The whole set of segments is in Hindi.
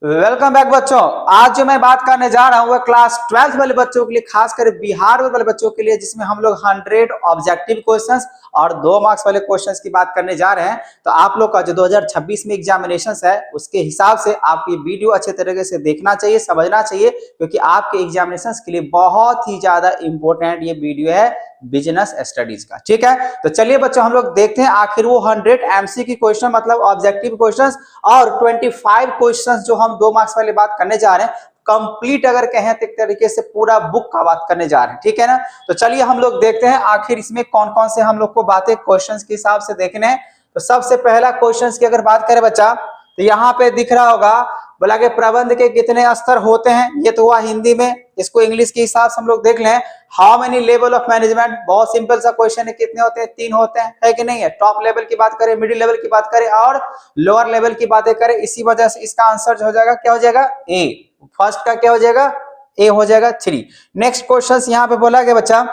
वेलकम बैक बच्चों। आज जो मैं बात करने जा रहा हूँ वो क्लास 12 वाले बच्चों के लिए, खासकर बिहार वाले बच्चों के लिए, जिसमें हम लोग 100 ऑब्जेक्टिव क्वेश्चंस और 2 मार्क्स वाले क्वेश्चंस की बात करने जा रहे हैं। तो आप लोग का जो 2026 में एग्जामिनेशन है उसके हिसाब से आपको ये वीडियो अच्छे तरीके से देखना चाहिए, समझना चाहिए, क्योंकि आपके एग्जामिनेशन के लिए बहुत ही ज्यादा इंपॉर्टेंट ये वीडियो है बिजनेस स्टडीज का। ठीक है, तो चलिए बच्चों हम लोग देखते हैं आखिर वो 100 एमसीक्यू क्वेश्चन मतलब ऑब्जेक्टिव क्वेश्चंस और 25 क्वेश्चंस जो हम 2 मार्क्स वाली बात करने जा रहे हैं, कंप्लीट अगर कहें तो एक तरीके से पूरा बुक का बात करने जा रहे हैं। ठीक है ना, तो चलिए हम लोग देखते हैं आखिर इसमें कौन कौन से हम लोग को बातें क्वेश्चंस के हिसाब से देखने हैं। तो सबसे पहला क्वेश्चंस की अगर बात करें बच्चा, तो यहाँ पे दिख रहा होगा, बोला कि प्रबंध के कितने स्तर होते हैं। ये तो हुआ हिंदी में, इसको इंग्लिश के हिसाब से हम लोग देख लें। How many level of management, बहुत सिंपल सा क्वेश्चन है, कितने होते हैं? 3 होते हैं, है कि नहीं है। टॉप लेवल की बात करें, मिडिल लेवल की बात करें और लोअर लेवल की बातें करें, इसी वजह से इसका आंसर जो हो जाएगा क्या हो जाएगा? ए। फर्स्ट का क्या हो जाएगा? ए हो जाएगा 3। नेक्स्ट क्वेश्चन यहाँ पे बोला गया बच्चा,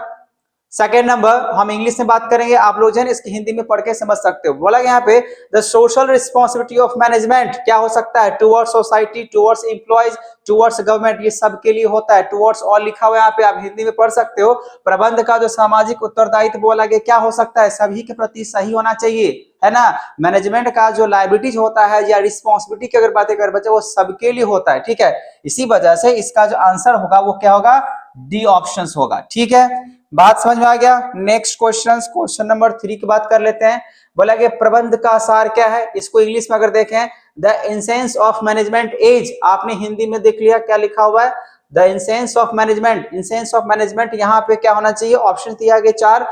सेकेंड नंबर, हम इंग्लिश में बात करेंगे, आप लोग जो है इसकी हिंदी में पढ़ के समझ सकते हो। बोला यहाँ पे the social responsibility of management क्या हो सकता है? Towards society, towards employees, towards government, ये सब के लिए होता है। टुवर्ड्स और लिखा हुआ है यहाँ पे, आप हिंदी में पढ़ सकते हो। प्रबंध का जो सामाजिक उत्तरदायित्व बोला गया क्या हो सकता है? सभी के प्रति सही होना चाहिए, है ना। मैनेजमेंट का जो लायबिलिटीज होता है या रिस्पॉन्सिबिलिटी की अगर बातें करें बच्चे, वो सबके लिए होता है। ठीक है, इसी वजह से इसका जो आंसर होगा वो क्या होगा? डी ऑप्शन होगा। ठीक है, बात समझ में आ गया। नेक्स्ट क्वेश्चन नंबर 3 की बात कर लेते हैं। बोला कि प्रबंध का सार क्या है? इसको इंग्लिश में अगर देखें, the essence of management is, आपने हिंदी में देख लिया क्या लिखा हुआ है? The essence of management. Essence of management यहाँ पे क्या होना चाहिए? ऑप्शन दिया गया 4।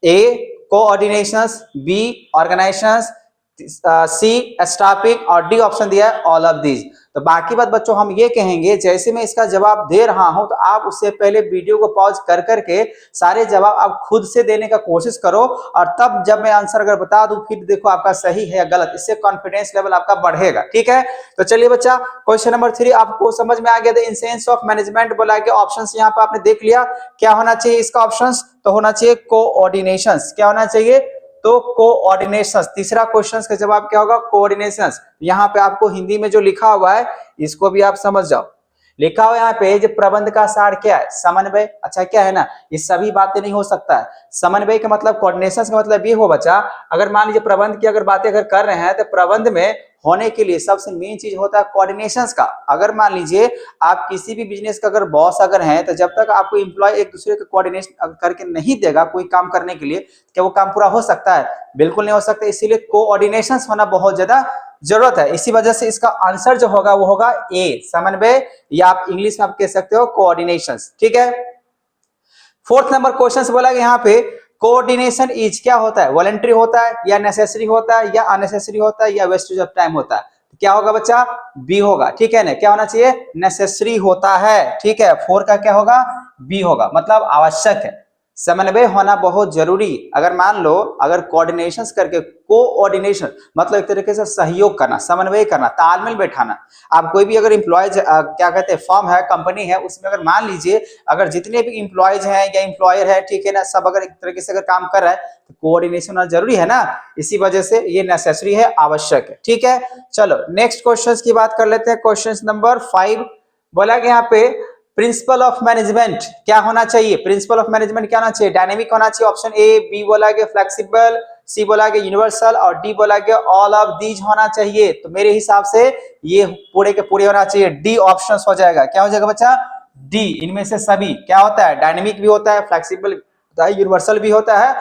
ए कोऑर्डिनेशंस, बी ऑर्गेनाइजेशंस, सी स्टाफिंग और डी ऑप्शन दिया है ऑल ऑफ दीज। तो बाकी बात बच्चों हम ये कहेंगे, जैसे मैं इसका जवाब दे रहा हूं तो आप उससे पहले वीडियो को पॉज कर करके सारे जवाब आप खुद से देने का कोशिश करो, और तब जब मैं आंसर अगर बता दूं फिर देखो आपका सही है या गलत, इससे कॉन्फिडेंस लेवल आपका बढ़ेगा। ठीक है, तो चलिए बच्चा, क्वेश्चन नंबर 3 आपको समझ में आ गया। द एसेंस ऑफ मैनेजमेंट बोला गया, ऑप्शंस यहाँ पे आपने देख लिया। क्या होना चाहिए इसका ऑप्शंस? तो होना चाहिए कोऑर्डिनेशंस। क्या होना चाहिए? तो कोऑर्डिनेशंस। तीसरा क्वेश्चन का जवाब क्या होगा? कोऑर्डिनेशंस। यहाँ पे आपको हिंदी में जो लिखा हुआ है इसको भी आप समझ जाओ। लिखा हुआ यहाँ पे जो प्रबंध का सार क्या है? समन्वय। अच्छा क्या है ना, ये सभी बातें नहीं हो सकता है। समन्वय का मतलब, कोऑर्डिनेशन का मतलब ये हो बच्चा, अगर मान लीजिए प्रबंध की अगर बातें अगर कर रहे हैं तो प्रबंध में होने के लिए सबसे मेन चीज होता है कोऑर्डिनेशन का। अगर मान लीजिए आप किसी भी बिजनेस का अगर बॉस अगर हैं, तो जब तक आपको एम्प्लॉय एक दूसरे के कोऑर्डिनेशन करके नहीं देगा कोई काम करने के लिए, क्या वो काम पूरा हो सकता है? बिल्कुल नहीं हो सकता। इसीलिए कोऑर्डिनेशन होना बहुत ज्यादा जरूरत है। इसी वजह से इसका आंसर जो होगा वो होगा ए, समन्वय, या आप इंग्लिश में आप कह सकते हो कोऑर्डिनेशंस। ठीक है, फोर्थ नंबर क्वेश्चन बोला कि यहाँ पे कोऑर्डिनेशन इज क्या होता है? वॉलंटरी होता है या नेसेसरी होता है या अननेसेसरी होता है या वेस्टेज ऑफ टाइम होता है? तो क्या होगा बच्चा? बी होगा। ठीक है ना, क्या होना चाहिए? नेसेसरी होता है। ठीक है, 4 का क्या होगा? बी होगा, मतलब आवश्यक है। समन्वय होना बहुत जरूरी। अगर मान लो अगर कोऑर्डिनेशन करके, कोऑर्डिनेशन मतलब एक तरीके से सहयोग करना, समन्वय करना, तालमेल बैठाना। आप कोई भी अगर एम्प्लॉयज क्या कहते हैं, फर्म है, कंपनी है, उसमें अगर मान लीजिए अगर जितने भी एम्प्लॉयज हैं या एम्प्लॉयर है, ठीक है ना, सब अगर एक तरीके से अगर काम कर रहा है तो कोऑर्डिनेशन होना जरूरी है ना। इसी वजह से ये नेसेसरी है, आवश्यक है। ठीक है, चलो नेक्स्ट क्वेश्चन की बात कर लेते हैं। क्वेश्चन नंबर 5 बोला कि यहाँ पे प्रिंसिपल ऑफ मैनेजमेंट क्या होना चाहिए? प्रिंसिपल ऑफ मैनेजमेंट क्या होना चाहिए? डायनेमिक होना चाहिए, ऑप्शन ए। बी बोला गया फ्लेक्सिबल, सी बोला गया यूनिवर्सल और डी बोला गया ऑल ऑफ दीज होना चाहिए। तो मेरे हिसाब से ये पूरे के पूरे होना चाहिए, डी ऑप्शन हो जाएगा। क्या हो जाएगा बच्चा? डी, इनमें से सभी। क्या होता है? डायनेमिक भी होता है, फ्लेक्सिबल होता है, यूनिवर्सल भी होता है,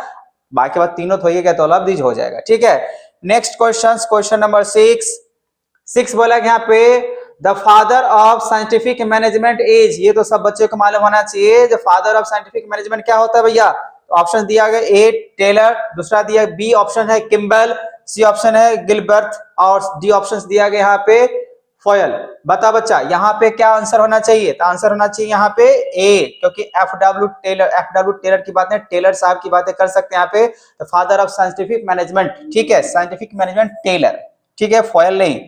बाकी बात तीनों तो होइएगा तो ऑल ऑफ दीज हो जाएगा। ठीक है, नेक्स्ट क्वेश्चन नंबर 6 बोला यहाँ पे the father of scientific management is, ये तो सब बच्चों को मालूम होना चाहिए। The father of scientific management क्या होता है भैया? तो ऑप्शन दिया गया ए टेलर, दूसरा दिया बी ऑप्शन है किम्बल, सी ऑप्शन है गिलबर्ट और डी ऑप्शन दिया गया यहाँ पे फॉयल। बता बच्चा यहाँ पे क्या आंसर होना चाहिए? तो आंसर होना चाहिए यहाँ पे ए, क्योंकि एफ डब्ल्यू टेलर की बातें, टेलर साहब की बातें कर सकते हैं यहाँ पे। The father of scientific management, ठीक है, साइंटिफिक मैनेजमेंट टेलर, ठीक है, फॉयल नहीं,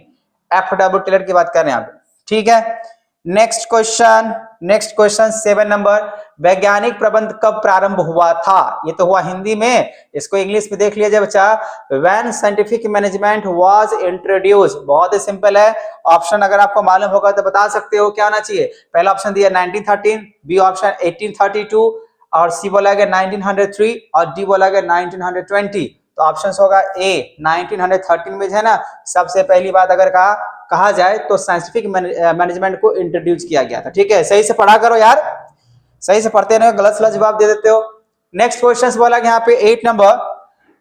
एफ डब्ल्यू टेलर की बात कर रहे हैं आप। ठीक है, next question next question 7 number, वैज्ञानिक प्रबंध कब प्रारंभ हुआ था? ये तो हुआ हिंदी में, इसको इंग्लिश में देख लीजिए बच्चा। When scientific management was introduced, बहुत ही सिंपल है। ऑप्शन अगर आपको मालूम होगा तो बता सकते हो, क्या आना चाहिए? पहला ऑप्शन दिया 1913, बी ऑप्शन 1832, और सी बोला गया 1903, और डी बोला गया 1920। तो ऑप्शन होगा ए 1913 में है ना, सबसे पहली बात अगर कहा जाए तो साइंटिफिक मैनेजमेंट को इंट्रोड्यूस किया गया था। ठीक है, सही से पढ़ा करो यार, सही से पढ़ते नहीं, गलत सलत जवाब दे देते हो। नेक्स्ट क्वेश्चन बोला यहाँ पे 8 number,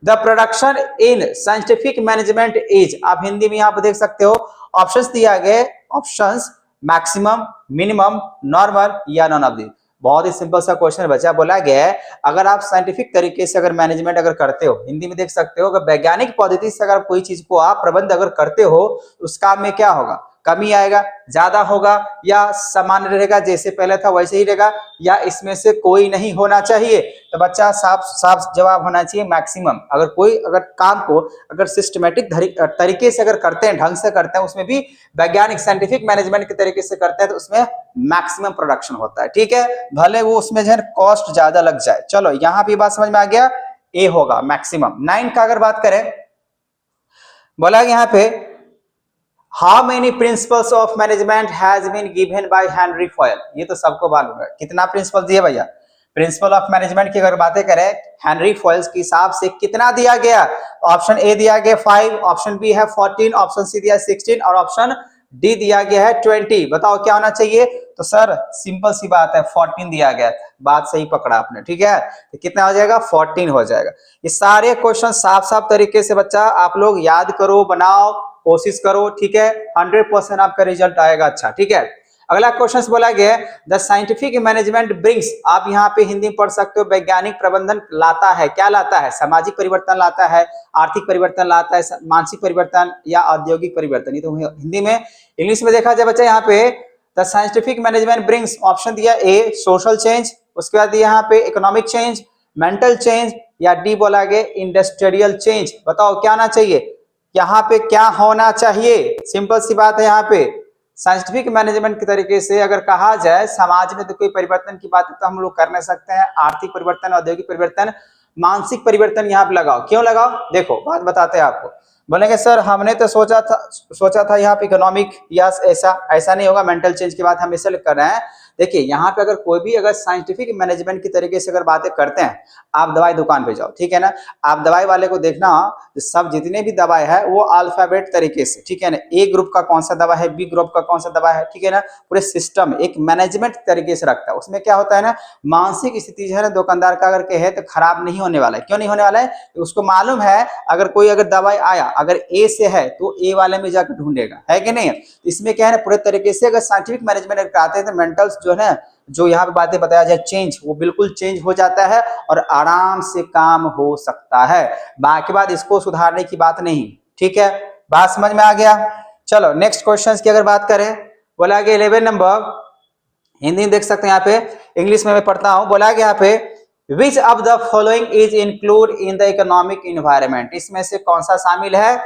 the production in scientific management is, आप हिंदी में यहाँ पे देख सकते हो, ऑप्शंस दिया गया, ऑप्शंस मैक्सिमम, मिनिमम, नॉर्मल या नॉन ऑफ दी। बहुत ही सिंपल सा क्वेश्चन बच्चा, बोला गया है अगर आप साइंटिफिक तरीके से अगर मैनेजमेंट अगर करते हो, हिंदी में देख सकते हो, अगर वैज्ञानिक पद्धति से अगर कोई चीज को आप प्रबंध अगर करते हो, उस काम में क्या होगा? कमी आएगा, ज्यादा होगा, या सामान्य रहेगा, जैसे पहले था वैसे ही रहेगा, या इसमें से कोई नहीं होना चाहिए? तो बच्चा साफ साफ जवाब होना चाहिए मैक्सिमम। अगर काम को अगर सिस्टमेटिक तरीके से अगर करते हैं, ढंग से करते हैं, उसमें भी वैज्ञानिक साइंटिफिक मैनेजमेंट के तरीके से करते हैं, तो उसमें मैक्सिमम प्रोडक्शन होता है। ठीक है, भले वो उसमें जो है कॉस्ट ज्यादा लग जाए। चलो यहाँ पे बात समझ में आ गया, ए होगा मैक्सिमम। 9 का अगर बात करें, बोला यहाँ पे how many principles of management has been given by Henry Fayol. ये तो सबको मालूम है, कितना प्रिंसिपल दिए भैया? प्रिंसिपल ऑफ मैनेजमेंट की अगर बातें करें हेनरी फॉयल्स के हिसाब से कितना दिया गया? ऑप्शन ए दिया गया 5, ऑप्शन बी है 14, ऑप्शन सी दिया 16, और ऑप्शन डी दिया गया है 20। बताओ क्या होना चाहिए? तो सर सिंपल सी बात है, 14 दिया गया था। बात सही पकड़ा आपने। ठीक है, तो कितना हो जाएगा? 14 हो जाएगा। ये सारे क्वेश्चन साफ साफ तरीके से बच्चा आप लोग याद करो, बनाओ, कोशिश करो। ठीक है, 100% आपका रिजल्ट आएगा अच्छा। ठीक है, अगला क्वेश्चन बोला गया द साइंटिफिक मैनेजमेंट ब्रिंग्स, आप यहाँ पे हिंदी में पढ़ सकते हो, वैज्ञानिक प्रबंधन लाता है, क्या लाता है? सामाजिक परिवर्तन लाता है, आर्थिक परिवर्तन लाता है, मानसिक परिवर्तन या औद्योगिक परिवर्तन। ये तो हिंदी में। इंग्लिश में देखा जाए बच्चा यहाँ पे the scientific management brings, option दिया ए सोशल चेंज, उसके बाद यहाँ पे इकोनॉमिक चेंज, मेंटल चेंज, या डी बोला गया इंडस्ट्रियल चेंज। बताओ क्या आना चाहिए? यहाँ पे क्या होना चाहिए? सिंपल सी बात है, यहाँ पे साइंटिफिक मैनेजमेंट के तरीके से अगर कहा जाए समाज में तो कोई परिवर्तन की बात तो हम लोग कर नहीं सकते हैं। आर्थिक परिवर्तन, औद्योगिक परिवर्तन, मानसिक परिवर्तन यहाँ पे लगाओ। क्यों लगाओ? देखो बात बताते हैं आपको। बोलेंगे सर हमने तो सोचा था यहाँ पे इकोनॉमिक, या ऐसा नहीं होगा, मेंटल चेंज की बात हम इसलिए कर रहे हैं। देखिए यहाँ पे अगर कोई भी अगर साइंटिफिक मैनेजमेंट की तरीके से अगर बातें करते हैं, आप दवाई दुकान पे जाओ, ठीक है ना, आप दवाई वाले को देखना सब जितने भी दवाई है वो अल्फाबेट तरीके से, ठीक है ना, ए ग्रुप का कौन सा दवा है, बी ग्रुप का कौन सा दवा है, ठीक है ना, पूरे सिस्टम एक मैनेजमेंट तरीके से रखता है। उसमें क्या होता है ना, मानसिक स्थिति जो है ना दुकानदार का अगर कहे तो खराब नहीं होने वाला है। क्यों नहीं होने वाला है? उसको मालूम है अगर कोई अगर दवाई आया अगर ए से है तो ए वाले में जाकर ढूंढेगा, है कि नहीं? इसमें क्या है ना पूरे तरीके से अगर साइंटिफिक मैनेजमेंट कराते हैं तो मेंटल जो है ना, जो यहाँ पे बातें बताया जाए चेंज, वो बिल्कुल चेंज हो जाता है और आराम से काम हो सकता है। बाकी बात इसको सुधारने की बात नहीं, ठीक है, बात समझ में आ गया। चलो नेक्स्ट क्वेश्चन की अगर बात करें, बोला गया 11 नंबर, हिंदी में देख सकते हैं यहाँ पे, इंग्लिश में मैं पढ़ता हूँ। बोला गया यहाँ पे विच of the following is include in the economic environment, इसमें से कौन सा शामिल है?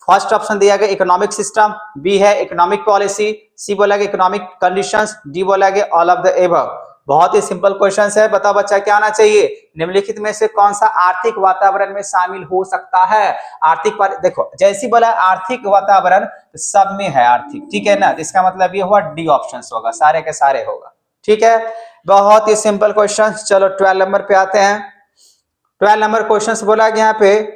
फर्स्ट ऑप्शन दिया गया इकोनॉमिक सिस्टम, बी है इकोनॉमिक पॉलिसी, सी बोला गया इकोनॉमिक कंडीशंस, डी बोला गया ऑल ऑफ द एबव। बहुत ही सिंपल क्वेश्चन है, बताओ बच्चा क्या आना चाहिए? निम्नलिखित में से कौन सा आर्थिक वातावरण में शामिल हो सकता है? आर्थिक देखो जैसी बोला आर्थिक वातावरण तो सब में है आर्थिक, ठीक है ना, इसका मतलब ये हुआ डी ऑप्शन होगा, सारे के सारे होगा, ठीक है। बहुत ही सिंपल क्वेश्चन। चलो 12 नंबर पे आते हैं। 12 नंबर क्वेश्चन बोला गया यहाँ पे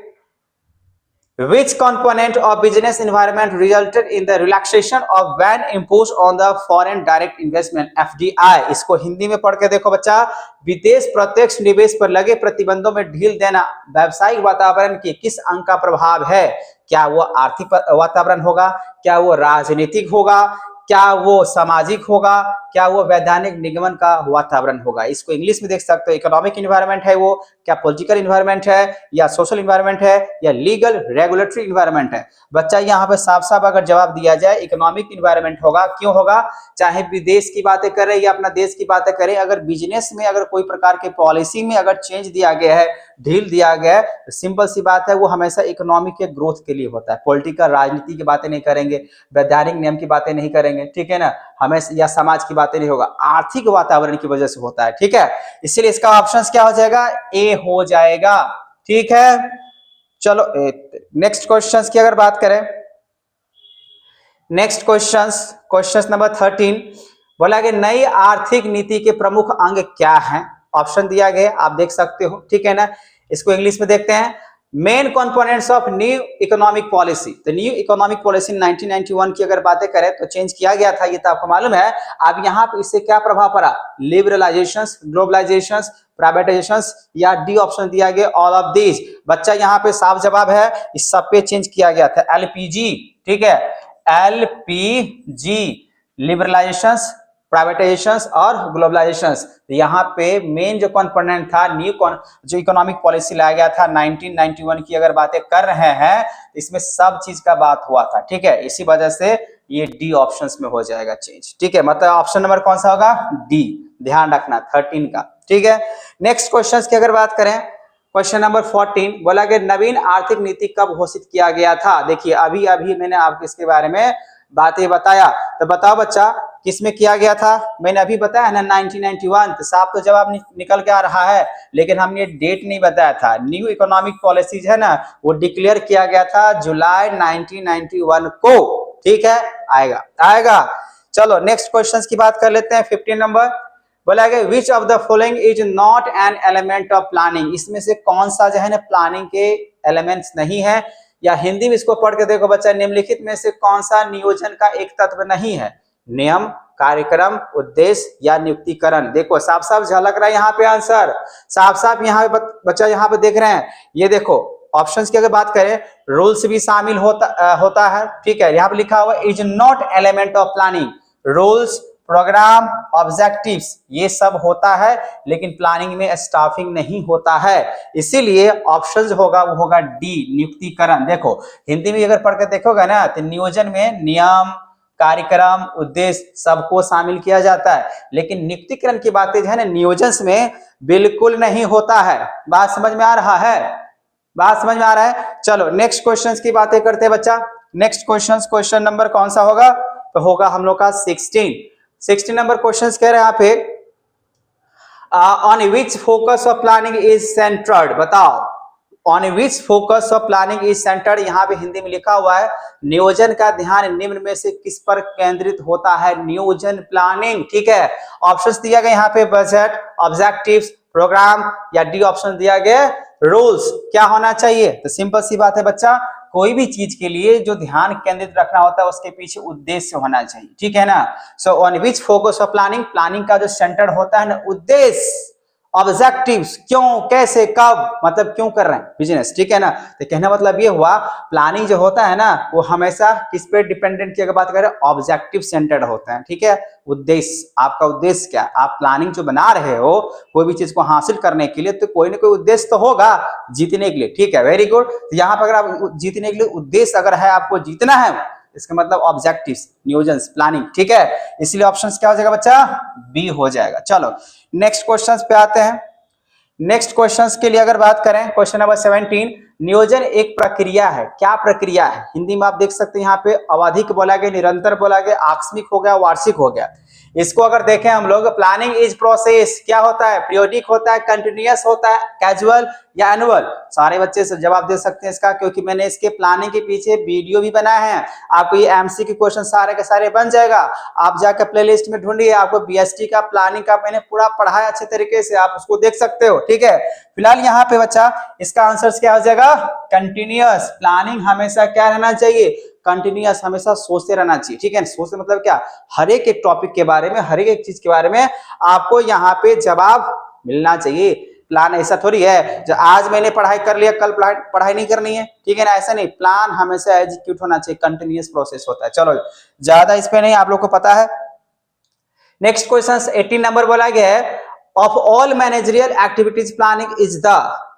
which component of business environment resulted in the relaxation of ban imposed on the foreign direct investment FDI। इसको हिंदी में पढ़ के देखो बच्चा, विदेश प्रत्यक्ष निवेश पर लगे प्रतिबंधों में ढील देना व्यावसायिक वातावरण के किस अंग का प्रभाव है? क्या वो आर्थिक वातावरण होगा, क्या वो राजनीतिक होगा, क्या वो सामाजिक होगा, क्या वो वैधानिक निगमन का वातावरण होगा? इसको इंग्लिश में देख सकते हो, इकोनॉमिक इन्वायरमेंट है वो, क्या पॉलिटिकल इन्वायरमेंट है, या सोशल इन्वायरमेंट है, या लीगल रेगुलेटरी इन्वायरमेंट है? बच्चा यहाँ पे साफ साफ अगर जवाब दिया जाए इकोनॉमिक इन्वायरमेंट होगा। क्यों होगा? चाहे विदेश की बातें करें या अपना देश की बातें करें, अगर बिजनेस में अगर कोई प्रकार के पॉलिसी में अगर चेंज दिया गया है, ढील दिया गया है, तो सिंपल सी बात है वो हमेशा इकोनॉमिक के ग्रोथ के लिए होता है। पॉलिटिकल राजनीति की बातें नहीं करेंगे, वैधानिक नियम की बातें नहीं करेंगे, ठीक है ना, हमें या समाज की बातें नहीं होगा, आर्थिक वातावरण की वजह से होता है। ठीक है, इसलिए इसका ऑप्शन क्या हो जाएगा, ए हो जाएगा। ठीक है, चलो नेक्स्ट क्वेश्चंस की अगर बात करें, नेक्स्ट क्वेश्चन नंबर 13 बोला कि नई आर्थिक नीति के प्रमुख अंग क्या हैं। ऑप्शन दिया गया, आप देख सकते हो। ठीक है ना, इसको इंग्लिश में देखते हैं। Main components of new economic policy. तो न्यू इकोनॉमिक पॉलिसी 1991 की अगर बातें करें तो चेंज किया गया था, ये तो आपको मालूम है। अब यहाँ पे इससे क्या प्रभाव पड़ा, लिबरलाइजेशन, ग्लोबलाइजेशन, प्राइवेटाइजेशन, या डी ऑप्शन दिया गया ऑल ऑफ दीज। बच्चा यहाँ पे साफ जवाब है, इस सब पे चेंज किया गया था, एलपीजी। ठीक है, एलपीजी, लिबरलाइजेशन, प्राइवेटाइजेशन और ग्लोबलाइजेशन। यहाँ पे मेन जो कंपोनेंट था न्यू जो इकोनॉमिक पॉलिसी लाया गया था 1991 की अगर बातें कर रहे हैं, इसमें सब चीज का बात हुआ था। ठीक है, इसी वजह से ये डी ऑप्शंस में हो जाएगा चेंज। ठीक है, मतलब ऑप्शन नंबर कौन सा होगा, डी, ध्यान रखना 13 का। ठीक है, नेक्स्ट क्वेश्चन की अगर बात करें, क्वेश्चन नंबर 14 बोला कि नवीन आर्थिक नीति कब घोषित किया गया था। देखिए अभी अभी मैंने आपको इसके बारे में बातें बताया, तो बताओ बच्चा किसमें किया गया था। मैंने अभी बताया ना 1991, तो साफ तो जवाब निकल के आ रहा है, लेकिन हमने डेट नहीं बताया था। न्यू इकोनॉमिक पॉलिसीज है ना, वो डिक्लेयर किया गया था जुलाई 1991 को। ठीक है, आएगा आएगा। चलो नेक्स्ट क्वेश्चन की बात कर लेते हैं। 15 नंबर बोला गया विच of the following is not an element of planning. इसमें से कौन सा जो है ना प्लानिंग के एलिमेंट्स नहीं है, या हिंदी में इसको पढ़ के देखो बच्चा, निम्नलिखित में से कौन सा नियोजन का एक तत्व नहीं है। नियम, कार्यक्रम, उद्देश्य या नियुक्तिकरण। देखो साफ साफ झलक रहा है यहाँ पे आंसर, साफ साफ यहाँ पे बच्चा यहाँ पे देख रहे हैं। ये देखो ऑप्शंस की अगर बात करें, रूल्स भी शामिल होता है। ठीक है, यहाँ पे लिखा हुआ is not element of planning. Rules, program, objectives ये सब होता है, लेकिन प्लानिंग में स्टाफिंग नहीं होता है। इसीलिए ऑप्शन होगा वो होगा डी, नियुक्तिकरण। देखो हिंदी में अगर पढ़ के देखोगे ना, तो नियोजन में नियम, कार्यक्रम, उद्देश्य सबको शामिल किया जाता है, लेकिन नियुक्तिकरण की बातें जो है ना नियोजन में बिल्कुल नहीं होता है। बात समझ में आ रहा है, बात समझ में आ रहा है। चलो नेक्स्ट क्वेश्चन की बातें करते हैं बच्चा। नेक्स्ट क्वेश्चन नंबर कौन सा होगा, तो होगा हम लोग का 16 नंबर क्वेश्चन कह रहे हैं यहाँ पे on which focus of planning is centred. बताओ on which focus of planning is centred. यहाँ पे हिंदी में लिखा हुआ है नियोजन का ध्यान निम्न में से किस पर केंद्रित होता है, नियोजन प्लानिंग। ठीक है, ऑप्शंस दिया गया यहाँ पे बजट, ऑब्जेक्टिव्स, प्रोग्राम, या डी ऑप्शन दिया गया रूल्स। क्या होना चाहिए, तो सिंपल सी बात है बच्चा, कोई भी चीज के लिए जो ध्यान केंद्रित रखना होता है उसके पीछे उद्देश्य होना चाहिए। ठीक है ना, so on which focus of planning, planning का जो सेंटर होता है ना उद्देश्य, ऑब्जेक्टिव्स क्यों, कैसे, कब, मतलब क्यों कर रहे हैं बिजनेस। ठीक है ना, तो कहना मतलब ये हुआ प्लानिंग जो होता है ना वो हमेशा किस पे डिपेंडेंट की अगर बात करें, ऑब्जेक्टिव सेंटर्ड होता है। ठीक है, उद्देश्य, आपका उद्देश्य क्या, आप प्लानिंग जो बना रहे हो कोई भी चीज को हासिल करने के लिए, तो कोई ना कोई उद्देश्य तो होगा जीतने के लिए। ठीक है, वेरी गुड। तो यहाँ पर अगर आप जीतने के लिए उद्देश्य अगर है, आपको जीतना है, इसका मतलब ऑब्जेक्टिव्स, नियोजन, प्लानिंग। ठीक है, इसलिए ऑप्शंस क्या हो जाएगा बच्चा, बी हो जाएगा। चलो नेक्स्ट क्वेश्चंस पे आते हैं। नेक्स्ट क्वेश्चंस के लिए अगर बात करें, क्वेश्चन नंबर 17, नियोजन एक प्रक्रिया है। क्या प्रक्रिया है, हिंदी में आप देख सकते हैं यहाँ पे आवधिक बोला गया, निरंतर बोला गया, आकस्मिक हो गया, वार्षिक हो गया। इसको अगर देखें हम लोग, प्लानिंग इज प्रोसेस क्या होता है, पीरियोडिक होता है, कंटिन्यूअस होता है, कैजुअल या एनुअल। सारे बच्चे से जवाब दे सकते हैं इसका, क्योंकि मैंने इसके प्लानिंग के पीछे वीडियो भी बनाए हैं। आपको ये एमसीक्यू क्वेश्चन सारे के सारे बन जाएगा, आप जाकर प्लेलिस्ट में ढूंढिए, आपको बीएसटी का प्लानिंग का मैंने पूरा पढ़ाया अच्छे तरीके से, आप उसको देख सकते हो। ठीक है, फिलहाल यहाँ पे बच्चा इसका आंसर क्या हो जाएगा, कंटिन्यूअस। प्लानिंग हमेशा क्या रहना चाहिए, कंटिन्यूअस, हमेशा सोचते रहना चाहिए। ठीक है, सोचते मतलब क्या, हर एक टॉपिक के बारे में, हर एक चीज के बारे में आपको यहाँ पे जवाब मिलना चाहिए। प्लान ऐसा थोड़ी है जो आज मैंने पढ़ाई कर लिया कल पढ़ाई नहीं करनी है। ठीक है ना, ऐसा नहीं, प्लान हमेशा एग्जीक्यूट होना चाहिए, कंटिन्यूअस प्रोसेस होता है। चलो ज्यादा इस पे नहीं, आप लोग को पता है। नेक्स्ट क्वेश्चन 18 नंबर बोला गया है of all managerial activities planning is the,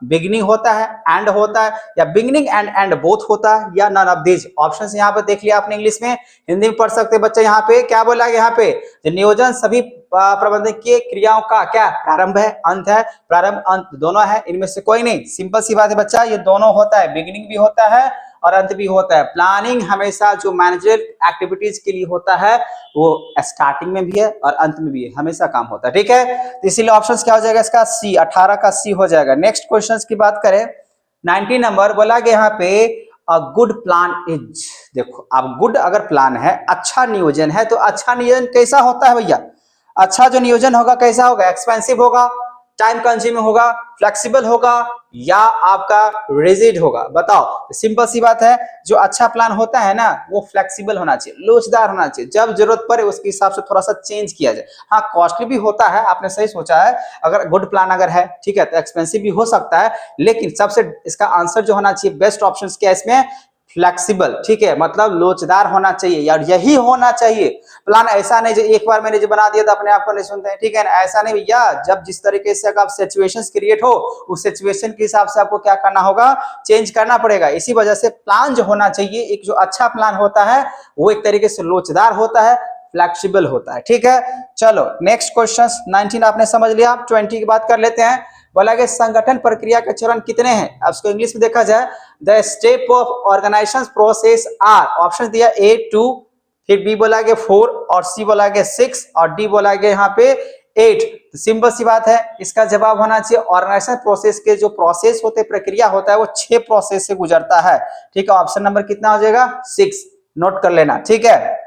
beginning होता है, एंड होता है, या बिगिनिंग एंड एंड बोथ होता है, या नन ऑफ दीज। ऑप्शंस यहाँ पे देख लिया आपने, इंग्लिश में, हिंदी में पढ़ सकते हैं बच्चे। यहाँ पे क्या बोला गया, यहाँ पे नियोजन सभी प्रबंधकीय क्रियाओं का क्या प्रारंभ है, अंत है, प्रारंभ अंत दोनों है, इनमें से कोई नहीं। सिंपल सी बात है बच्चा, ये दोनों होता है, बिगिनिंग भी होता है और अंत भी होता है। प्लानिंग हमेशा जो मैनेजरियल एक्टिविटीज के लिए होता है वो स्टार्टिंग में भी है और अंत में भी है, हमेशा काम होता है। ठीक है, तो इसीलिए ऑप्शन क्या हो जाएगा इसका सी, 18 का सी हो जाएगा। नेक्स्ट क्वेश्चन की बात करें 19 नंबर, बोला गया यहाँ पे अ गुड प्लान इज, देखो अब गुड अगर प्लान है, अच्छा नियोजन है, तो अच्छा नियोजन कैसा होता है भैया? अच्छा जो नियोजन होगा कैसा होगा? एक्सपेंसिव होगा, टाइम कंज्यूमिंग होगा, फ्लेक्सिबल होगा या आपका रिजिड होगा? बताओ, सिंपल सी बात है, जो अच्छा प्लान होता है ना वो फ्लेक्सिबल होना चाहिए, लोचदार होना चाहिए, जब जरूरत पड़े उसके हिसाब से थोड़ा सा चेंज किया जाए। हाँ कॉस्टली भी होता है, आपने सही सोचा है, अगर गुड प्लान अगर है ठीक है तो एक्सपेंसिव भी हो सकता है, लेकिन सबसे इसका आंसर जो होना चाहिए बेस्ट ऑप्शन क्या है इसमें? फ्लेक्सिबल। ठीक है, मतलब लोचदार होना चाहिए यार, यही होना चाहिए प्लान। ऐसा नहीं जो एक बार मैंने जो बना दिया तो अपने आप को नहीं सुनते हैं, ठीक है ना, ऐसा नहीं भैया। जब जिस तरीके से आप सिचुएशंस क्रिएट हो उस सिचुएशन के हिसाब से आपको क्या करना होगा? चेंज करना पड़ेगा। इसी वजह से प्लान जो होना चाहिए, एक जो अच्छा प्लान होता है वो एक तरीके से लोचदार होता है, फ्लेक्सिबल होता है। ठीक है, चलो नेक्स्ट क्वेश्चन 19 आपने समझ लिया, 20 की बात कर लेते हैं। बोला कि संगठन प्रक्रिया के चरण कितने हैं? अब इसको इंग्लिश में देखा जाए, the step of organisation process are, option दिया ए 2, फिर बी बोला गया 4 और सी बोला गया 6 और डी बोला गया यहाँ पे 8। तो सिंपल सी बात है, इसका जवाब होना चाहिए ऑर्गेनाइजेशन प्रोसेस के जो प्रोसेस होते हैं, प्रक्रिया होता है वो 6 प्रोसेस से गुजरता है। ठीक है, ऑप्शन नंबर कितना हो जाएगा? 6, नोट कर लेना। ठीक है,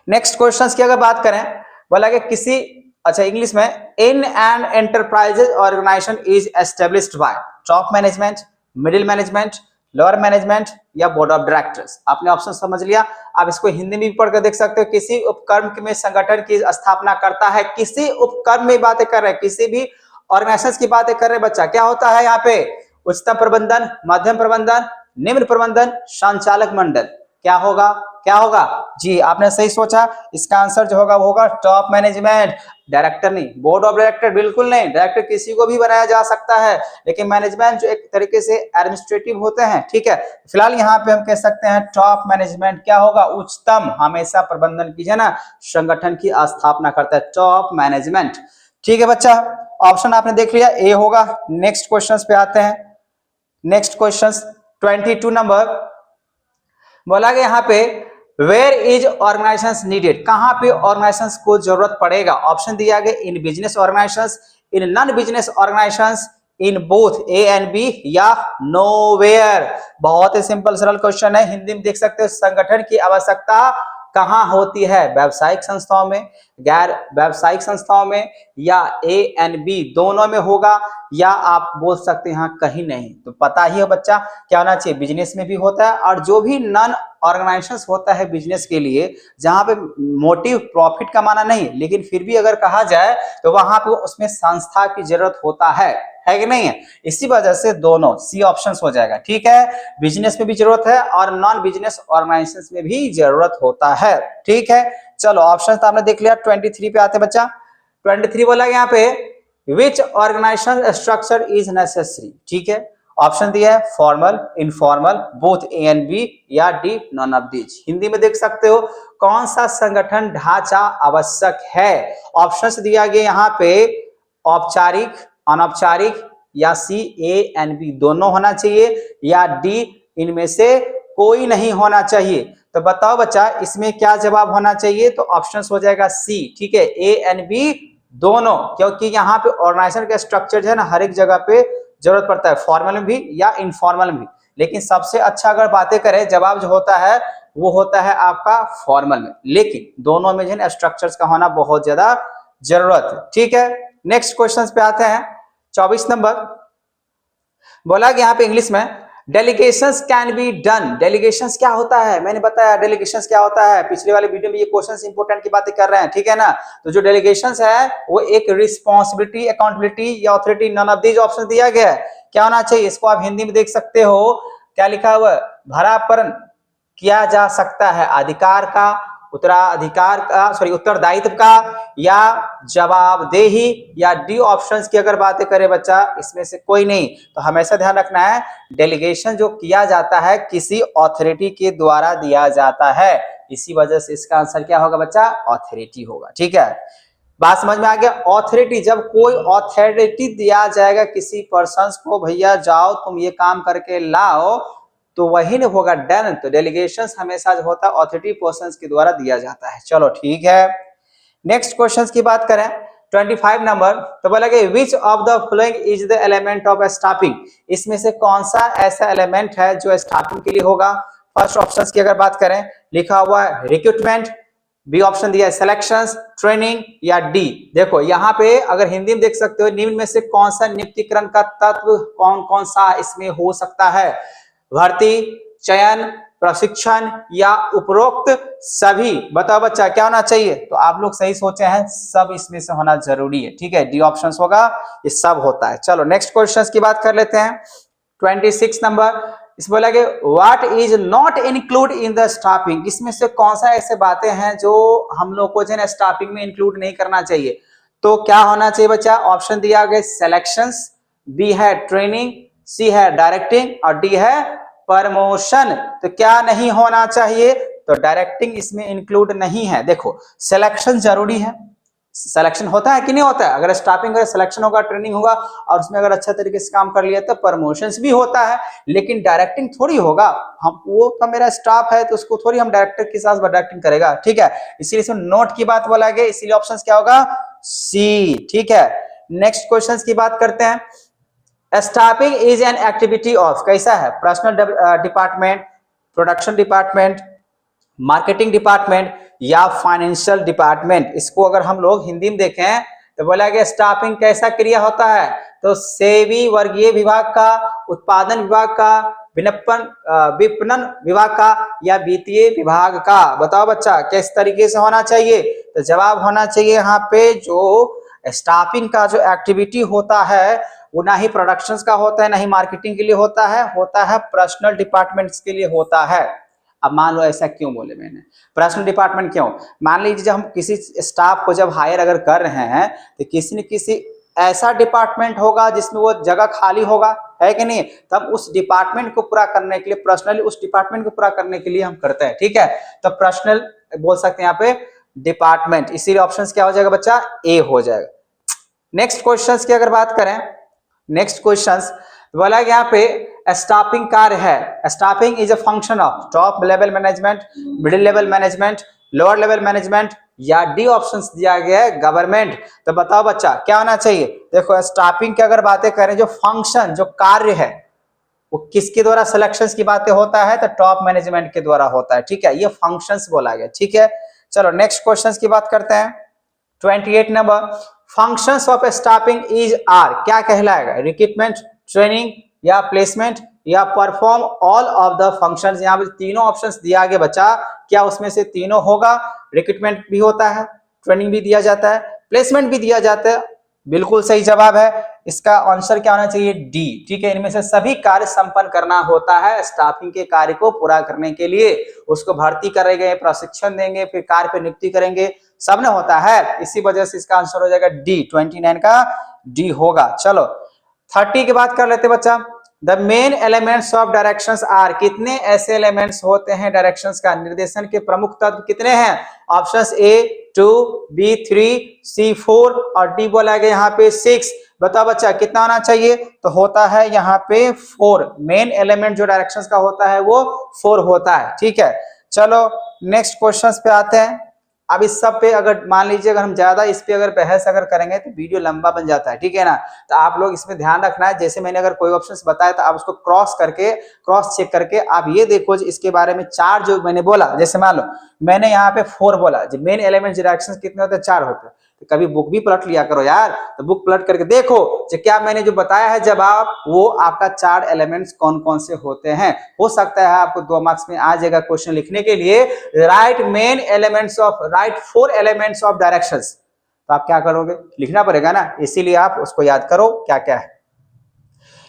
नेक्स्ट क्वेश्चन की अगर बात करें, बोला कि किसी, अच्छा इंग्लिश में, in and enterprises organisation is established by top management, middle management, lower management या बोर्ड ऑफ डायरेक्टर्स। आपने ऑप्शन समझ लिया, आप इसको हिंदी में भी पढ़कर देख सकते हो। किसी उपक्रम में संगठन की स्थापना करता है, किसी उपक्रम में बातें कर रहे हैं, किसी भी ऑर्गेनाइजेशन की बातें कर रहे हैं बच्चा, क्या होता है यहाँ पे? उच्चतम प्रबंधन, मध्यम प्रबंधन, निम्न प्रबंधन, संचालक मंडल। क्या होगा? क्या होगा जी? आपने सही सोचा, इसका आंसर जो होगा वो होगा टॉप मैनेजमेंट। डायरेक्टर नहीं, बोर्ड ऑफ डायरेक्टर बिल्कुल नहीं, डायरेक्टर किसी को भी बनाया जा सकता है, लेकिन मैनेजमेंट जो एक तरीके से एडमिनिस्ट्रेटिव होते हैं। ठीक है, फिलहाल यहाँ पे हम कह सकते हैं टॉप मैनेजमेंट क्या होगा? उच्चतम, हमेशा प्रबंधन कीजिए ना, संगठन की स्थापना करता है टॉप मैनेजमेंट। ठीक है बच्चा, ऑप्शन आपने देख लिया, ए होगा। नेक्स्ट क्वेश्चन पे आते हैं। नेक्स्ट क्वेश्चन 22 नंबर, बोला गया यहाँ पे वेयर इज ऑर्गेनाइजेशन नीडेड, कहां पे ऑर्गेनाइजेशन को जरूरत पड़ेगा? ऑप्शन दिया गया in business organisation, in non business organisation, in both A and B या नोवेयर। बहुत ही सिंपल सरल क्वेश्चन है, हिंदी में देख सकते हो। संगठन की आवश्यकता कहां होती है? व्यावसायिक संस्थाओं में, गैर व्यावसायिक संस्थाओं में, या ए एंड बी दोनों में होगा, या आप बोल सकते हैं यहाँ कहीं नहीं। तो पता ही है बच्चा क्या होना चाहिए, बिजनेस में भी होता है, और जो भी नॉन ऑर्गेनाइजेशन होता है बिजनेस के लिए, जहां पे मोटिव प्रॉफिट कमाना नहीं, लेकिन फिर भी अगर कहा जाए तो वहां पे उसमें संस्था की जरूरत होता है कि नहीं है? इसी वजह से दोनों सी ऑप्शन हो जाएगा। ठीक है, बिजनेस में भी जरूरत है और नॉन बिजनेस ऑर्गेनाइजेशन में भी जरूरत होता है। ठीक है, चलो ऑप्शन तो आपने देख लिया। 23 पे आते बच्चा। 23 बोला यहाँ पे which organisation structure is necessary. ठीक है, ऑप्शन दिया है formal, informal, both A and B या D none of these. Hindi में देख सकते हो कौन सा संगठन ढांचा आवश्यक है। ऑप्शंस दिया गया यहाँ पे औपचारिक, अनौपचारिक, या सी ए एंड बी दोनों होना चाहिए, या डी इनमें से कोई नहीं होना चाहिए। तो बताओ बच्चा इसमें क्या जवाब होना चाहिए? तो ऑप्शन हो जाएगा सी। ठीक है, ए एंड बी दोनों, क्योंकि यहाँ पे ऑर्गेनाइजेशन का स्ट्रक्चर जो है ना हर एक जगह पे जरूरत पड़ता है, फॉर्मल में भी या इनफॉर्मल में भी, लेकिन सबसे अच्छा अगर बातें करें जवाब जो होता है वो होता है आपका फॉर्मल में, लेकिन दोनों में जो है स्ट्रक्चर्स का होना बहुत ज्यादा जरूरत है। ठीक है, नेक्स्ट क्वेश्चन पे आते हैं। 24 नंबर, बोला कि यहाँ पे इंग्लिश में delegations can be done. Delegations क्या होता है? मैंने बताया डेलीगेशंस क्या होता है, पिछले वाले वीडियो में ये क्वेश्चंस इंपोर्टेंट की बातें कर रहे हैं। ठीक है ना, तो जो डेलीगेशंस है वो एक रिस्पॉन्सिबिलिटी, अकाउंटेबिलिटी या authority, non of these option दिया गया है। क्या होना चाहिए? इसको आप हिंदी में देख सकते हो, क्या लिखा हुआ है? भरापन किया जा सकता है अधिकार का, उत्तराधिकार का, सॉरी उत्तरदायित्व का, या जवाबदेही, या डी ऑप्शंस की अगर बातें करें बच्चा इसमें से कोई नहीं। तो हमेशा ध्यान रखना है डेलीगेशन जो किया जाता है किसी ऑथोरिटी के द्वारा दिया जाता है, इसी वजह से इसका आंसर क्या होगा बच्चा? ऑथोरिटी होगा। ठीक है, बात समझ में आ गया? ऑथोरिटी, जब कोई ऑथोरिटी दिया जाएगा किसी पर्सन को, भैया जाओ तुम ये काम करके लाओ, तो वही नहीं होगा डन, तो डेलीगेशन हमेशा जो होता है ऑथोरिटी पर्सन के द्वारा दिया जाता है। चलो ठीक है, नेक्स्ट क्वेश्चन की बात करें 25 नंबर, तो बोला कि विच of the following is the element of staffing, इसमें से कौन सा ऐसा एलिमेंट है जो स्टाफिंग के लिए होगा। फर्स्ट ऑप्शन की अगर बात करें, लिखा हुआ है रिक्रूटमेंट, बी ऑप्शन दिया है सिलेक्शंस, ट्रेनिंग, या डी। देखो यहाँ पे अगर हिंदी में देख सकते हो, निम्न में से कौन सा नियुक्तिकरण का तत्व कौन कौन सा इसमें हो सकता है। भर्ती, चयन, प्रशिक्षण या उपरोक्त सभी। बताओ बच्चा क्या होना चाहिए, तो आप लोग सही सोचे हैं, सब इसमें से होना जरूरी है। ठीक है, डी ऑप्शन होगा, ये सब होता है। चलो नेक्स्ट क्वेश्चन की बात कर लेते हैं 26 नंबर, इस बोला कि what is not include in the staffing, इसमें से कौन सा ऐसे बातें हैं जो हम लोग को जो है स्टाफिंग में इंक्लूड नहीं करना चाहिए। तो क्या होना चाहिए बच्चा, ऑप्शन दिया गया सिलेक्शंस, बी है ट्रेनिंग, सी है डायरेक्टिंग और डी है प्रमोशन। तो क्या नहीं होना चाहिए, तो डायरेक्टिंग इसमें इंक्लूड नहीं है। देखो सिलेक्शन जरूरी है, सिलेक्शन होता है कि नहीं होता है, अगर स्टाफिंग अगर सिलेक्शन होगा, ट्रेनिंग होगा और उसमें अगर अच्छा तरीके से काम कर लिया तो प्रमोशंस भी होता है, लेकिन डायरेक्टिंग थोड़ी होगा। हम वो तो मेरा स्टाफ है तो उसको थोड़ी हम डायरेक्टर के साथ डायरेक्टिंग करेगा। ठीक है, इसीलिए इसमें नोट की बात बोला गया, इसीलिए ऑप्शन क्या होगा, सी। ठीक है, नेक्स्ट क्वेश्चन की बात करते हैं, staffing is an activity of, कैसा है, personal department, production department, marketing department या फाइनेंशियल डिपार्टमेंट। इसको अगर हम लोग हिंदी में देखें तो बोला गया स्टाफिंग कैसा क्रिया होता है, तो सेवी वर्गीय विभाग का, उत्पादन विभाग का, विपणन विभाग का या वित्तीय विभाग का। बताओ बच्चा किस तरीके से होना चाहिए, तो जवाब होना चाहिए यहाँ पे जो स्टाफिंग का जो एक्टिविटी होता है वो ना ही प्रोडक्शंस का होता है, ना ही मार्केटिंग के लिए होता है पर्सनल डिपार्टमेंट्स के लिए होता है। अब मान लो ऐसा क्यों बोले मैंने, पर्सनल डिपार्टमेंट क्यों, मान लीजिए जब हम किसी स्टाफ को जब हायर अगर कर रहे हैं तो किसी न किसी ऐसा डिपार्टमेंट होगा जिसमें वो जगह खाली होगा, है कि नहीं, तब उस डिपार्टमेंट को पूरा करने के लिए, पर्सनली उस डिपार्टमेंट को पूरा करने के लिए हम करते हैं। ठीक है, तो पर्सनल बोल सकते हैं यहाँ पे डिपार्टमेंट, इसीलिए ऑप्शन क्या हो जाएगा बच्चा, ए हो जाएगा। नेक्स्ट क्वेश्चन की अगर बात करें, नेक्स्ट क्वेश्चन बोला यहाँ पे स्टाफिंग कार्य है, staffing is a function of top level management, middle level management, lower level management या डी ऑप्शन दिया गया है गवर्नमेंट। तो बताओ बच्चा क्या होना चाहिए। देखो स्टाफिंग की अगर बातें करें, जो फंक्शन जो कार्य है वो किसके द्वारा सिलेक्शंस की बातें होता है, तो टॉप मैनेजमेंट के द्वारा होता है। ठीक है, ये फंक्शंस बोला गया। ठीक है, चलो नेक्स्ट क्वेश्चन की बात करते हैं 28 number, functions of staffing is are, क्या कहलाएगा, रिक्रूटमेंट, ट्रेनिंग या प्लेसमेंट या perform all of the functions. यहाँ पे तीनों ऑप्शंस दिया गया बच्चा, क्या उसमें से तीनों होगा, रिक्रूटमेंट भी होता है, ट्रेनिंग भी दिया जाता है, प्लेसमेंट भी दिया जाता है। बिल्कुल सही जवाब है, इसका आंसर क्या होना चाहिए, डी। ठीक है, इनमें से सभी कार्य संपन्न करना होता है स्टाफिंग के कार्य को पूरा करने के लिए, उसको भर्ती करेंगे, प्रशिक्षण देंगे, फिर कार्य पे नियुक्ति करेंगे, सब ने होता है। इसी वजह से इसका आंसर हो जाएगा डी, 29 का डी होगा। चलो 30 की बात कर लेते बच्चा, the main elements of directions are, कितने ऐसे एलिमेंट्स होते हैं डायरेक्शंस का, निर्देशन के प्रमुख तत्व कितने हैं, ऑप्शंस ए 2, बी 3, सी 4 और डी बोला गया यहाँ पे 6। बताओ बच्चा कितना आना चाहिए, तो होता है यहाँ पे 4। मेन एलिमेंट जो डायरेक्शंस का होता है वो 4 होता है। ठीक है, चलो नेक्स्ट क्वेश्चंस पे आते हैं। अब इस सब पे अगर मान लीजिए अगर हम ज्यादा इस पे अगर बहस अगर करेंगे तो वीडियो लंबा बन जाता है। ठीक है ना, तो आप लोग इसमें ध्यान रखना है, जैसे मैंने अगर कोई ऑप्शंस बताया तो आप उसको क्रॉस चेक करके आप ये देखो इसके बारे में 4 जो मैंने बोला, जैसे मान लो मैंने यहाँ पे 4 बोला, जो मेन एलिमेंट डायरेक्शंस कितने होते हैं, 4 होते हैं। तो कभी बुक भी पलट लिया करो यार, तो बुक पलट करके देखो जो क्या मैंने जो बताया है जवाब, वो आपका 4 एलिमेंट्स कौन कौन से होते हैं। हो सकता है आपको 2 मार्क्स में आ जाएगा क्वेश्चन लिखने के लिए, right main elements of, right 4 elements of directions. तो आप क्या करोगे, लिखना पड़ेगा ना, इसीलिए आप उसको याद करो क्या क्या है।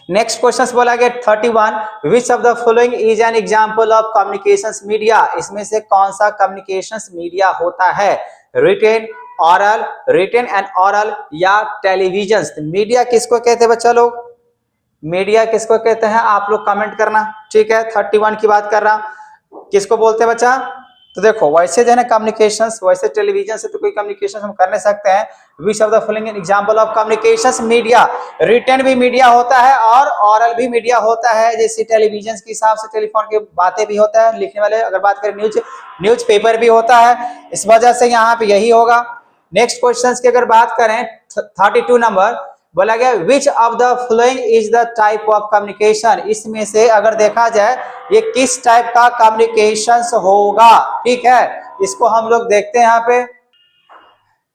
नेक्स्ट क्वेश्चन बोला गया 31, which of the following is an example of communications media, इसमें से कौन सा कम्युनिकेशंस मीडिया होता है, written, oral, written and oral या टेलीविजन। मीडिया किसको कहते हैं बच्चा लोग, मीडिया किसको कहते हैं, आप लोग कमेंट करना। ठीक है, 31 की बात कर रहा, किसको बोलते हैं बच्चा, तो देखो वैसे जो है ना कम्युनिकेशंस, वैसे टेलीविजन से तो कोई कम्युनिकेशन हम कर नहीं सकते हैं। Which of the following example of communications media, written भी मीडिया होता है और ऑरल भी मीडिया होता है। जैसे टेलीविजन के हिसाब से टेलीफोन की बातें भी होता है, लिखने वाले अगर बात करें न्यूज पेपर भी होता है, इस वजह से यहाँ पे यही होगा। नेक्स्ट क्वेश्चन की अगर बात करें 32 नंबर, बोला गया विच of the following is the type of communication, इसमें से अगर देखा जाए ये किस टाइप का कम्युनिकेशन होगा। ठीक है, इसको हम लोग देखते हैं यहाँ पे।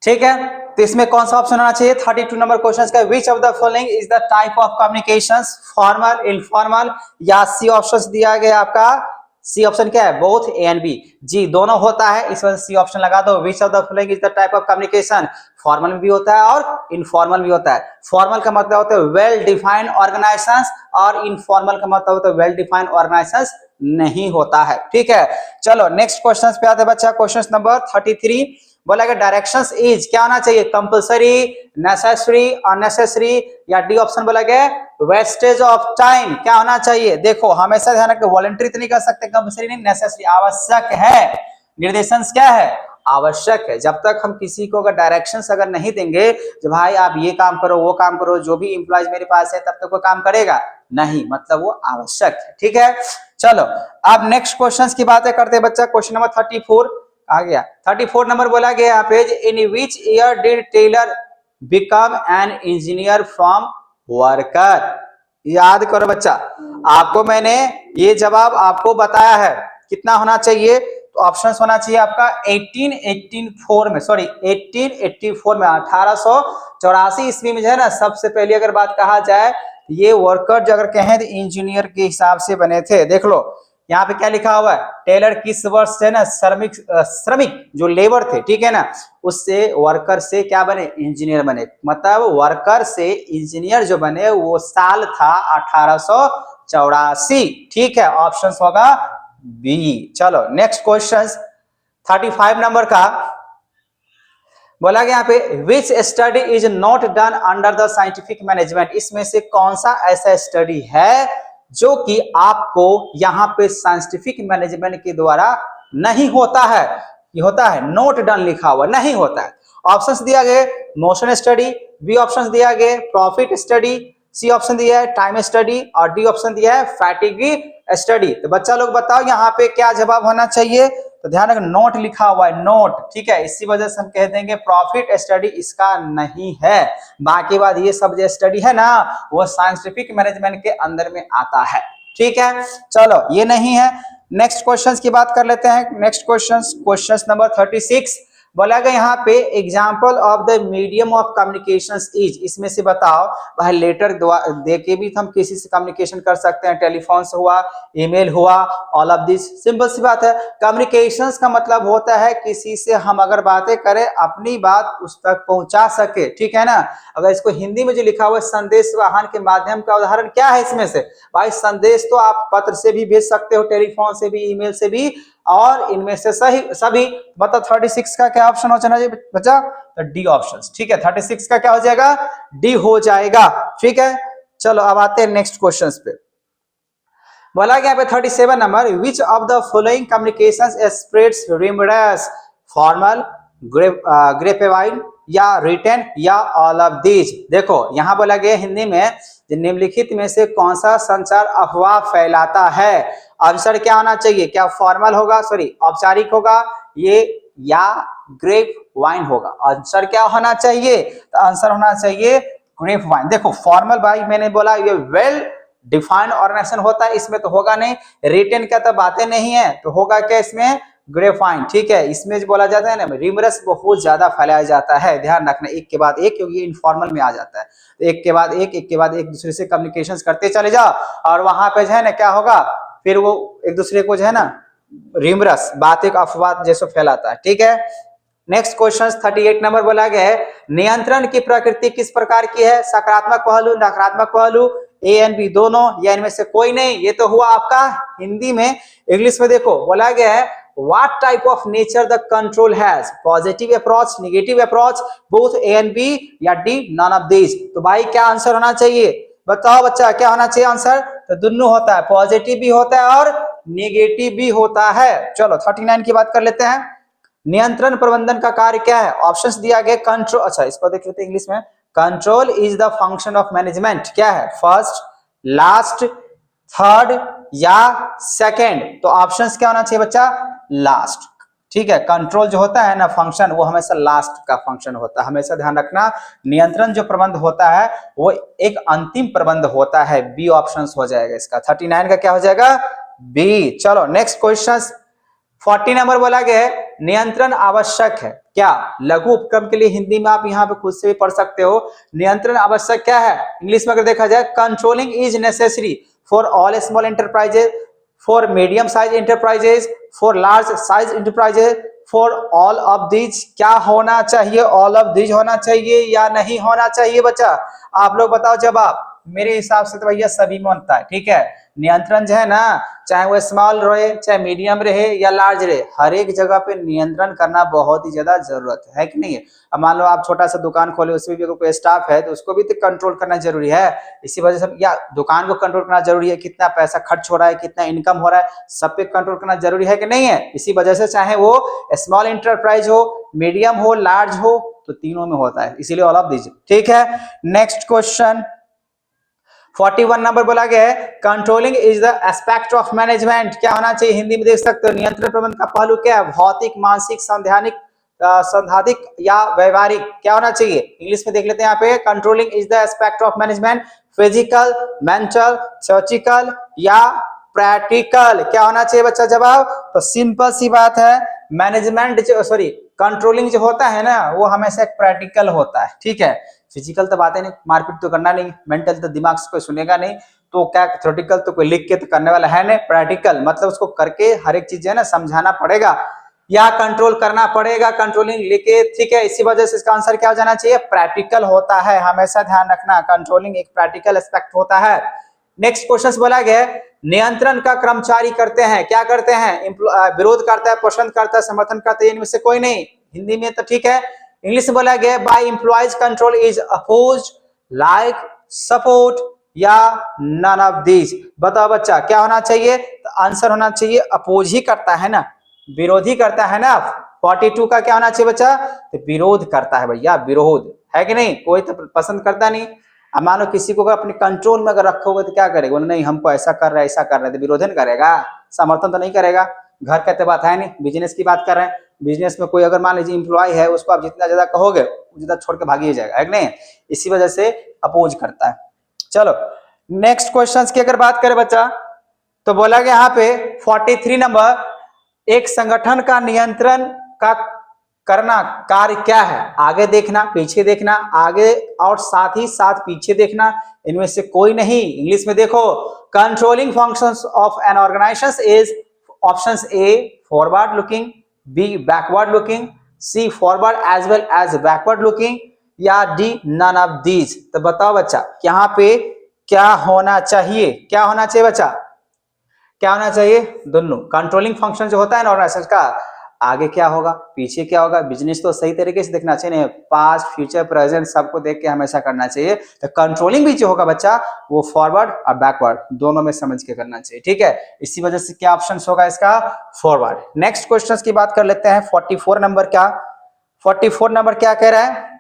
ठीक है, तो इसमें कौन सा ऑप्शन होना चाहिए 32 नंबर क्वेश्चन का, विच of the following is the type of communications, formal, informal, या सी ऑप्शन दिया गया आपका। सी ऑप्शन क्या है, बोथ ए एंड बी, जी दोनों होता है, इस वजह से सी ऑप्शन लगा दो। विच of the following is the type of communication, formal भी होता है और इनफॉर्मल भी होता है। फॉर्मल का मतलब होता है वेल डिफाइंड ऑर्गेनाइजेशंस और इनफॉर्मल का मतलब होता है वेल डिफाइंड ऑर्गेनाइजेशंस नहीं होता है। ठीक है, चलो नेक्स्ट क्वेश्चन पे आते हैं बच्चा। क्वेश्चन नंबर 33 बोला गया डायरेक्शंस इज क्या होना चाहिए, कंपलसरी, नेसेसरी, अननेसेसरी, या डी ऑप्शन बोला गया वेस्टेज ऑफ टाइम, क्या होना चाहिए। देखो हमेशा ध्यान रखो, वॉलंटरी तो नहीं कर सकते, कंपलसरी नहीं, नेसेसरी, आवश्यक है। निर्देशन क्या है, आवश्यक है। जब तक हम किसी को अगर डायरेक्शंस अगर नहीं देंगे जो भाई आप ये काम करो वो काम करो, जो भी इंप्लॉइज मेरे पास है, तब तक वो काम करेगा नहीं, मतलब वो आवश्यक है। ठीक है, चलो अब नेक्स्ट क्वेश्चन की बातें करते हैं बच्चा। क्वेश्चन नंबर 34 आ गया। 34 नंबर बोला गया यहाँ पे, in which year did Taylor become an engineer from worker. याद करो बच्चा, आपको मैंने ये जवाब आपको बताया है, कितना होना चाहिए, तो ऑप्शंस होना चाहिए आपका 1884 में, सॉरी 1884 में, 1884 ईस्वी में जो है ना, सबसे पहले अगर बात कहा जाए ये वर्कर जो अगर कहें तो इंजीनियर के हिसाब से बने थे। देख लो यहाँ पे क्या लिखा हुआ है, टेलर किस वर्ष से ना श्रमिक जो लेबर थे, ठीक है ना, उससे वर्कर से क्या बने, इंजीनियर बने। मतलब वर्कर से इंजीनियर जो बने वो साल था 1884। ठीक है, ऑप्शन होगा बी। चलो नेक्स्ट क्वेश्चन 35 नंबर का बोला गया यहाँ पे, which study is not done under the scientific management, इसमें से कौन सा ऐसा स्टडी है जो कि आपको यहाँ पे साइंटिफिक मैनेजमेंट के द्वारा नहीं होता है। ये होता है नोट डन लिखा हुआ, नहीं होता है। ऑप्शंस दिया गया मोशन स्टडी, बी ऑप्शन दिया गया प्रॉफिट स्टडी, सी ऑप्शन दिया है टाइम स्टडी, और डी ऑप्शन दिया है फैटिग स्टडी। तो बच्चा लोग बताओ यहाँ पे क्या जवाब होना चाहिए, तो ध्यान रखना नोट लिखा हुआ है, नोट। ठीक है, इसी वजह से हम कह देंगे प्रॉफिट स्टडी इसका नहीं है। बाकी बात ये सब जो स्टडी है ना वो साइंटिफिक मैनेजमेंट के अंदर में आता है। ठीक है, चलो ये नहीं है। नेक्स्ट क्वेश्चंस की बात कर लेते हैं। नेक्स्ट क्वेश्चन नंबर 36 बोला गया यहाँ पे, example of the medium of communication is, इसमें से बताओ भाई लेटर दे के भी हम किसी से कम्युनिकेशन कर सकते हैं, टेलीफोन से हुआ, ईमेल हुआ, ऑल ऑफ दिस, सिंपल सी बात है। कम्युनिकेशंस का मतलब होता है किसी से हम अगर बातें करें अपनी बात उस तक पहुंचा सके। ठीक है ना, अगर इसको हिंदी में जो लिखा हुआ है संदेश वाहन के माध्यम का उदाहरण क्या है इसमें से, भाई संदेश तो आप पत्र से भी भेज सकते हो, टेलीफोन से भी, ईमेल से भी, और इनमें से सभी मतलब 36 का क्या ऑप्शन हो जाना चाहिए बच्चा, तो डी ऑप्शन। ठीक है, 36 का क्या हो जाएगा, डी हो जाएगा। ठीक है, चलो अब आते हैं नेक्स्ट क्वेश्चंस पे। बोला गया पे 37 number, which of the following communications spreads rumours, formal, grapevine, या रिटन, या ऑल ऑफ दीज। देखो यहाँ बोला गया हिंदी में निम्नलिखित में से कौन सा संचार अफवाह फैलाता है। आंसर क्या होना चाहिए, क्या फॉर्मल होगा, सॉरी औपचारिक होगा ये, या ग्रेप वाइन होगा। आंसर क्या होना चाहिए, तो आंसर होना चाहिए ग्रेप वाइन। देखो फॉर्मल भाई मैंने बोला ये वेल डिफाइंड ऑर्गेनाइजेशन होता है, इसमें तो होगा नहीं। रिटन का तो बातें नहीं है, तो होगा क्या इसमें, ग्रेफाइन। ठीक है, इसमें जो बोला जाता है ना रिमरस बहुत ज्यादा फैलाया जाता है, ध्यान रखना एक के बाद एक, क्योंकि इनफॉर्मल में आ जाता है, तो एक के बाद एक दूसरे से कम्युनिकेशन करते चले जाओ, और वहां पे जो है ना क्या होगा, फिर वो एक दूसरे को जो है ना रिमरस बात एक अफवाह जैसे फैलाता है। ठीक है, नेक्स्ट क्वेश्चन 38 नंबर बोला गया है, नियंत्रण की प्रकृति किस प्रकार की है, सकारात्मक पहलू, नकारात्मक पहलू, ए एंड बी दोनों, या इनमें से कोई नहीं। ये तो हुआ आपका हिंदी में। इंग्लिश में देखो बोला गया है, what type of nature the control has, positive approach, negative approach, both A and B, या D none of these। तो भाई क्या आंसर होना चाहिए, बताओ बच्चा क्या होना चाहिए आंसर, तो दोनों होता है, पॉजिटिव भी होता है और नेगेटिव भी होता है। चलो 39 की बात कर लेते हैं। नियंत्रण प्रबंधन का कार्य क्या है? ऑप्शंस दिया गया कंट्रोल, अच्छा इसको देख लेते हैं इंग्लिश में। Control is the function of management, क्या है? फर्स्ट, लास्ट, थर्ड या सेकंड? तो ऑप्शंस क्या होना चाहिए बच्चा? लास्ट। ठीक है, कंट्रोल जो होता है ना फंक्शन, वो हमेशा लास्ट का फंक्शन होता है, हमेशा ध्यान रखना। नियंत्रण जो प्रबंध होता है वो एक अंतिम प्रबंध होता है। बी ऑप्शन हो जाएगा इसका। 39 का क्या हो जाएगा? बी। चलो नेक्स्ट क्वेश्चन 40 नंबर बोला गया है नियंत्रण आवश्यक है क्या? लघु उपक्रम के लिए हिंदी में आप यहाँ पे खुद से भी पढ़ सकते हो। नियंत्रण आवश्यक क्या है? इंग्लिश में अगर देखा जाए, controlling is necessary for all small enterprises, for medium size enterprises, for large size enterprises, for all of these. क्या होना चाहिए? ऑल ऑफ दीज होना चाहिए या नहीं होना चाहिए बच्चा? आप लोग बताओ जवाब। मेरे हिसाब से तो भैया सभी में बनता है। ठीक है, नियंत्रण जो है ना, चाहे वो स्मॉल रहे, चाहे मीडियम रहे या लार्ज रहे, हर एक जगह पे नियंत्रण करना बहुत ही ज्यादा जरूरत है कि नहीं है? अब मान लो आप छोटा सा दुकान खोले, उसमें भी कोई स्टाफ है तो उसको भी तो कंट्रोल करना जरूरी है। इसी वजह से या दुकान को कंट्रोल करना जरूरी है, कितना पैसा खर्च हो रहा है, कितना इनकम हो रहा है, सब पे कंट्रोल करना जरूरी है कि नहीं है? इसी वजह से चाहे वो स्मॉल इंटरप्राइज हो, मीडियम हो, लार्ज हो, तो तीनों में होता है, इसीलिए ऑल ऑफ दीज। ठीक है, नेक्स्ट क्वेश्चन 41 नंबर बोला गया है controlling is the aspect of management. क्या होना चाहिए? हिंदी में देख सकते हो, नियंत्रण प्रबंधन का पहलू क्या है? भौतिक, मानसिक, सैद्धांतिक या व्यवहारिक? क्या होना चाहिए? इंग्लिश में देख लेते हैं यहाँ पे। Controlling is the aspect of management, physical, mental, theoretical या प्रैक्टिकल? क्या होना चाहिए बच्चा जवाब? तो सिंपल सी बात है, मैनेजमेंट सॉरी कंट्रोलिंग जो होता है ना वो हमेशा एक प्रैक्टिकल होता है। ठीक है, फिजिकल तो बात है नहीं, मारपीट तो करना नहीं, मेंटल तो दिमाग से कोई सुनेगा नहीं, तो क्या थ्योरेटिकल तो कोई लिख के तो करने वाला है नहीं, प्रैक्टिकल मतलब उसको करके हर एक चीज है ना समझाना पड़ेगा या कंट्रोल करना पड़ेगा, कंट्रोलिंग लेके। ठीक है, इसी वजह से इसका आंसर क्या हो जाना चाहिए? प्रैक्टिकल होता है। हमेशा ध्यान रखना, कंट्रोलिंग एक प्रैक्टिकल एस्पेक्ट होता है। नेक्स्ट क्वेश्चन बोला गया नियंत्रण का कर्मचारी करते हैं, क्या करते हैं? विरोध करता है, पसंद करता है, समर्थन करता है, इनमें से कोई नहीं। हिंदी में तो ठीक है, इंग्लिश में बोला गया by employees control is oppose, like, support या नन ऑफ दीज? बताओ बच्चा क्या होना चाहिए? तो आंसर होना चाहिए अपोज ही करता है ना, विरोधी करता है ना। 42 का क्या होना चाहिए बच्चा? तो विरोध करता है भैया, विरोध है कि नहीं? कोई तो पसंद करता नहीं। अब मान लो किसी को अपने कंट्रोल में अगर रखोगे तो क्या करेगा? नहीं हमको ऐसा कर रहा है, ऐसा कर रहा है, तो विरोधन करेगा, समर्थन तो नहीं करेगा। घर का तो बात है नहीं, बिजनेस की बात कर रहे हैं। बिजनेस में कोई अगर मान लीजिए इंप्लॉय है, उसको आप जितना ज्यादा कहोगे उतना छोड़ के भाग ही जाएगा, है कि नहीं? इसी वजह से अपोज करता है। चलो नेक्स्ट क्वेश्चन की अगर बात करें बच्चा, तो बोला गया यहाँ पे 43 नंबर, एक संगठन का नियंत्रण का करना कार्य क्या है? आगे देखना, पीछे देखना, आगे और साथ ही साथ पीछे देखना, इनमें से कोई नहीं। इंग्लिश में देखो, controlling functions of an organisation is options A forward looking, B backward looking, C forward as well as backward looking या डी नन ऑफ दीज? तो बताओ बच्चा यहाँ पे क्या होना चाहिए? क्या होना चाहिए बच्चा? क्या होना चाहिए? दोनों। कंट्रोलिंग फंक्शन जो होता है ना ऑर्गेनाइजेशन का, आगे क्या होगा, पीछे क्या होगा, बिजनेस तो सही तरीके से देखना चाहिए, नहीं पास्ट, फ्यूचर, प्रेजेंट सबको देख के हमेशा करना चाहिए। तो कंट्रोलिंग भी जो होगा बच्चा वो फॉरवर्ड और बैकवर्ड दोनों में समझ के करना चाहिए। ठीक है, इसी वजह से क्या ऑप्शन होगा इसका? फॉरवर्ड। नेक्स्ट क्वेश्चन की बात कर लेते हैं 44 नंबर। क्या 44 नंबर क्या कह रहा है?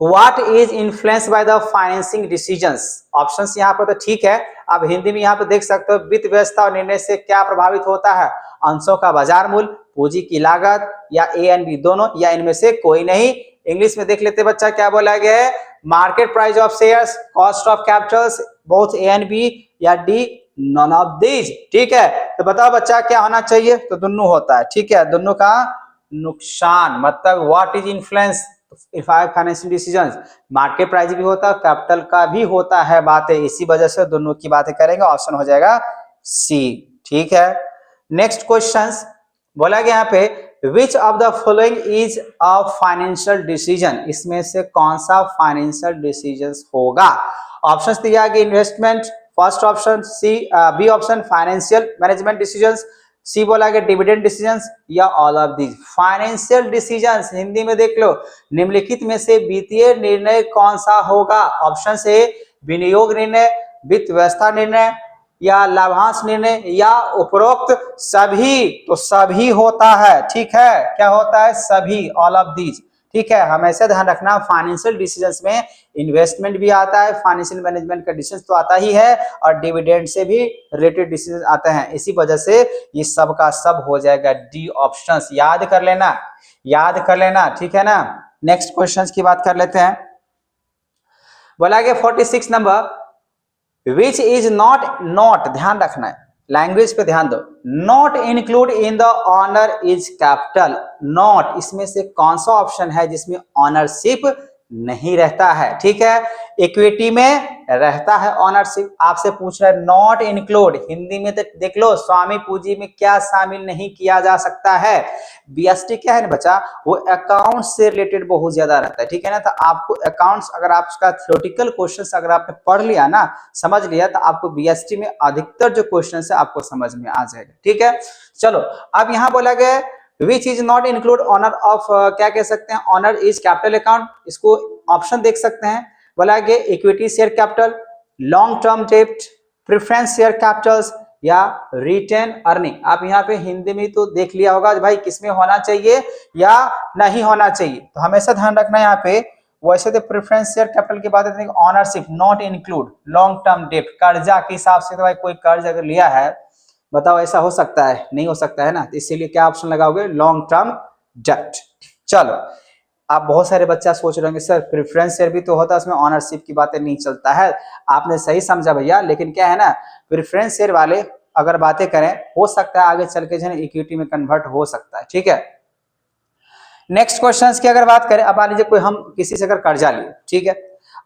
What is influenced by the financing decisions? Options यहाँ पर तो ठीक है, अब हिंदी में यहाँ पे देख सकते हो, वित्त व्यवस्था और निर्णय से क्या प्रभावित होता है? अंशों का बाजार मूल्य, पूंजी की लागत या ए एंड बी दोनों या इनमें से कोई नहीं। इंग्लिश में देख लेते बच्चा क्या बोला गया है? Market price of shares, cost of capitals, both A and B या डी नॉन ऑफ दीज? ठीक है, तो बताओ बच्चा क्या होना चाहिए? तो दोनों होता है। ठीक है, दोनों का नुकसान, मतलब what is influence financial decisions, market price भी होता है, कैपिटल का भी होता है बातें, इसी वजह से दोनों की बातें करेंगे। ऑप्शन हो जाएगा सी। ठीक है, नेक्स्ट क्वेश्चन बोला गया यहाँ पे विच of the following is a financial decision? इसमें से कौन सा फाइनेंशियल डिसीजन होगा? ऑप्शन दिया गया investment, first option C, B option financial management decisions, C बोला गया डिविडेंड डिसीजंस या all of these? Financial decisions Hindi में देख लो, निम्नलिखित में से वित्तीय निर्णय कौन सा होगा? ऑप्शन ए विनियोग निर्णय, वित्त व्यवस्था निर्णय या लाभांश निर्णय या उपरोक्त सभी, तो सभी होता है, ठीक है, क्या होता है, सभी, ऑल ऑफ दीज, ठीक है। हमेशा ध्यान रखना फाइनेंशियल डिसीजंस में इन्वेस्टमेंट भी आता है, फाइनेंशियल मैनेजमेंट का डिसीजन तो आता ही है, और डिविडेंड से भी रिलेटेड डिसीजन आते हैं। इसी वजह से ये सब का सब हो जाएगा डी ऑप्शंस, याद कर लेना, याद कर लेना, ठीक है ना। नेक्स्ट क्वेश्चंस की बात कर लेते हैं। बोला गया 46 number, which is not, not ध्यान रखना है, लैंग्वेज पे ध्यान दो, not include in the owner is capital, not इसमें से कौन सा ऑप्शन है जिसमें ऑनरशिप नहीं रहता है, ठीक है। इक्विटी में रहता है ऑनरशिप, आपसे पूछ रहा है नॉट इंक्लूड, हिंदी में तो देख लो स्वामी पूंजी में क्या शामिल नहीं किया जा सकता है। बीएसटी क्या है ना बच्चा, वो अकाउंट से रिलेटेड बहुत ज्यादा रहता है, ठीक है ना। तो आपको अकाउंट्स अगर आपका थ्योरेटिकल क्वेश्चंस अगर आपने पढ़ लिया ना, समझ लिया, तो आपको बीएसटी में अधिकतर जो क्वेश्चंस है आपको समझ में आ जाएगा, ठीक है। चलो अब यहाँ बोला गया which is not include owner of, क्या कह सकते हैं, ऑनर इज कैपिटल अकाउंट, इसको ऑप्शन देख सकते हैं। बोला गया equity share capital, long term डेब्ट, प्रेफरेंस शेयर कैपिटल्स या रिटेन अर्निंग। आप यहाँ पे हिंदी में तो देख लिया होगा भाई किसमें होना चाहिए या नहीं होना चाहिए, तो हमेशा ध्यान रखना यहाँ पे। वैसे तो प्रेफरेंस शेयर कैपिटल की बात है, ownership not include, long term डेब्ट, कर्जा के हिसाब से तो भाई कोई कर्ज अगर लिया है, बताओ ऐसा हो सकता है, नहीं हो सकता है ना, तो इसीलिए क्या ऑप्शन लगाओगे, लॉन्ग टर्म डेब्ट। चलो आप बहुत सारे बच्चा सोच रहे होंगे सर प्रेफरेंस शेयर भी तो होता है, उसमें ऑनरशिप की बातें नहीं चलता है। आपने सही समझा भैया, लेकिन क्या है ना, प्रेफरेंस शेयर वाले अगर बातें करें, हो सकता है आगे चल के जो है इक्विटी में कन्वर्ट हो सकता है, ठीक है। नेक्स्ट क्वेश्चंस की अगर बात करें, अब मान लीजिए कोई हम किसी से अगर कर्जा लिए, ठीक है,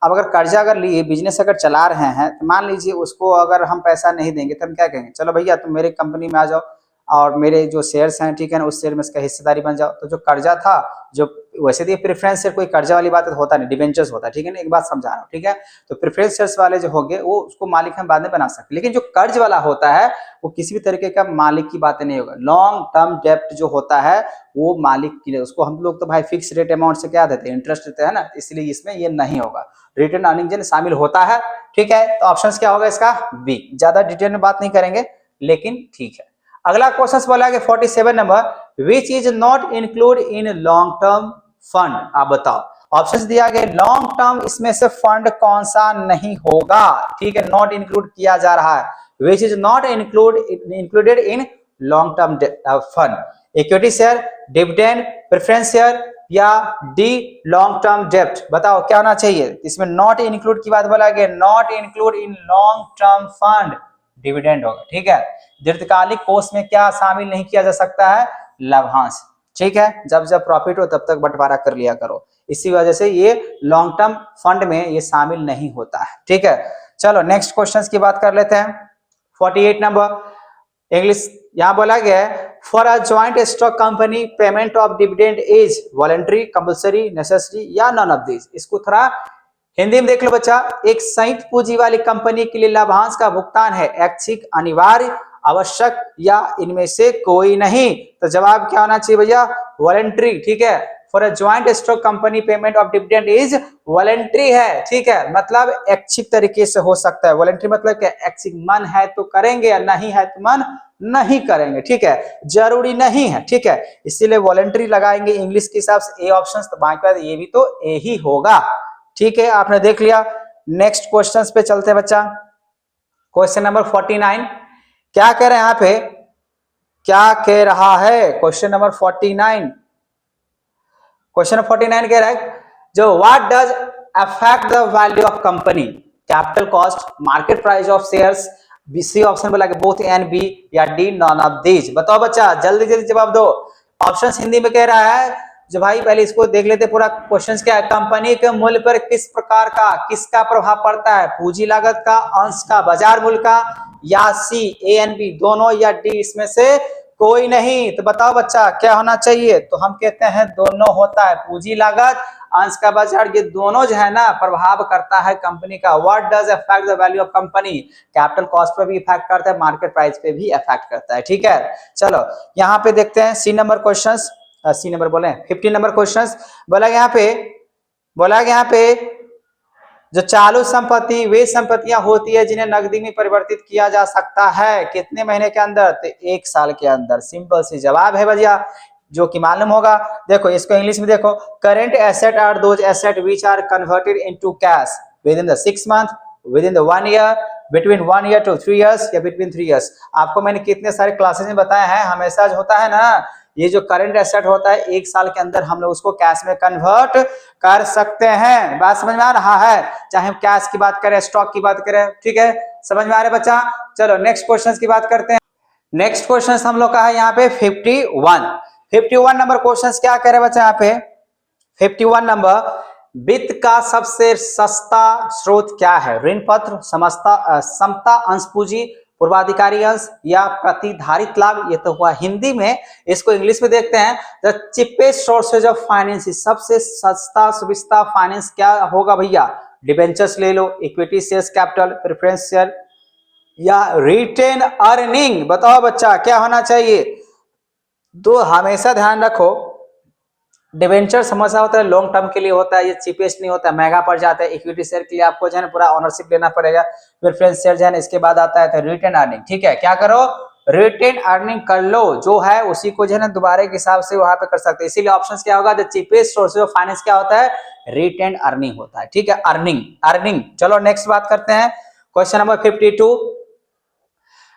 अब अगर कर्जा अगर लिए, बिजनेस अगर चला रहे हैं, तो मान लीजिए उसको अगर हम पैसा नहीं देंगे तो हम क्या कहेंगे, चलो भैया तुम मेरे कंपनी में आ जाओ और मेरे जो शेयर्स हैं, ठीक है ना, उस शेयर में इसका हिस्सेदारी बन जाओ। तो जो कर्जा था, जो वैसे तो प्रेफरेंस शेयर कोई कर्जा वाली बात होता नहीं, डिबेंचर्स होता है, ठीक है ना, एक बात समझा रहा हूँ, ठीक है। तो प्रेफरेंस शेयर्स वाले जो होंगे वो उसको मालिक हम बाद में बना सकते, लेकिन जो कर्ज वाला होता है वो किसी भी तरीके का मालिक की बातें नहीं होगा। लॉन्ग टर्म डेब्ट जो होता है वो मालिक की, उसको हम लोग तो भाई फिक्स रेट अमाउंट से क्या देते हैं, इंटरेस्ट देते हैं ना, इसलिए इसमें ये नहीं होगा, रिटर्न अर्निंग जन शामिल होता है, ठीक है। तो ऑप्शन क्या होगा इसका, बी। ज्यादा डिटेल में बात नहीं करेंगे, लेकिन ठीक है। अगला क्वेश्चन बोला गया 47 number, which is not include in long term fund. आप बताओ, ऑप्शंस दिया गया लॉन्ग टर्म, इसमें से फंड कौन सा नहीं होगा, ठीक है, नॉट इंक्लूड किया जा रहा है, विच is not included in long term fund, equity share, dividend, preference share या डी लॉन्ग टर्म डेब्ट। बताओ क्या होना चाहिए, इसमें नॉट इंक्लूड की बात बोला गया, not include in long term fund, dividend होगा, ठीक है। दीर्घकालिक कोष में क्या शामिल नहीं किया जा सकता है, लाभांश, ठीक है, जब जब प्रॉफिट हो तब तक बंटवारा कर लिया करो, इसी वजह से ये लॉन्ग टर्म फंड में ये शामिल नहीं होता है, ठीक है। चलो नेक्स्ट क्वेश्चंस की बात कर लेते हैं। 48 नंबर इंग्लिश, यहां बोला गया है for a joint stock company payment of dividend is voluntary, compulsory, necessary या नॉन ऑफ दिस। इसको थोड़ा हिंदी में देख लो बच्चा, एक संयुक्त पूंजी वाली कंपनी के लिए लाभांश का भुगतान है ऐच्छिक, अनिवार्य, आवश्यक या इनमें से कोई नहीं। तो जवाब क्या होना चाहिए भैया, वॉलंटरी, ठीक है। For a joint stock company payment of dividend is voluntary है, ठीक है, मतलब ऐच्छिक तरीके से हो सकता है। वॉलंटरी मतलब क्या, ऐच्छिक, मन है तो करेंगे या नहीं है तो मन नहीं करेंगे, ठीक है, जरूरी नहीं है, ठीक है, इसीलिए वॉलंटरी लगाएंगे इंग्लिश के हिसाब से ए ऑप्शन, तो बाकी ये भी तो ए ही होगा, ठीक है, आपने देख लिया। नेक्स्ट क्वेश्चन पे चलते हैं बच्चा, क्वेश्चन नंबर 49 क्या कह रहे हैं यहाँ पे, क्या कह रहा है क्वेश्चन नंबर 49, क्वेश्चन 49 कह रहा है जो what does affect the value of company, capital cost, market price of shares, C option बोला बोथ ए एंड बी या डी नॉन ऑफ दीज। बताओ बच्चा, जल्दी जल्दी जवाब दो। ऑप्शंस हिंदी में कह रहा है जो भाई पहले इसको देख लेते, पूरा क्वेश्चन क्या है, कंपनी के मूल्य पर किस प्रकार का, किसका प्रभाव पड़ता है, पूंजी लागत का, अंश का, बाजार मूल्य का या सी ए एंड बी दोनों या डी इसमें से कोई नहीं। तो बताओ बच्चा क्या होना चाहिए, तो हम कहते हैं दोनों होता है, पूंजी लागत, अंश का बाजार, ये दोनों जो है ना प्रभाव करता है कंपनी का। What does affect the value of company, capital cost पे भी इफेक्ट करता है, मार्केट प्राइस पे भी इफेक्ट करता है, ठीक है। चलो यहाँ पे देखते हैं C number questions, C number बोले 50 नंबर क्वेश्चंस बोला यहाँ पे जो चालू संपत्ति वे संपत्तियां होती है जिन्हें नकदी में परिवर्तित किया जा सकता है कितने महीने के अंदर, तो 1 साल के अंदर। सिंपल सी जवाब है भैया, जो कि मालूम होगा। देखो इसको इंग्लिश में देखो, current asset are those asset which are converted into cash within the 6 month, within the 1 year, between 1 year to 3 years या बिटवीन 3 इयर्स। आपको मैंने कितने सारे क्लासेस में बताया है, हमेशा जो होता है ना, ये जो करंट एसेट होता है 1 साल के अंदर हम लोग उसको कैश में कन्वर्ट कर सकते हैं। बात समझ में आ रहा है, चाहे हम कैश की बात करें, स्टॉक की बात करें, ठीक है, समझ में आ रहा है बच्चा। चलो नेक्स्ट क्वेश्चन की बात करते हैं। नेक्स्ट क्वेश्चन हम लोग का है यहाँ पे 51 नंबर क्वेश्चन क्या कह रहे हैं बच्चा यहाँ पे 51 नंबर, वित्त का सबसे सस्ता स्रोत क्या है, ऋण पत्र, समता अंश पूंजी, पूर्वाधिकारी अंश या प्रतिधारित लाभ। ये तो हुआ हिंदी में, इसको इंग्लिश में देखते हैं। The cheapest sources of finance, सबसे सस्ता सुविस्ता फाइनेंस क्या होगा भैया, डिबेंचर्स ले लो, equity shares capital, preference share या रिटेन अर्निंग। बताओ बच्चा क्या होना चाहिए। तो हमेशा ध्यान रखो, डिवेंचर समझा होता है लॉन्ग टर्म के लिए होता है, ये चीपेस्ट नहीं होता है, महंगा पड़ जाता है। इक्विटी शेयर के लिए आपको जो है ना पूरा ओनरशिप लेना पड़ेगा। प्रेफरेंस शेयर जो है ना इसके बाद आता है तो रिटेन अर्निंग। ठीक है, क्या करो, रिटेन अर्निंग कर लो, जो है उसी को जो है ना दोबारा के हिसाब से वहां पे कर सकते हैं। इसीलिए ऑप्शन क्या होगा, the cheapest source of finance क्या होता है, रिटेन अर्निंग होता है। ठीक है, अर्निंग। चलो नेक्स्ट बात करते हैं, क्वेश्चन नंबर 52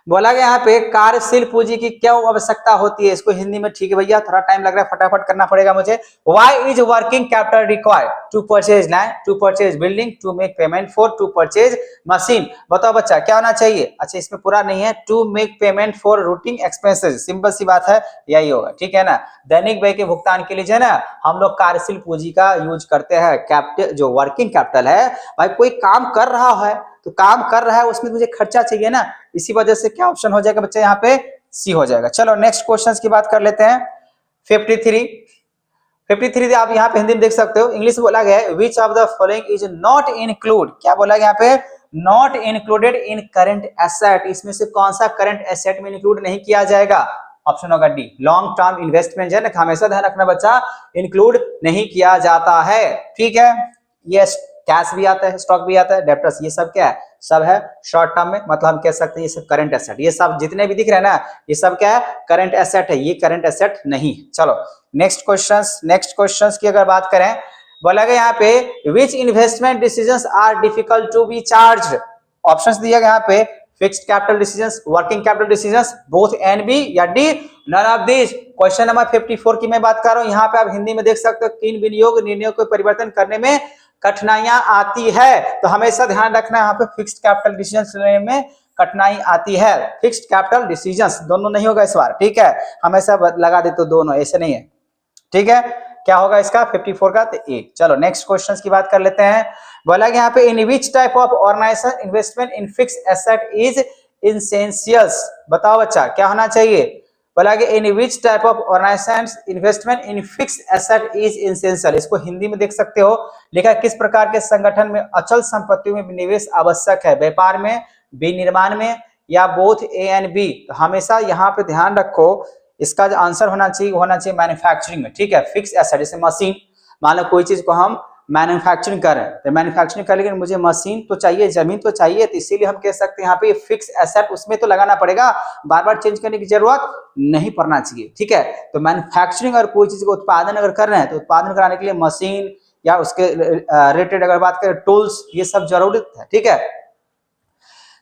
बोला गया यहाँ पे कार्यशील पूंजी की क्या आवश्यकता होती है। इसको हिंदी में, ठीक है भैया थोड़ा टाइम लग रहा है, फटाफट करना पड़ेगा मुझे। Why is working capital required, to purchase land, to purchase building, to make payment for, to purchase machine. बताओ बच्चा क्या होना चाहिए। अच्छा इसमें पूरा नहीं है, to make payment for routine expenses, simple सी बात है, यही होगा। ठीक है ना, दैनिक व्यय के भुगतान के लिए जो है ना हम लोग कार्यशील पूंजी का यूज करते हैं। कैपिटल जो वर्किंग कैपिटल है, भाई कोई काम कर रहा है तो काम कर रहा है उसमें मुझे खर्चा चाहिए ना, इसी वजह से क्या ऑप्शन हो जाएगा बच्चा यहाँ पे, सी हो जाएगा। चलो नेक्स्ट क्वेश्चन की बात कर लेते हैं। 53 आप यहाँ पे हिंदी में देख सकते हो, इंग्लिश में बोला गया है which of the following is not include, क्या बोला गया यहाँ पे, not included in current asset. इसमें से कौन सा करंट एसेट में इंक्लूड नहीं किया जाएगा, ऑप्शन होगा डी, लॉन्ग टर्म इन्वेस्टमेंट है ना, हमेशा ध्यान रखना बच्चा, इंक्लूड नहीं किया जाता है। ठीक है, ये कैश भी आता है, स्टॉक भी आता है, डेप्टर्स, ये सब क्या है, सब है शॉर्ट टर्म में, मतलब हम कह सकते हैं ये सब करंट एसेट। ये सब जितने भी दिख रहे हैं ना, ये सब क्या है, करंट एसेट है, ये करंट एसेट नहीं। चलो नेक्स्ट क्वेश्चंस की अगर बात करें, बोला गया यहाँ पे which investment decisions are difficult to be charged. Options दिया गया यहाँ पे, fixed capital decisions, working capital decisions, both and B या D none of this. Question number 54 की मैं बात कर रहा हूं, यहाँ पे आप हिंदी में देख सकते हो, किन विनियोग निर्णयों को परिवर्तन करने में कठिनाइयां आती है। तो हमेशा ध्यान रखना यहाँ पे फिक्स्ड कैपिटल डिसीजंस लेने में कठिनाई आती है। फिक्स्ड कैपिटल डिसीजंस दोनों नहीं होगा इस बार, ठीक है, हमेशा लगा देते दोनों, ऐसे नहीं है। ठीक है, क्या होगा इसका 54 का, तो ए। चलो नेक्स्ट क्वेश्चन की बात कर लेते हैं। बोला कि यहाँ पे in which type of organisation investment in fixed asset is inessential. बताओ बच्चा क्या होना चाहिए, बोला कि in which type of organisation investment in fixed asset is inessential. इसको हिंदी में देख सकते हो, लिखा किस प्रकार के संगठन में अचल संपत्तियों में निवेश आवश्यक है, व्यापार में, विनिर्माण में या बोथ ए एंड बी। तो हमेशा यहाँ पे ध्यान रखो, इसका जो आंसर होना चाहिए मैन्युफैक्चरिंग में। ठीक है, फिक्स एसेट जैसे मशीन, मान लो कोई चीज को हम मैन्युफैक्चरिंग कर रहे हैं, तो मैन्युफैक्चरिंग कर, लेकिन मुझे मशीन तो चाहिए, जमीन तो चाहिए, तो इसीलिए हम कह सकते हैं यहाँ पे फिक्स एसेट उसमें तो लगाना पड़ेगा, बार बार चेंज करने की जरूरत नहीं पड़ना चाहिए। ठीक है, तो मैन्युफैक्चरिंग और कोई चीज का उत्पादन अगर कर रहे हैं तो उत्पादन कराने के लिए मशीन या उसके रिलेटेड अगर बात करें टूल्स, ये सब जरूरत है। ठीक है,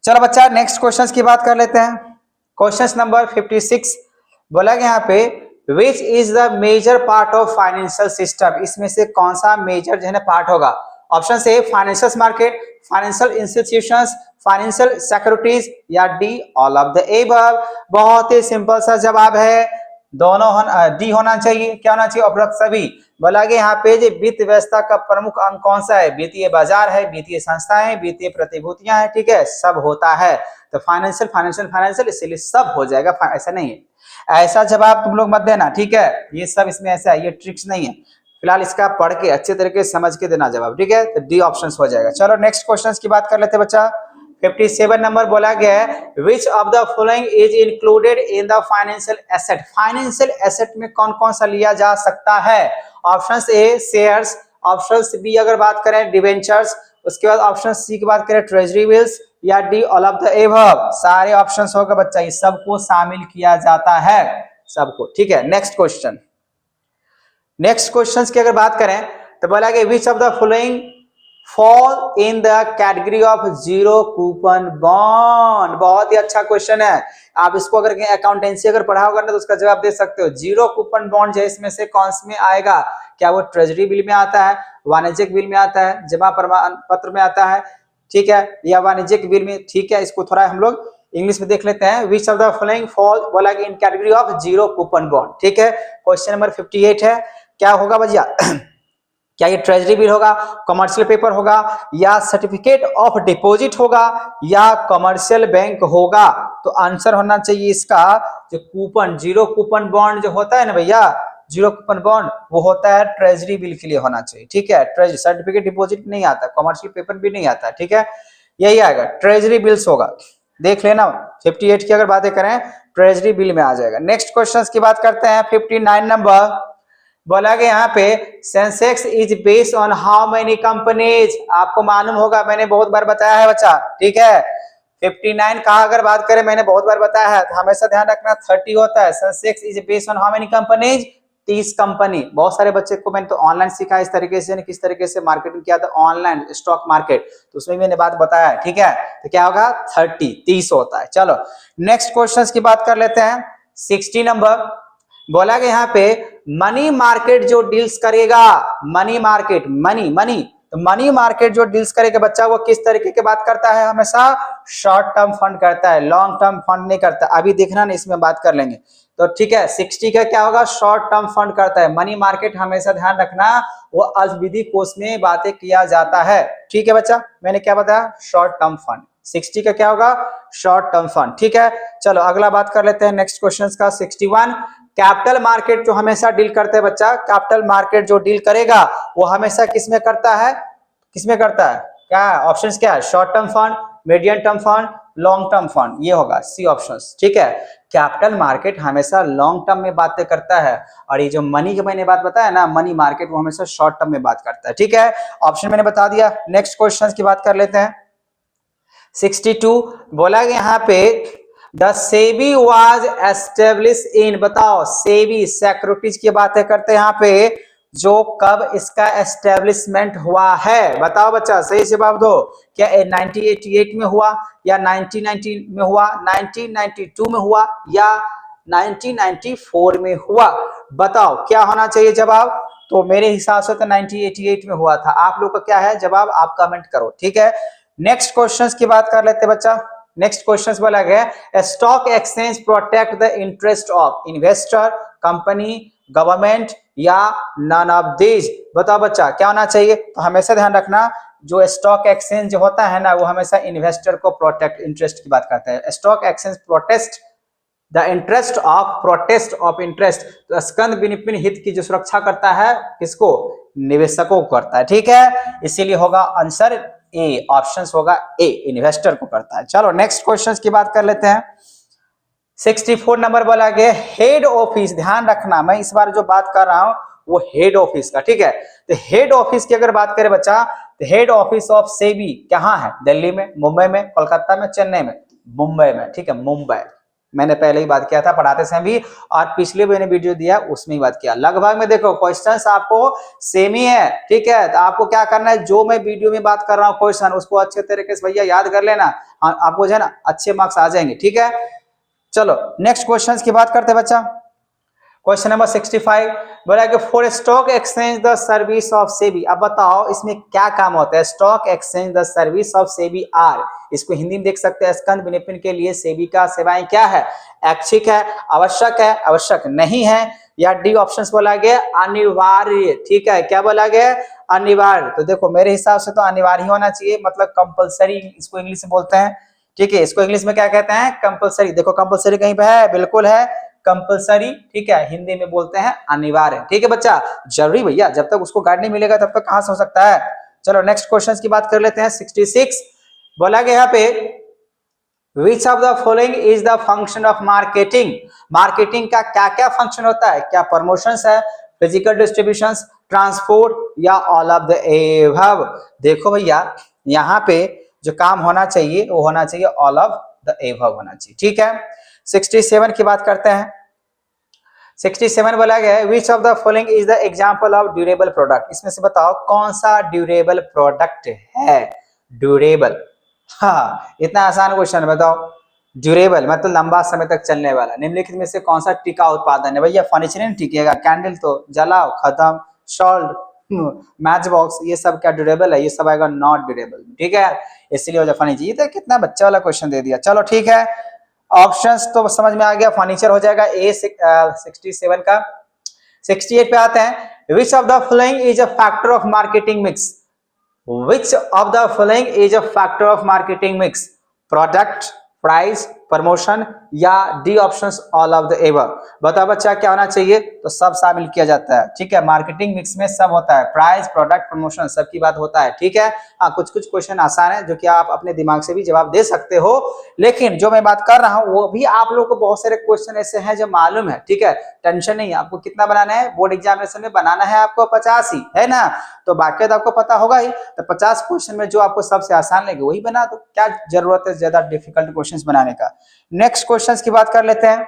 चलो बच्चा नेक्स्ट क्वेश्चन की बात कर लेते हैं। क्वेश्चन नंबर 56 बोला गया यहाँ पे which is the major part of financial system. इसमें से कौन सा मेजर जो है ना पार्ट होगा। Option A financial market, financial institutions, financial securities या D all of the above. बहुत ही सिंपल सा जवाब है, दोनों डी होना चाहिए। क्या होना चाहिए, उपरोक्त सभी। बोला गया यहाँ पे जो वित्त व्यवस्था का प्रमुख अंग कौन सा है, वित्तीय बाजार है, वित्तीय संस्थाएं, वित्तीय प्रतिभूतियां हैं। ठीक है, सब होता है, तो फाइनेंशियल, इसीलिए सब हो जाएगा, ऐसा नहीं है। ऐसा जवाब तुम लोग मत देना, ठीक है, ये सब इसमें ऐसा है, ये ट्रिक्स नहीं है। फिलहाल इसका पढ़ के अच्छे तरीके से समझ के देना जवाब, ठीक है, तो डी ऑप्शन हो जाएगा। चलो नेक्स्ट क्वेश्चन की बात कर लेते हैं बच्चा। 57 नंबर बोला गया है which of the following is included in the financial asset. Financial asset में कौन कौन सा लिया जा सकता है। Option A shares, option B अगर बात करें डिवेंचर्स, उसके बाद ऑप्शन सी की बात करें ट्रेजरी बिल्स, या D all of the above, सारे ऑप्शंस होगा बच्चा, ये सबको शामिल किया जाता है, सबको। ठीक है, नेक्स्ट क्वेश्चन। नेक्स्ट क्वेश्चन की अगर बात करें तो बोला कि विच of the following fall in the category of zero coupon bond. बहुत ही अच्छा क्वेश्चन है, आप इसको अगर अकाउंटेंसी अगर पढ़ा होगा ना तो उसका जवाब दे सकते हो। जीरो कूपन बॉन्ड जो इसमें से कौन से में आएगा? क्या वो ट्रेजरी बिल में आता है, वाणिज्यिक बिल में आता है, जमा प्रमाण पत्र में आता है, ठीक है, या वाणिज्यिक बिल में? ठीक है, इसको थोड़ा हम लोग इंग्लिश में देख लेते हैं। Which of the following fall, बोला कि in category of zero coupon bond. ठीक है, क्वेश्चन नंबर 58 है, क्या होगा भैया? क्या ये ट्रेजरी बिल होगा, कमर्शियल पेपर होगा, या सर्टिफिकेट ऑफ डिपॉजिट होगा, या कमर्शियल बैंक होगा? तो आंसर होना चाहिए इसका जो कूपन, जीरो कूपन बॉन्ड जो होता है ना भैया, जीरो कूपन बॉन्ड, वो होता है ट्रेजरी बिल के लिए होना चाहिए। ठीक है, ट्रेजरी, सर्टिफिकेट डिपॉजिट नहीं आता, कमर्शियल पेपर भी नहीं आता। ठीक है, यही आएगा, ट्रेजरी बिल्स होगा, देख लेना। 58 की अगर बातें करें ट्रेजरी बिल में आ जाएगा। नेक्स्ट क्वेश्चन की बात करते हैं, 59 नंबर। बोला कि यहाँ पे Sensex is based on how many companies. आपको मालूम होगा, मैंने बहुत बार बताया है बच्चा। ठीक है, 59 का अगर बात करें, मैंने बहुत बार बताया है, तो हमेशा ध्यान रखना 30 होता है। Sensex is based on how many companies, 30 company. बहुत सारे बच्चे को मैंने तो ऑनलाइन सीखा इस तरीके से, किस तरीके से मार्केटिंग किया था, ऑनलाइन स्टॉक मार्केट, तो उसमें मैंने बात बताया है। ठीक है, तो क्या होगा? 30 होता है। चलो नेक्स्ट क्वेश्चन की बात कर लेते हैं, 60 नंबर। बोला कि यहाँ पे मनी मार्केट जो डील्स करेगा, मनी मार्केट, मनी मनी, तो मनी मार्केट जो डील्स करेगा बच्चा, वो किस तरीके की बात करता है? हमेशा शॉर्ट टर्म फंड करता है, लॉन्ग टर्म फंड नहीं करता। अभी देखना ना, इसमें बात कर लेंगे। तो ठीक है, 60 का क्या होगा? शॉर्ट टर्म फंड करता है। मनी मार्केट हमेशा ध्यान रखना, वो अल्पविधि कोष में बातें किया जाता है। ठीक है बच्चा, मैंने क्या बताया? Short term fund. 60 का क्या होगा? Short term fund. ठीक है, चलो अगला बात कर लेते हैं नेक्स्ट क्वेश्चन का, 61। कैपिटल मार्केट जो हमेशा डील करते हैं बच्चा, कैपिटल मार्केट जो डील करेगा वो हमेशा किसमें करता है? किसमें करता है? क्या ऑप्शंस क्या है? Short term fund, medium term fund, long term fund, ये होगा सी ऑप्शंस। ठीक है, कैपिटल मार्केट हमेशा लॉन्ग टर्म में बातें करता है, और ये जो मनी की मैंने बात बताया ना, मनी मार्केट, वो हमेशा शॉर्ट टर्म में बात करता है। ठीक है, ऑप्शन मैंने बता दिया। नेक्स्ट क्वेश्चन की बात कर लेते हैं, 62। बोला कि यहाँ पे the SEBI was establish in, बताओ सेबी सिक्योरिटीज की बातें करते हैं यहाँ पे, जो कब इसका एस्टेब्लिशमेंट हुआ है? बताओ बच्चा, सही जवाब दो। क्या 1988 में हुआ, या 1990 में हुआ, 1992 में हुआ, या 1994 में हुआ? बताओ क्या होना चाहिए जवाब? तो मेरे हिसाब से तो 1988 में हुआ था। आप लोग का क्या है जवाब? आप कमेंट करो। ठीक है, नेक्स्ट क्वेश्चंस की बात कर लेते हैं बच्चा। नेक्स्ट क्वेश्चंस बोला गया, stock exchange protect the interest of investor, company, government, या नन ऑफ दीज? बताओ बच्चा क्या होना चाहिए? तो हमेशा ध्यान रखना, जो स्टॉक एक्सचेंज होता है ना, वो हमेशा इन्वेस्टर को प्रोटेक्ट, इंटरेस्ट की बात करता है। Stock exchange protest the interest of, protest of interest, तो स्कंद विनिपिन हित की जो सुरक्षा करता है, किसको? निवेशकों को करता है। ठीक है, इसीलिए होगा आंसर ए, ऑप्शंस होगा ए, इन्वेस्टर को करता है। चलो नेक्स्ट क्वेश्चंस की बात कर लेते हैं, 64 नंबर बोला गया हेड ऑफिस। ध्यान रखना, मैं इस बार जो बात कर रहा हूं वो हेड ऑफिस का। ठीक है, तो हेड ऑफिस की अगर बात करें बच्चा, तो हेड ऑफिस ऑफ सेबी कहाँ है? दिल्ली में, मुंबई में, कोलकाता में, चेन्नई में? मुंबई में। ठीक है, मुंबई। मैंने पहले ही बात किया था पढ़ाते समय भी, और पिछले मैंने वीडियो दिया उसमें ही बात किया। लगभग में देखो क्वेश्चंस आपको सेम ही है। ठीक है, तो आपको क्या करना है, जो मैं वीडियो में बात कर रहा हूँ क्वेश्चन, उसको अच्छे तरीके से भैया याद कर लेना, आपको जो है ना अच्छे मार्क्स आ जाएंगे। ठीक है, चलो नेक्स्ट क्वेश्चन की बात करते हैं बच्चा। क्वेश्चन नंबर 65 बोला कि for stock exchange the service of SEBI. अब बताओ इसमें क्या काम होता है? Stock exchange the service of SEBI are, इसको हिंदी में देख सकते हैं, स्कंद विनिपिन के लिए सेबी का सेवाएं क्या है? ऐच्छिक है, आवश्यक है, आवश्यक नहीं है, या डी ऑप्शंस बोला गया अनिवार्य। ठीक है, क्या बोला गया? अनिवार्य। तो देखो मेरे हिसाब से तो अनिवार्य होना चाहिए, मतलब कंपलसरी इसको इंग्लिश में बोलते हैं। ठीक है, इसको इंग्लिश में क्या कहते हैं? कंपलसरी। देखो कंपलसरी कहीं पे है? बिल्कुल है, कंपलसरी। ठीक है, हिंदी में बोलते हैं अनिवार्य। ठीक है बच्चा, जरूरी भैया, जब तक उसको गाइड नहीं मिलेगा तब तक कहां से हो सकता है। चलो नेक्स्ट क्वेश्चन की बात कर लेते हैं, 66 बोला गया यहाँ पे विच of the following is the function of marketing. Marketing का क्या क्या फंक्शन होता है? क्या प्रमोशंस है, फिजिकल डिस्ट्रीब्यूशन, ट्रांसपोर्ट, या ऑल ऑफ द एबव? देखो भैया यहाँ पे जो काम होना चाहिए वो होना चाहिए ऑल ऑफ द एबव होना चाहिए, ठीक है। 67 की बात करते हैं। 67 बोला गया है which of the following is the example of durable product, इसमें से बताओ कौन सा ड्यूरेबल प्रोडक्ट है। ड्यूरेबल, हाँ इतना आसान क्वेश्चन, बताओ। ड्यूरेबल मतलब लंबा समय तक चलने वाला। निम्नलिखित में से कौन सा टिकाऊ उत्पादन है। भैया फर्नीचर नहीं टिकेगा, कैंडल तो जलाओ खत्म, सॉल्ट, मैच बॉक्स, ये सब क्या ड्यूरेबल है, ये सब आएगा नॉट ड्यूरेबल, ठीक है। इसलिए वजह फर्नीचर, ये तो कितना बच्चा वाला क्वेश्चन दे दिया। चलो ठीक है, ऑप्शंस तो समझ में आ गया, फर्नीचर हो जाएगा ए 67 का। 68 पे आते हैं which of the following is a factor of marketing mix. Which of the following is a factor of marketing mix? Product, price, promotion या D options all of the above. बताओ बच्चा क्या होना चाहिए, तो सब शामिल किया जाता है, ठीक है। मार्केटिंग मिक्स में सब होता है, प्राइस, प्रोडक्ट, प्रमोशन सब की बात होता है, ठीक है। हाँ कुछ कुछ क्वेश्चन आसान है जो कि आप अपने दिमाग से भी जवाब दे सकते हो, लेकिन जो मैं बात कर रहा हूँ वो भी आप लोगों को बहुत सारे क्वेश्चन ऐसे हैं जो मालूम है, ठीक है। टेंशन नहीं है, आपको कितना बनाना है बोर्ड एग्जामिनेशन में, बनाना है आपको 50 ही, है ना। तो बाकी तो आपको पता होगा ही, तो 50 क्वेश्चन में जो आपको सबसे आसान लगे वही बना दो, क्या जरूरत है ज्यादा डिफिकल्ट क्वेश्चंस बनाने का। नेक्स्ट क्वेश्चंस की बात कर लेते हैं।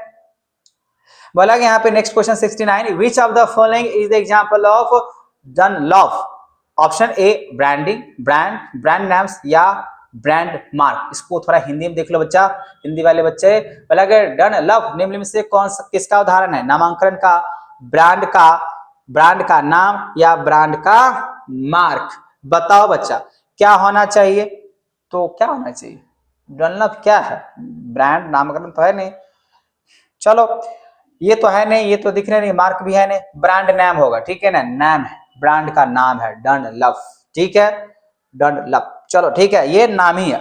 बोला कि यहाँ पे next question 69 which of the following is the example of Dunlop. Option A branding, brand, brand names या ब्रांड मार्क। इसको थोड़ा हिंदी में देख लो बच्चा, हिंदी वाले बच्चे। बोला कि डनलॉप निम्न में से कौन सा किसका उदाहरण है, नामांकन का, ब्रांड का नाम या ब्रांड का मार्क। बताओ बच्चा क्या होना चाहिए, तो क्या होना चाहिए, डनलॉप क्या है, ब्रांड नामकरण तो है नहीं, चलो ये तो है नहीं, ये तो दिख रहे नहीं, मार्क भी है नहीं, ब्रांड नाम होगा, ठीक है ना, नाम है, ब्रांड का नाम है डनलॉप, ठीक है, डनलॉप, चलो ठीक है, ये नाम ही है।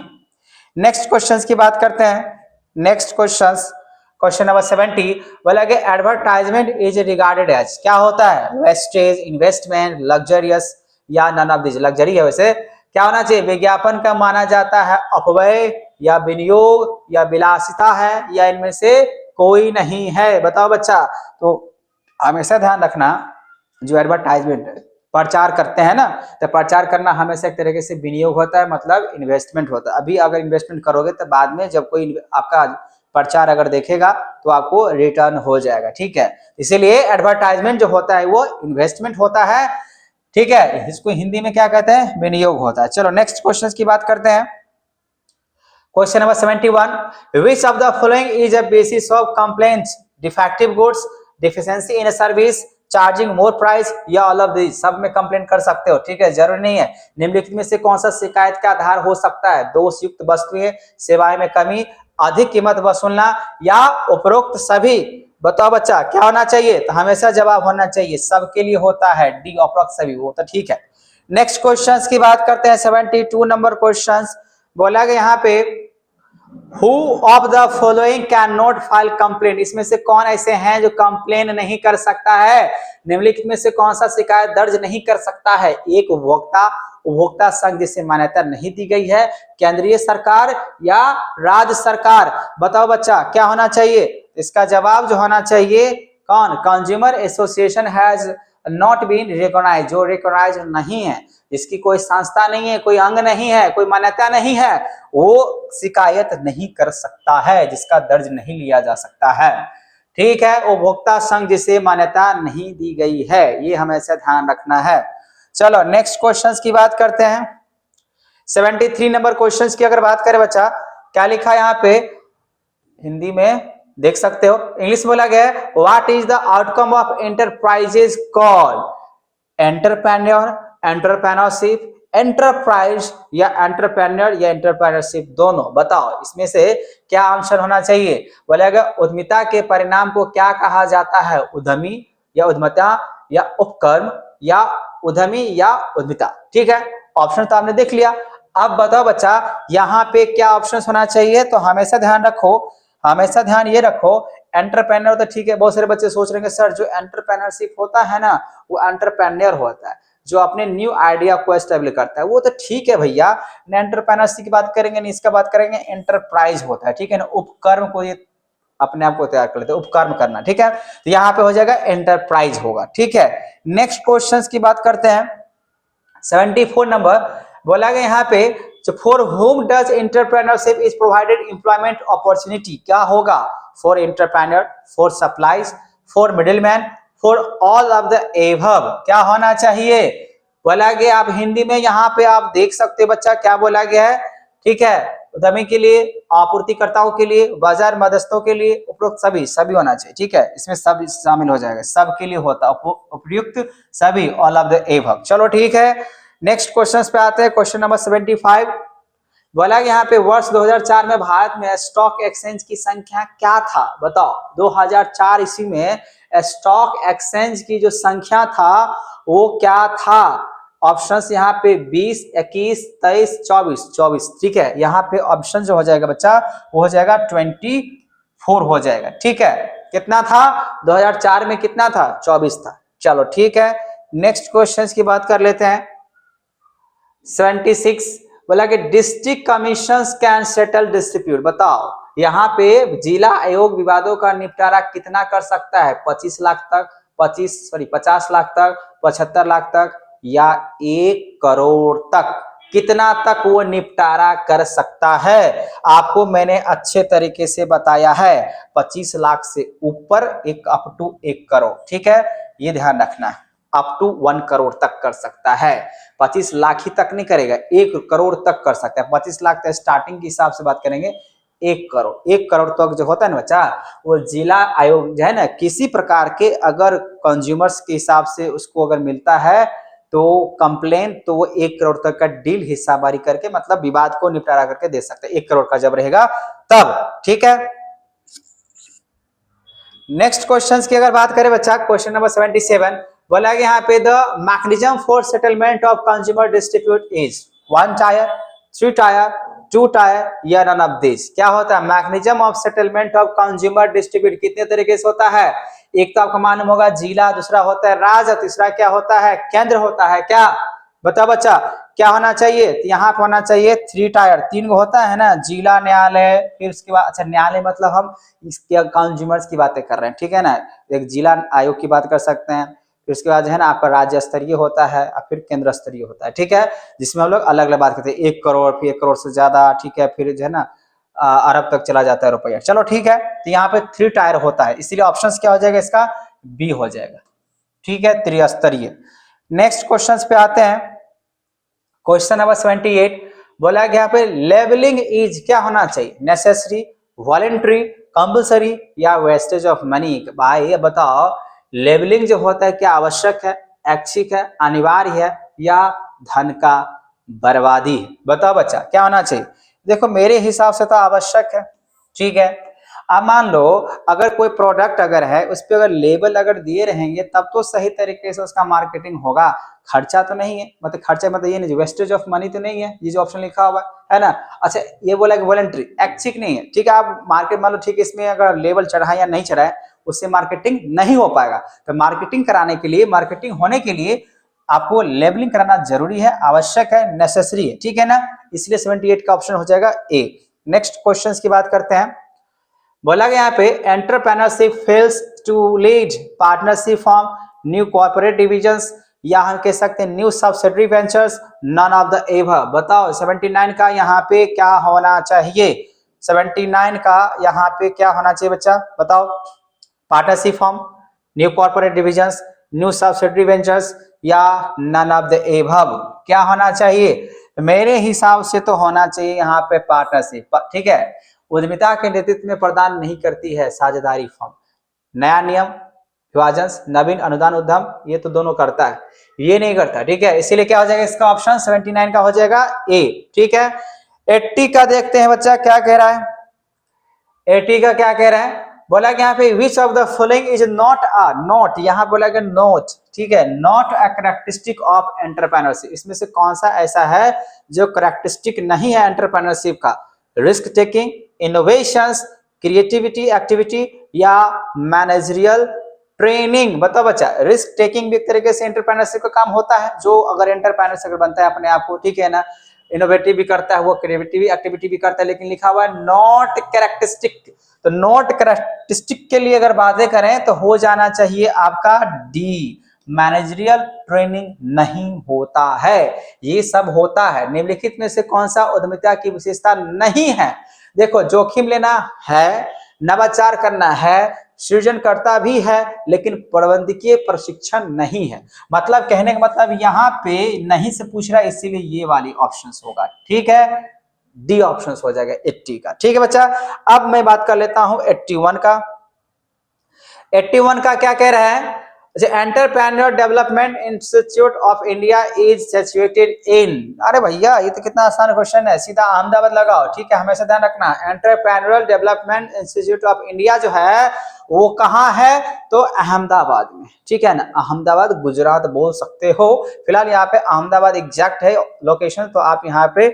नेक्स्ट क्वेश्चंस की बात करते हैं। नेक्स्ट क्वेश्चन नंबर 70 बोला कि एडवर्टाइजमेंट इज रिगार्डेड एज, क्या होता है, वेस्टेज, इन्वेस्टमेंट, लग्जरियस या नन ऑफ दिस। लग्जरी है वैसे, क्या होना चाहिए, विज्ञापन का माना जाता है अपव्यय या विनियोग या विलासिता है या इनमें से कोई नहीं है। बताओ बच्चा, तो हमेशा ध्यान रखना जो एडवर्टाइजमेंट प्रचार करते हैं ना, तो प्रचार करना हमेशा एक तरीके से विनियोग होता है, मतलब इन्वेस्टमेंट होता है। अभी अगर इन्वेस्टमेंट करोगे तो बाद में जब कोई आपका प्रचार अगर देखेगा तो आपको रिटर्न हो जाएगा, ठीक है। इसीलिए एडवर्टाइजमेंट जो होता है वो इन्वेस्टमेंट होता है, ठीक है। इसको हिंदी में क्या कहते हैं, विनियोग होता है। चलो नेक्स्ट क्वेश्चन की बात करते हैं। Question number 71 which of the following is a basis of complaints, defective goods, deficiency in service, charging more price या ऑल ऑफ दिस। सब में कंप्लेंट कर सकते हो, ठीक है, जरूरी नहीं है। निम्नलिखित में से कौन सा शिकायत का आधार हो सकता है, दोषयुक्त वस्तुएं, सेवाएं में कमी, अधिक कीमत वसूलना या उपरोक्त सभी। बताओ बच्चा क्या होना चाहिए, तो हमेशा जवाब होना चाहिए सबके लिए होता है डी, उपरोक्त सभी, वो तो ठीक है। नेक्स्ट क्वेश्चंस की बात करते हैं। 72 नंबर क्वेश्चंस बोला गया यहाँ पे Who of the following cannot file complaint, इसमें से कौन ऐसे हैं जो कंप्लेन नहीं कर सकता है। निम्नलिखित में से कौन सा शिकायत दर्ज नहीं कर सकता है, एक उपभोक्ता संघ जिसे मान्यता नहीं दी गई है, केंद्रीय सरकार या राज्य सरकार। बताओ बच्चा क्या होना चाहिए, इसका जवाब जो होना चाहिए कौन, consumer association has not been recognise, जो रिकॉग्नाइज नहीं है, इसकी कोई संस्था नहीं है, कोई अंग नहीं है, कोई मान्यता नहीं है, वो शिकायत नहीं कर सकता है, जिसका दर्ज नहीं लिया जा सकता है, ठीक है। उपभोक्ता संघ जिसे मान्यता नहीं दी गई है, ये हमेशा ध्यान रखना है। चलो नेक्स्ट क्वेश्चंस की बात करते हैं। 73 नंबर क्वेश्चंस की अगर बात करें बच्चा, क्या लिखा है यहाँ पे, हिंदी में देख सकते हो, इंग्लिश बोला गया है what is the outcome of enterprises call, entrepreneur, entrepreneurship, enterprise या एंटरप्रेन्योर या एंटरप्रेन्योरशिप दोनों। बताओ इसमें से क्या आंसर होना चाहिए। बोलेगा उद्यमिता के परिणाम को क्या कहा जाता है, उद्यमी या उद्यमिता या उपक्रम या उद्यमी या उद्यमिता, ठीक है। ऑप्शन तो आपने देख लिया। अब बताओ बच्चा यहाँ पे क्या ऑप्शन होना चाहिए, तो हमेशा ध्यान रखो, हमेशा ध्यान ये रखो, एंटरप्रेन्योर तो ठीक है, बहुत सारे बच्चे सोच रहे हैं सर जो एंटरप्रेन्योरशिप होता है ना वो एंटरप्रेन्योर होता है जो अपने न्यू आइडिया को एस्टेब्लिश करता है, वो तो ठीक है भैया। एंटरप्रेन्योरशिप की बात करेंगे नहीं, इसका बात करेंगे एंटरप्राइज होता है, ठीक है ना, उपक्रम को ये अपने आप को तैयार कर लेते हैं, उपक्रम करना, ठीक है। तो यहाँ पे हो जाएगा एंटरप्राइज होगा, ठीक है। नेक्स्ट क्वेश्चन की बात करते हैं। 74 नंबर बोला गया यहाँ पे तो for whom does entrepreneurship is provided employment opportunity, क्या होगा? For entrepreneur, for supplies, for middleman, for all of the above, क्या होना चाहिए? बोला गया, आप हिंदी में यहाँ पे आप देख सकते हो बच्चा क्या बोला गया है, ठीक है, उद्यमी के लिए, आपूर्तिकर्ताओं के लिए, बाजार मध्यस्थों के लिए, उपरोक्त सभी, सभी होना चाहिए, ठीक है, इसमें सब शामिल हो जाएगा, सब के लिए होता, उपयुक्त सभी, ऑल ऑफ द एबव। चलो ठीक है, नेक्स्ट क्वेश्चन पे आते हैं, क्वेश्चन नंबर 75। बोला यहाँ पे वर्ष 2004 में भारत में स्टॉक एक्सचेंज की संख्या क्या था? बताओ, 2004 ईस्वी में स्टॉक एक्सचेंज की जो संख्या था वो क्या था? ऑप्शंस यहाँ पे 20, 21, 23, 24, 24, ठीक है, यहाँ पे ऑप्शन जो हो जाएगा बच्चा वो हो जाएगा 24 हो जाएगा, ठीक है। कितना था 2004 में? कितना था? 24 था। चलो ठीक है, नेक्स्ट क्वेश्चन की बात कर लेते हैं। 76 बोला कि district commission can settle dispute. बताओ यहाँ पे जिला आयोग विवादों का निपटारा कितना कर सकता है? 25 लाख तक, 50 लाख तक, 75 लाख तक या 1 करोड़ तक? कितना तक वो निपटारा कर सकता है? आपको मैंने अच्छे तरीके से बताया है, 25 लाख से ऊपर एक अप टू 1 करोड़, ठीक है, ये ध्यान रखना है, अप टू 1 करोड़ तक कर सकता है, 25 लाख ही तक नहीं करेगा, 1 करोड़ तक कर सकता है। 25 लाख तक स्टार्टिंग के हिसाब से बात करेंगे, 1 करोड़, 1 करोड़ तक जो होता है ना बच्चा, वो जिला आयोग जो है ना, किसी प्रकार के अगर कंज्यूमर्स के हिसाब से उसको अगर मिलता है तो कंप्लेन, तो वो 1 करोड़ तक का डील हिस्साबारी करके, मतलब विवाद को निपटारा करके दे सकते हैं, 1 करोड़ का जब रहेगा तब, ठीक है। नेक्स्ट क्वेश्चन की अगर बात करें बच्चा, क्वेश्चन नंबर 77 बोला कि यहाँ पे the mechanism for settlement of consumer dispute is 1 tyre, 3 tyre, 2 tyre या नन ऑफ दिस? क्या होता है mechanism of settlement of consumer dispute? कितने तरीके से होता है? एक तो आपको मालूम होगा जिला, दूसरा होता है राज्य, तीसरा क्या होता है? केंद्र होता है। क्या बताओ बच्चा, क्या होना चाहिए? तो यहाँ पे होना चाहिए 3 टायर, 3 गो होता है ना, जिला न्यायालय, फिर उसके बाद, अच्छा न्यायालय मतलब हम इसके कंज्यूमर्स की बातें कर रहे हैं, ठीक है ना, एक जिला आयोग की बात कर सकते हैं, फिर उसके बाद है ना आपका राज्य स्तरीय होता है और फिर केंद्र स्तरीय होता है, ठीक है, जिसमें हम लोग अलग अलग बात करते हैं, 1 करोड़, फिर 1 करोड़ से ज्यादा, ठीक है, फिर जो है ना अरब तक चला जाता है रुपया। चलो ठीक है, तो यहाँ पे 3 टायर होता है, इसीलिए ऑप्शन क्या हो जाएगा इसका? बी हो जाएगा, ठीक है, त्रिस्तरीय। नेक्स्ट क्वेश्चन पे आते हैं, क्वेश्चन नंबर 78 बोला कि यहाँ पे लेबलिंग इज क्या होना चाहिए? नेसेसरी, वॉलेंट्री, कंपल्सरी या वेस्टेज ऑफ मनी? भाई ये बताओ, लेबलिंग जो होता है क्या आवश्यक है, ऐच्छिक है, अनिवार्य है या धन का बर्बादी? बताओ बच्चा क्या होना चाहिए? देखो मेरे हिसाब से तो आवश्यक है, ठीक है। अब मान लो अगर कोई प्रोडक्ट अगर है उस पर अगर लेबल अगर दिए रहेंगे तब तो सही तरीके से उसका मार्केटिंग होगा, खर्चा तो नहीं है, मतलब खर्चा मतलब ये नहीं, वेस्टेज ऑफ मनी तो नहीं है, ये जो ऑप्शन लिखा हुआ है ना। अच्छा ये बोला कि वॉलंटरी, ऐच्छिक नहीं है, ठीक है, आप मार्केट मान लो, ठीक है, इसमें अगर लेबल चढ़ाए या नहीं चढ़ाए उससे मार्केटिंग नहीं हो पाएगा, तो मार्केटिंग कराने के लिए, मार्केटिंग होने के लिए आपको लेबलिंग कराना जरूरी है, आवश्यक है, नेसेसरी है, ठीक है ना, इसलिए 78 का ऑप्शन हो जाएगा ए। नेक्स्ट क्वेश्चन की बात करते हैं, बोला गया यहाँ पे entrepreneurship fails to lead partnership form new corporate divisions या हम कह सकते हैं new subsidiary ventures, none of the above. बताओ 79 का यहाँ पे क्या होना चाहिए? 79 का यहाँ पे क्या होना चाहिए बच्चा? बताओ, partnership form, new corporate divisions, new subsidiary ventures या नन ऑफ द एबव? क्या होना चाहिए? मेरे हिसाब से तो होना चाहिए यहाँ पे पार्टनरशिप, ठीक है। उद्यमिता के नेतृत्व में प्रदान नहीं करती है साझेदारी फर्म, नया नियम, विभाजन, नवीन अनुदान उद्यम, ये तो दोनों करता है, ये नहीं करता, ठीक है, इसीलिए क्या हो जाएगा इसका ऑप्शन 79 का हो जाएगा ए, ठीक है। 80 का देखते हैं बच्चा क्या कह रहा है, 80 का क्या कह रहा है? बोला कि यहाँ पे विच of the following is not a, not यहाँ बोला कि नॉट, ठीक है, not a characteristic of entrepreneurship, इसमें से कौन सा ऐसा है जो कैरेक्टरिस्टिक नहीं है एंटरप्रेन्योरशिप का? Risk taking, innovations, creativity activity या मैनेजरियल ट्रेनिंग? बताओ बच्चा, रिस्क टेकिंग भी एक तरीके से एंटरप्रेन्योरशिप का काम होता है, जो अगर एंटरप्रेन्योर अगर बनता है अपने आप को, ठीक है ना, इनोवेटिव भी करता है, वो क्रिएटिव एक्टिविटी भी करता है, लेकिन लिखा हुआ है नॉट कैरेक्टरिस्टिक, तो नॉट कैरेक्टरिस्टिक के लिए अगर बातें करें तो हो जाना चाहिए आपका डी, मैनेजरियल ट्रेनिंग नहीं होता है। ये सब होता है। निम्नलिखित में से कौन सा उद्यमिता की विशेषता नहीं है? देखो, जोखिम लेना है, नवाचार करना है, सृजनकर्ता भी है, लेकिन प्रबंधकीय प्रशिक्षण नहीं है। मतलब कहने का मतलब यहाँ पे नहीं से पूछ रहा है, इसीलिए ये वाली ऑप्शंस होगा। ठीक है, डी ऑप्शंस हो जाएगा 80 का। ठीक है बच्चा, अब मैं बात कर लेता हूं 81 का। 81 का क्या कह रहा है? Entrepreneur development institute of India is situated in. अरे भैया, ये तो कितना आसान क्वेश्चन है, सीधा अहमदाबाद लगाओ। ठीक है, हमेशा ध्यान रखना, entrepreneur development institute of India जो है वो कहाँ है? तो अहमदाबाद में। ठीक है ना, अहमदाबाद गुजरात बोल सकते हो। फिलहाल यहाँ पे अहमदाबाद एग्जैक्ट है लोकेशन, तो आप यहाँ पे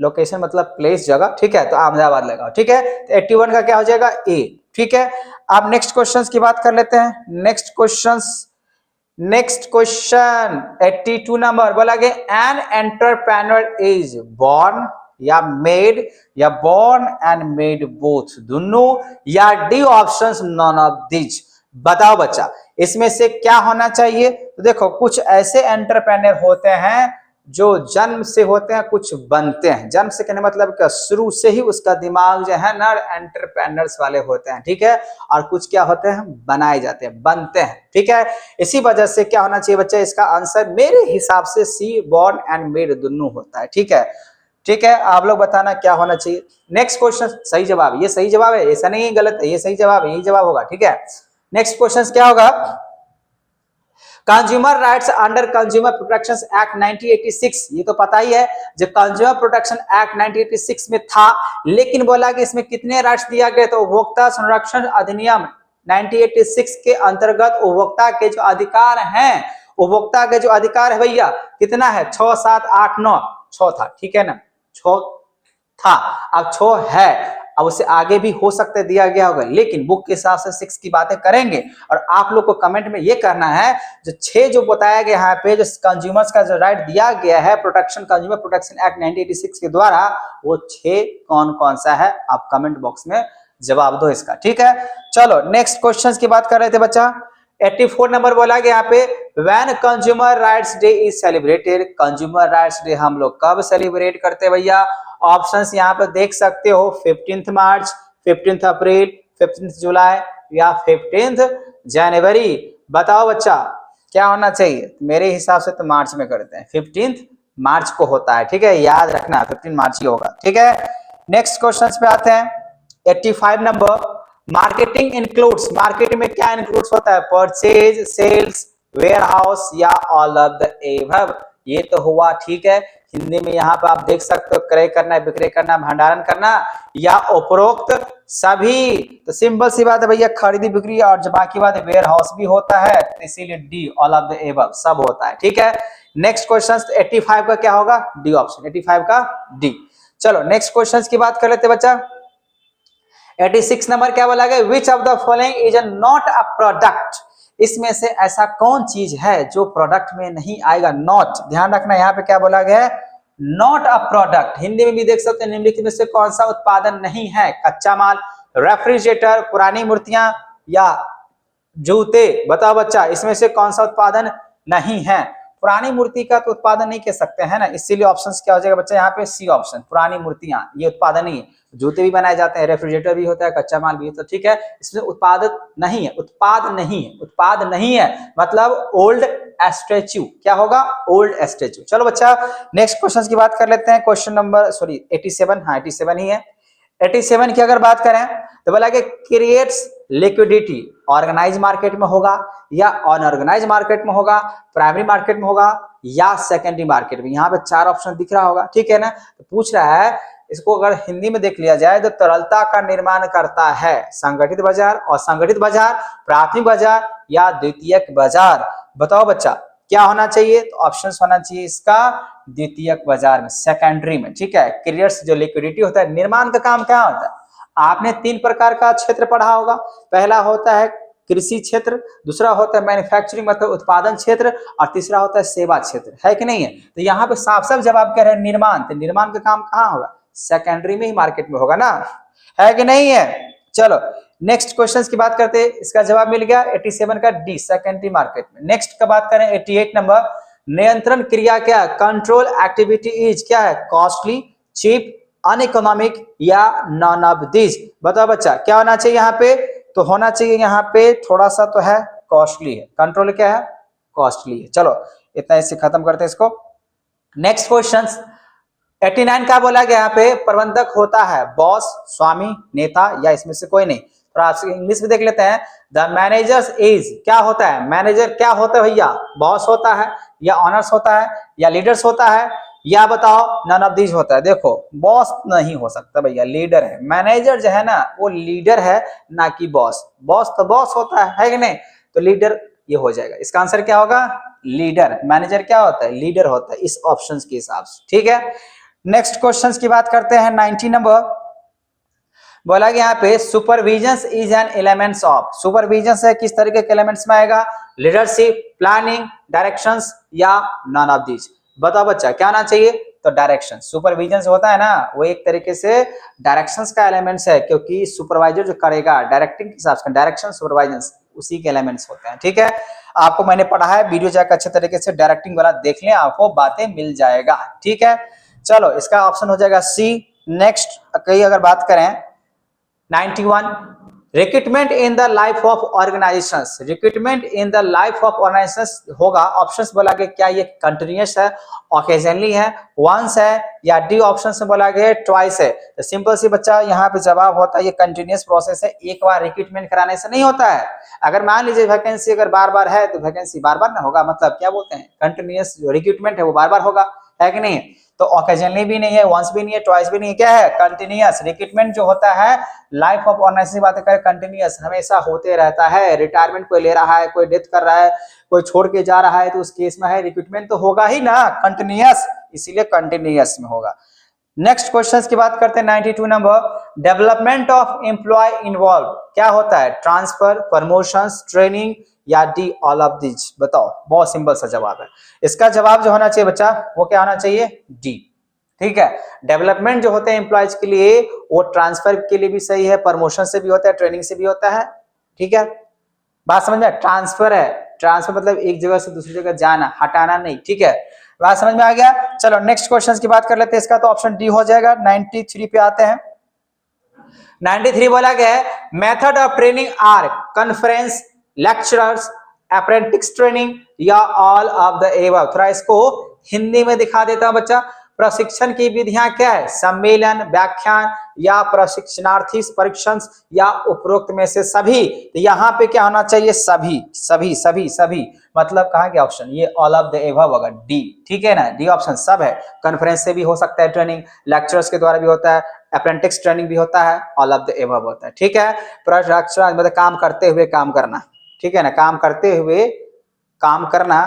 लोकेशन मतलब प्लेस, जगह। ठीक है, तो अहमदाबाद लगाओ। ठीक है, तो 81 का क्या हो जाएगा? ए। ठीक है, अब नेक्स्ट क्वेश्चन की बात कर लेते हैं। नेक्स्ट क्वेश्चन 82 नंबर बोला गया, एन एंटरप्रेन्योर इज बॉर्न या मेड या बॉर्न एंड मेड बोथ, दोनों, या D options none of this. बताओ बच्चा, इसमें से क्या होना चाहिए? तो देखो, कुछ ऐसे एंटरप्रेन्योर होते हैं जो जन्म से होते हैं, कुछ बनते हैं। जन्म से कहने मतलब क्या? शुरू से ही उसका दिमाग जो है ना एंटरप्रेन्योर्स वाले होते हैं। ठीक है, और कुछ क्या होते हैं? बनाए जाते हैं, बनते हैं। ठीक है, इसी वजह से क्या होना चाहिए बच्चा? इसका आंसर मेरे हिसाब से सी, बॉर्न एंड मेड दोनों होता है। ठीक है, ठीक है, आप लोग बताना क्या होना चाहिए। नेक्स्ट क्वेश्चन, सही जवाब, ये सही जवाब है, ऐसा नहीं है गलत है, ये सही जवाब है, यही जवाब होगा। ठीक है, नेक्स्ट क्वेश्चन क्या होगा? Consumer rights under consumer protection act 1986, ये तो पता ही है, जो कंज्यूमर प्रोटेक्शन एक्ट 1986 में था, लेकिन बोला कि इसमें कितने राइट्स दिया गए? तो उपभोक्ता संरक्षण अधिनियम 1986 के अंतर्गत उपभोक्ता के जो अधिकार हैं, उपभोक्ता के जो अधिकार है भैया, कितना है? 6, 7, 8, 9, 6 था। ठीक है ना, 6 था, अब 6 है। अब उससे आगे भी हो सकता है दिया गया होगा, लेकिन बुक के हिसाब से 6 की बातें करेंगे। और आप लोग को कमेंट में ये करना है, जो 6 जो बताया गया यहाँ पे, जो कंज्यूमर्स का जो राइट दिया गया है प्रोटेक्शन, कंज्यूमर प्रोटेक्शन एक्ट 1986 के द्वारा, वो 6 कौन कौन सा है? आप कमेंट बॉक्स में जवाब दो इसका। ठीक है, चलो नेक्स्ट क्वेश्चन की बात कर रहे थे बच्चा। 84 नंबर बोला गया यहाँ पे, when consumer rights day is celebrated. Consumer rights day हम लोग कब सेलिब्रेट करते हैं भैया? ऑप्शंस यहाँ पे देख सकते हो, 15 मार्च, 15 अप्रैल, 15 जुलाई या 15 जनवरी। बताओ बच्चा क्या होना चाहिए? मेरे हिसाब से तो मार्च में करते हैं, 15 मार्च को होता है। ठीक है, याद रखना 15 मार्च ही होगा। ठीक है, नेक्स्ट क्वेश्चन पे आते हैं। 85 नंबर, मार्केटिंग इंक्लूड्स, मार्केट में क्या इंक्लूड्स होता है? परचेज, सेल्स, वेयर हाउस या ऑल ऑफ द एबव। ये तो हुआ। ठीक है, हिंदी में यहाँ पे आप देख सकते हो, क्रय करना, विक्रय करना, भंडारण करना या उपरोक्त सभी। तो सिंपल सी बात है भैया, खरीदी बिक्री, और जो बाकी बात है वेयर हाउस भी होता है, तो इसीलिए D, all of the above सब होता है। ठीक है, नेक्स्ट क्वेश्चन 85 का क्या होगा? डी ऑप्शन, 85 का डी। चलो नेक्स्ट क्वेश्चन की बात कर लेते बच्चा। 86 नंबर क्या बोला गया? विच of the following is not a product. इसमें से ऐसा कौन चीज है जो प्रोडक्ट में नहीं आएगा? नॉट, ध्यान रखना, यहाँ पे क्या बोला गया है? Not a product. हिंदी में भी देख सकते हैं, निम्नलिखित में से कौन सा उत्पादन नहीं है? कच्चा माल, रेफ्रिजरेटर, पुरानी मूर्तियां या जूते। बताओ बच्चा, इसमें से कौन सा उत्पादन नहीं है? पुरानी मूर्ति का तो उत्पादन नहीं कह सकते हैं ना, इसीलिए ऑप्शन क्या हो जाएगा बच्चा? यहाँ पे सी ऑप्शन, पुरानी मूर्तियां, ये उत्पादन नहीं है। जूते भी बनाए जाते हैं, रेफ्रिजरेटर भी होता है, कच्चा माल भी है, तो ठीक है, इसमें उत्पादन नहीं है, उत्पाद नहीं है, उत्पाद नहीं है, मतलब ओल्ड स्टैच्यू। क्या होगा? Old statue. चलो बच्चा नेक्स्ट क्वेश्चन की बात कर लेते हैं। क्वेश्चन नंबर 87, हाँ 87 ही है। 87 की अगर बात करें तो बोला कि क्रिएट्स लिक्विडिटी, ऑर्गेनाइज मार्केट में होगा या अनऑर्गेनाइज मार्केट में होगा, प्राइमरी मार्केट में होगा या सेकेंडरी मार्केट में। यहाँ पे 4 ऑप्शन दिख रहा होगा। ठीक है ना, तो पूछ रहा है, इसको अगर हिंदी में देख लिया जाए तो तरलता का निर्माण करता है संगठित बाजार, असंगठित बाजार, प्राथमिक बाजार या द्वितीयक बाजार। बताओ बच्चा क्या होना चाहिए? तो ऑप्शन होना चाहिए इसका द्वितीयक बाजार में, सेकेंडरी में। ठीक है, क्रिएट्स जो लिक्विडिटी होता है, निर्माण का काम क्या होता है? आपने 3 प्रकार का क्षेत्र पढ़ा होगा। पहला होता है कृषि क्षेत्र, दूसरा होता है मैन्युफैक्चरिंग मतलब उत्पादन क्षेत्र, और तीसरा होता है सेवा क्षेत्र, है कि नहीं है? तो यहाँ पे साफ साफ जवाब कह रहे हैं निर्माण। तो निर्माण का काम कहाँ होगा? सेकेंडरी में ही, मार्केट में होगा ना, है कि नहीं है? चलो नेक्स्ट क्वेश्चन की बात करते हैं, इसका जवाब मिल गया 87 का डी, सेकेंडरी मार्केट में। नेक्स्ट का बात करें 88 नंबर, नियंत्रण क्रिया क्या है? कंट्रोल एक्टिविटी इज क्या है? कॉस्टली, चीप, अनइकोनॉमिक या नॉन ऑफ दिस। बताओ बच्चा क्या होना चाहिए यहाँ पे? तो होना चाहिए यहाँ पे थोड़ा सा तो है कॉस्टली है। कंट्रोल क्या है? कॉस्टली है। चलो इतना इससे खत्म करते हैं इसको। नेक्स्ट क्वेश्चन 89 का बोला गया यहाँ पे, प्रबंधक होता है बॉस, स्वामी, नेता या इसमें से कोई नहीं। थोड़ा आपसे इंग्लिश में देख लेते हैं। द मैनेजर इज क्या होता है? मैनेजर क्या होता है भैया? बॉस होता है या ऑनर्स होता है या लीडर्स होता है या बताओ नन ऑफ दीज होता है। देखो बॉस नहीं हो सकता भैया, लीडर है। मैनेजर जो है ना वो लीडर है, ना कि बॉस। बॉस तो बॉस होता है कि नहीं? तो लीडर ये हो जाएगा। इसका आंसर क्या होगा? लीडर। मैनेजर क्या होता है? लीडर होता है इस ऑप्शन के हिसाब से। ठीक है, नेक्स्ट क्वेश्चन की बात करते हैं 90 नंबर। बोला गया यहाँ पे supervision is an elements of. Supervision है किस तरीके के एलिमेंट्स में आएगा? लीडरशिप, प्लानिंग, डायरेक्शंस या नॉन ऑफ दीज। बताओ बच्चा क्या आना चाहिए? तो डायरेक्शन। सुपरविजन होता है ना वो एक तरीके से डायरेक्शंस का एलिमेंट्स है, क्योंकि सुपरवाइजर जो करेगा डायरेक्टिंग के हिसाब से, डायरेक्शन सुपरवाइजन उसी के एलिमेंट्स होते हैं। ठीक है, आपको मैंने पढ़ा है, वीडियो जाकर अच्छे तरीके से डायरेक्टिंग वाला देख लें, आपको बातें मिल जाएगा। ठीक है, चलो इसका ऑप्शन हो जाएगा सी। नेक्स्ट कई अगर बात करें 91, recruitment in the life of organisations. Recruitment in the life of organisations होगा। ऑप्शंस बोला गया क्या ये कंटिन्यूअस है, ओकेजनली है, वंस है या डी ऑप्शन से बोला गया ट्वाइस है। तो सिंपल सी बच्चा यहाँ पे जवाब होता है ये कंटिन्यूअस प्रोसेस है, एक बार रिक्रूटमेंट कराने से नहीं होता है। अगर मान लीजिए वैकेंसी अगर बार बार है तो वैकेंसी बार बार ना होगा, मतलब क्या बोलते हैं कंटिन्यूअस जो रिक्रूटमेंट है वो बार बार होगा, है कि नहीं? तो ओकेजनली भी नहीं है, वंस भी नहीं है, ट्वाइस भी नहीं है, क्या है? कंटिन्यूअस। रिक्रूटमेंट जो होता है लाइफ ऑफ ऑर्गेनाइजेशन बात करें कंटिन्यूअस हमेशा होते रहता है। रिटायरमेंट कोई ले रहा है, कोई डेथ कर रहा है, कोई छोड़ के जा रहा है, तो उस केस में है रिक्रूटमेंट तो होगा ही ना कंटिन्यूअस, इसीलिए कंटिन्यूअस में होगा। नेक्स्ट क्वेश्चन की बात करते हैं 92 number, development of employ involve क्या होता है? ट्रांसफर, प्रमोशंस, ट्रेनिंग या डी ऑल ऑफ दिस। बताओ, बहुत सिंपल सा जवाब है। इसका जवाब जो होना चाहिए बच्चा वो क्या होना चाहिए? डी। ठीक है, डेवलपमेंट जो होते हैं एम्प्लॉयज के लिए वो ट्रांसफर के लिए भी सही है, प्रमोशन से भी होता है, ट्रेनिंग से भी होता है। ठीक है, बात समझ में? ट्रांसफर है, ट्रांसफर मतलब एक जगह से दूसरी जगह जाना, हटाना नहीं। ठीक है, बात समझ में आ गया? चलो नेक्स्ट क्वेश्चन की बात कर लेते हैं। इसका तो ऑप्शन डी हो जाएगा। 93 पे आते हैं। 93 बोला गया है method of training are conference, lecturers, apprentice training या ऑल ऑफ द एबव। थोड़ा इसको हिंदी में दिखा देता हूं बच्चा। प्रशिक्षण की विधियां क्या है? सम्मेलन, व्याख्यान या प्रशिक्षणार्थी परीक्षण या उपरोक्त में से सभी। तो यहाँ पे क्या होना चाहिए? सभी सभी सभी सभी। मतलब कहा गया ऑप्शन ये ऑल ऑफ द एबव होगा, डी। ठीक है ना, डी ऑप्शन सब है। कॉन्फ्रेंस से भी हो सकता है ट्रेनिंग, लेक्चरर्स के द्वारा भी होता है, अप्रेंटिस ट्रेनिंग भी होता है, ऑल ऑफ द एबव होता है। ठीक है, प्रशिक्षण मतलब काम करते हुए काम करना। ठीक है ना, काम करते हुए काम करना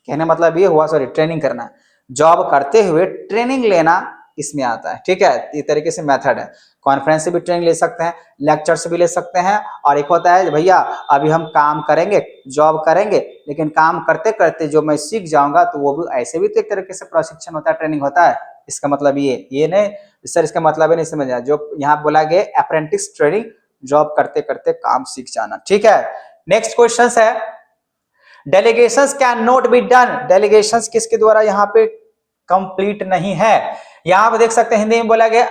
कहने मतलब ये हुआ, सॉरी ट्रेनिंग करना, जॉब करते हुए ट्रेनिंग लेना इसमें आता है। ठीक है, इस तरीके से मेथड है। कॉन्फ्रेंस से भी ट्रेनिंग ले सकते हैं, लेक्चर से भी ले सकते हैं, और एक होता है भैया अभी हम काम करेंगे, जॉब करेंगे, लेकिन काम करते करते जो मैं सीख जाऊंगा तो वो भी ऐसे भी तो एक तरीके से प्रशिक्षण होता है, ट्रेनिंग होता है। इसका मतलब ये नहीं सर, इसका मतलब नहीं समझ आया। जो यहाँ बोला गया अप्रेंटिस ट्रेनिंग, जॉब करते करते काम सीख जाना। ठीक है, नेक्स्ट क्वेश्चन है delegations can not be done. Delegations किसके द्वारा यहाँ पे कंप्लीट नहीं है? यहाँ पे देख सकते हैं हिंदी में बोला गया